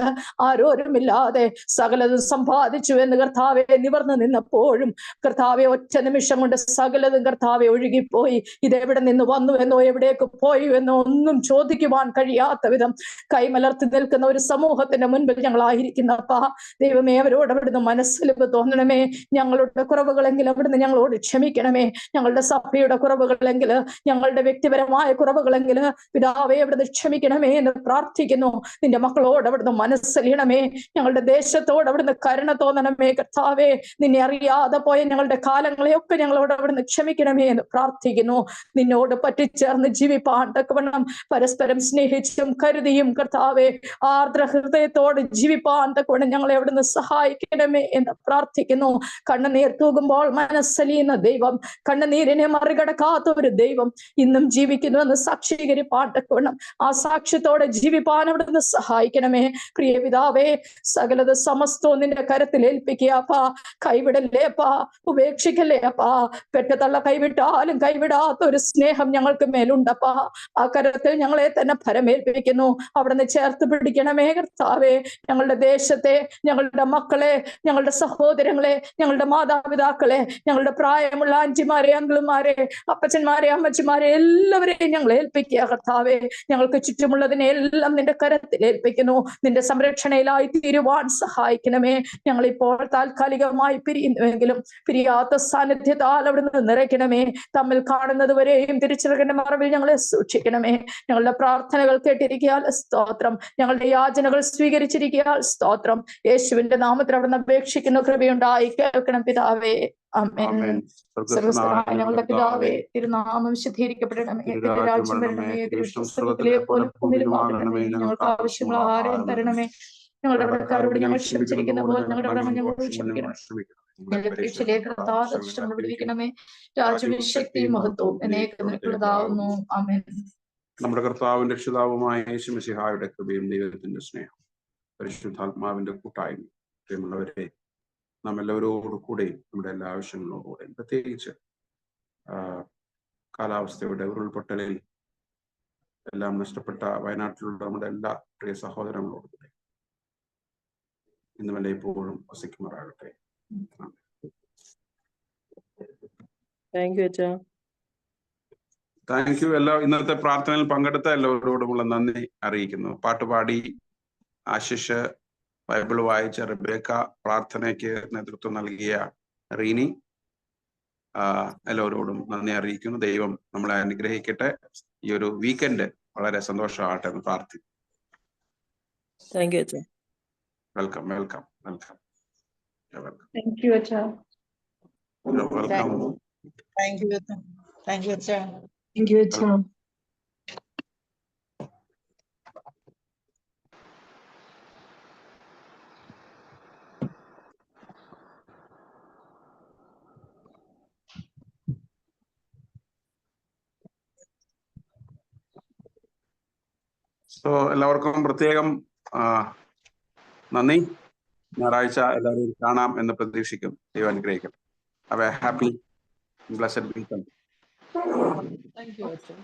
ആരോരുമില്ലാതെ സകലതും സമ്പാദിച്ചു എന്ന് കർത്താവെ നിവർന്നു നിന്നപ്പോഴും കർത്താവെ ഒറ്റ നിമിഷം കൊണ്ട് സകലതും കർത്താവെ ഒഴുകിപ്പോയി. ഇതെവിടെ നിന്ന് വന്നുവെന്നോ എവിടേക്ക് പോയുവെന്നോ ഒന്നും ചോദിക്കുവാൻ കഴിയാത്ത വിധം കൈമലർത്തി നിൽക്കുന്ന ഒരു സമൂഹത്തിന്റെ മുൻപിൽ ഞങ്ങളായിരിക്കുന്നപ്പാ. ദൈവമേ, അവരോട് അവിടുന്ന് മനസ്സിലിപ്പ് തോന്നണമേ. ഞങ്ങളുടെ കുറവുകളെങ്കിൽ അവിടുന്ന് ഞങ്ങളോട് ക്ഷമിക്കണമേ. ഞങ്ങളുടെ സഭയുടെ കുറവുകളെങ്കിൽ, ഞങ്ങളുടെ വ്യക്തിപരമായ കുറവുകളെങ്കിൽ പിതാവേ അവിടുന്ന് ക്ഷമിക്കണമേ എന്ന് പ്രാർത്ഥിക്കുന്നു. നിന്റെ മക്കളോട് അവിടുന്ന് മനസ്സലിയണമേ. ഞങ്ങളുടെ ദേശത്തോട് അവിടുന്ന് കരുണ തോന്നണമേ കർത്താവേ. നിന്നെ അറിയാതെ പോയ ഞങ്ങളുടെ കാലങ്ങളെയൊക്കെ ഞങ്ങളോട് അവിടുന്ന് ക്ഷമിക്കണമേ എന്ന് പ്രാർത്ഥിക്കുന്നു. നിന്നോട് പറ്റിച്ചേർന്ന് ജീവിപ്പാൻ തക്കവണ്ണം പരസ്പരം സ്നേഹിച്ചും കരുതിയും കർത്താവെ ആർദ്ര ഹൃദയത്തോട് ജീവിപ്പാൻ തക്കവണ്ണം ഞങ്ങളെ അവിടുന്ന് സഹായിക്കണമേ എന്ന് പ്രാർത്ഥിക്കുന്നു. കണ്ണുനീർ തൂകുമ്പോൾ മനസ്സലിയുന്ന ദൈവം, കണ്ണുനീരിനെ മറികടക്കാത്ത ഒരു ദൈവം ഇന്നും ജീവിക്കുന്നു എന്ന് സാക്ഷീകരിപ്പാൻ തക്കവണ്ണം ആ സാക്ഷ്യത്തോടെ ജീവിപ്പാൻ അവിടുന്ന് സഹായിക്കണമേ. പ്രിയ പിതാവേ, സകലത് സമസ്തവും നിന്റെ കരത്തിൽ ഏൽപ്പിക്കുക അപ്പാ. കൈവിടല്ലേ അപ്പാ, ഉപേക്ഷിക്കല്ലേ അപ്പാ. പെറ്റതള്ള കൈവിട്ടാലും കൈവിടാത്ത ഒരു സ്നേഹം ഞങ്ങൾക്ക് മേലുണ്ടപ്പാ. ആ കരത്തിൽ ഞങ്ങളെ തന്നെ ഫലമേൽപ്പിക്കുന്നു. അവിടുന്ന് ചേർത്ത് പിടിക്കണമേ കർത്താവേ. ഞങ്ങളുടെ ദേശത്തെ, ഞങ്ങളുടെ മക്കളെ, ഞങ്ങളുടെ സഹോദരങ്ങളെ, ഞങ്ങളുടെ മാതാപിതാക്കളെ, ഞങ്ങളുടെ പ്രായമുള്ള ആന്റിമാരെ, അങ്കിളുമാരെ, അപ്പച്ചന്മാരെ, അമ്മച്ചിമാരെ എല്ലാവരെയും ഞങ്ങൾ ഏൽപ്പിക്കുക കർത്താവേ. ഞങ്ങൾക്ക് ചുറ്റുമുള്ളതിനെ എല്ലാം നിന്റെ കരത്തിൽ ഏൽപ്പിക്കുന്നു. നിന്റെ സംരക്ഷണയിലായി തീരുവാൻ സഹായിക്കണമേ. ഞങ്ങളിപ്പോൾ താൽക്കാലികമായി പിരിയുന്നുവെങ്കിലും പിരിയാത്ത സാന്നിധ്യത്താൽ അവിടുന്ന് നിറയ്ക്കണമേ. തമ്മിൽ കാണുന്നത് വരെയും തിരിച്ചറിവിന്റെ മറവിൽ ഞങ്ങളെ സൂക്ഷിക്കണമേ. ഞങ്ങളുടെ പ്രാർത്ഥനകൾ കേട്ടിരിക്കാൻ സ്തോത്രം. ഞങ്ങളുടെ യാചനകൾ സ്വീകരിച്ചിരിക്കാൻ സ്തോത്രം. യേശുവിന്റെ നാമത്തിൽ അവിടുന്ന് അപേക്ഷിക്കുന്ന കൃപയുണ്ടായി കേൾക്കണം പിതാവേ. ആമേൻ. സർവ്വസ്വനായ ഞങ്ങളുടെ പിതാവേ, തിരുനാമം വിശുദ്ധീകരിക്കപ്പെടണമേ. തിരു രാജ്യം വരണമേ. തിരുവിഷ്ടം സ്വർഗ്ഗത്തിലെ പോലെ ഭൂമിയിലും ആകണമേ. ഞങ്ങൾക്ക് ആവശ്യമുള്ള ആഹാരം തരണമേ. ഞങ്ങളുടെ കടക്കാരോട് ഞങ്ങൾ ക്ഷമിച്ചിരിക്കുന്ന പോലെ ഞങ്ങളുടെ കടങ്ങൾ ഞങ്ങളോട് ക്ഷമിക്കണം. ഞങ്ങളുടെ പരീക്ഷയിലേക്ക് വിടുവിക്കണമേ. രാജ്യവും ശക്തിയും മഹത്വവും എന്നേക്കും നിനക്കുള്ളതാവുന്നു. ആമേൻ. നമ്മുടെ കർത്താവും രക്ഷിതാവുമായ യേശു മിശിഹായുടെ കൃപയും ദൈവത്തിന്റെ സ്നേഹം പരിശുദ്ധാത്മാവിന്റെ കൂട്ടായ്മ പ്രിയമുള്ളവരെ നാം എല്ലാവരോടും കൂടെയും നമ്മുടെ എല്ലാ ആവശ്യങ്ങളോടുകൂടെയും പ്രത്യേകിച്ച് കാലാവസ്ഥയുടെ ഉരുൾപൊട്ടലിൽ എല്ലാം നഷ്ടപ്പെട്ട വയനാട്ടിലുള്ള നമ്മുടെ എല്ലാ പ്രിയ സഹോദരങ്ങളോടുകൂടെ ഇന്നുമല്ല എപ്പോഴും വസിക്കുമാറാകട്ടെ. Thank you. ഇന്നത്തെ പ്രാർത്ഥനയിൽ പങ്കെടുത്ത എല്ലാവരോടുമുള്ള നന്ദി അറിയിക്കുന്നു. പാട്ടുപാടി ആശിഷ്, ബൈബിൾ വായിച്ച റിബേക്ക, പ്രാർത്ഥനയ്ക്ക് നേതൃത്വം നൽകിയ റീനി, എല്ലാവരോടും നന്ദി അറിയിക്കുന്നു. ദൈവം നമ്മളെ അനുഗ്രഹിക്കട്ടെ. ഈ ഒരു വീക്കെൻഡ് വളരെ സന്തോഷമാകട്ടെ എന്ന് പ്രാർത്ഥിക്കുന്നു. താങ്ക് യു അച്ഛാ. Welcome welcome welcome welcome. Thank you, Acha. Welcome. Thank you അച്ഛാ. താങ്ക് യു അച്ഛാ. Thank you, Acha. സോ എല്ലാവർക്കും പ്രത്യേകം നന്ദി. ഞായറാഴ്ച എല്ലാവരെയും കാണാം എന്ന് പ്രതീക്ഷിക്കുന്നു. ദൈവം അനുഗ്രഹിക്കട്ടെ. Have A happy blessed weekend. Thank you അച്ഛാ.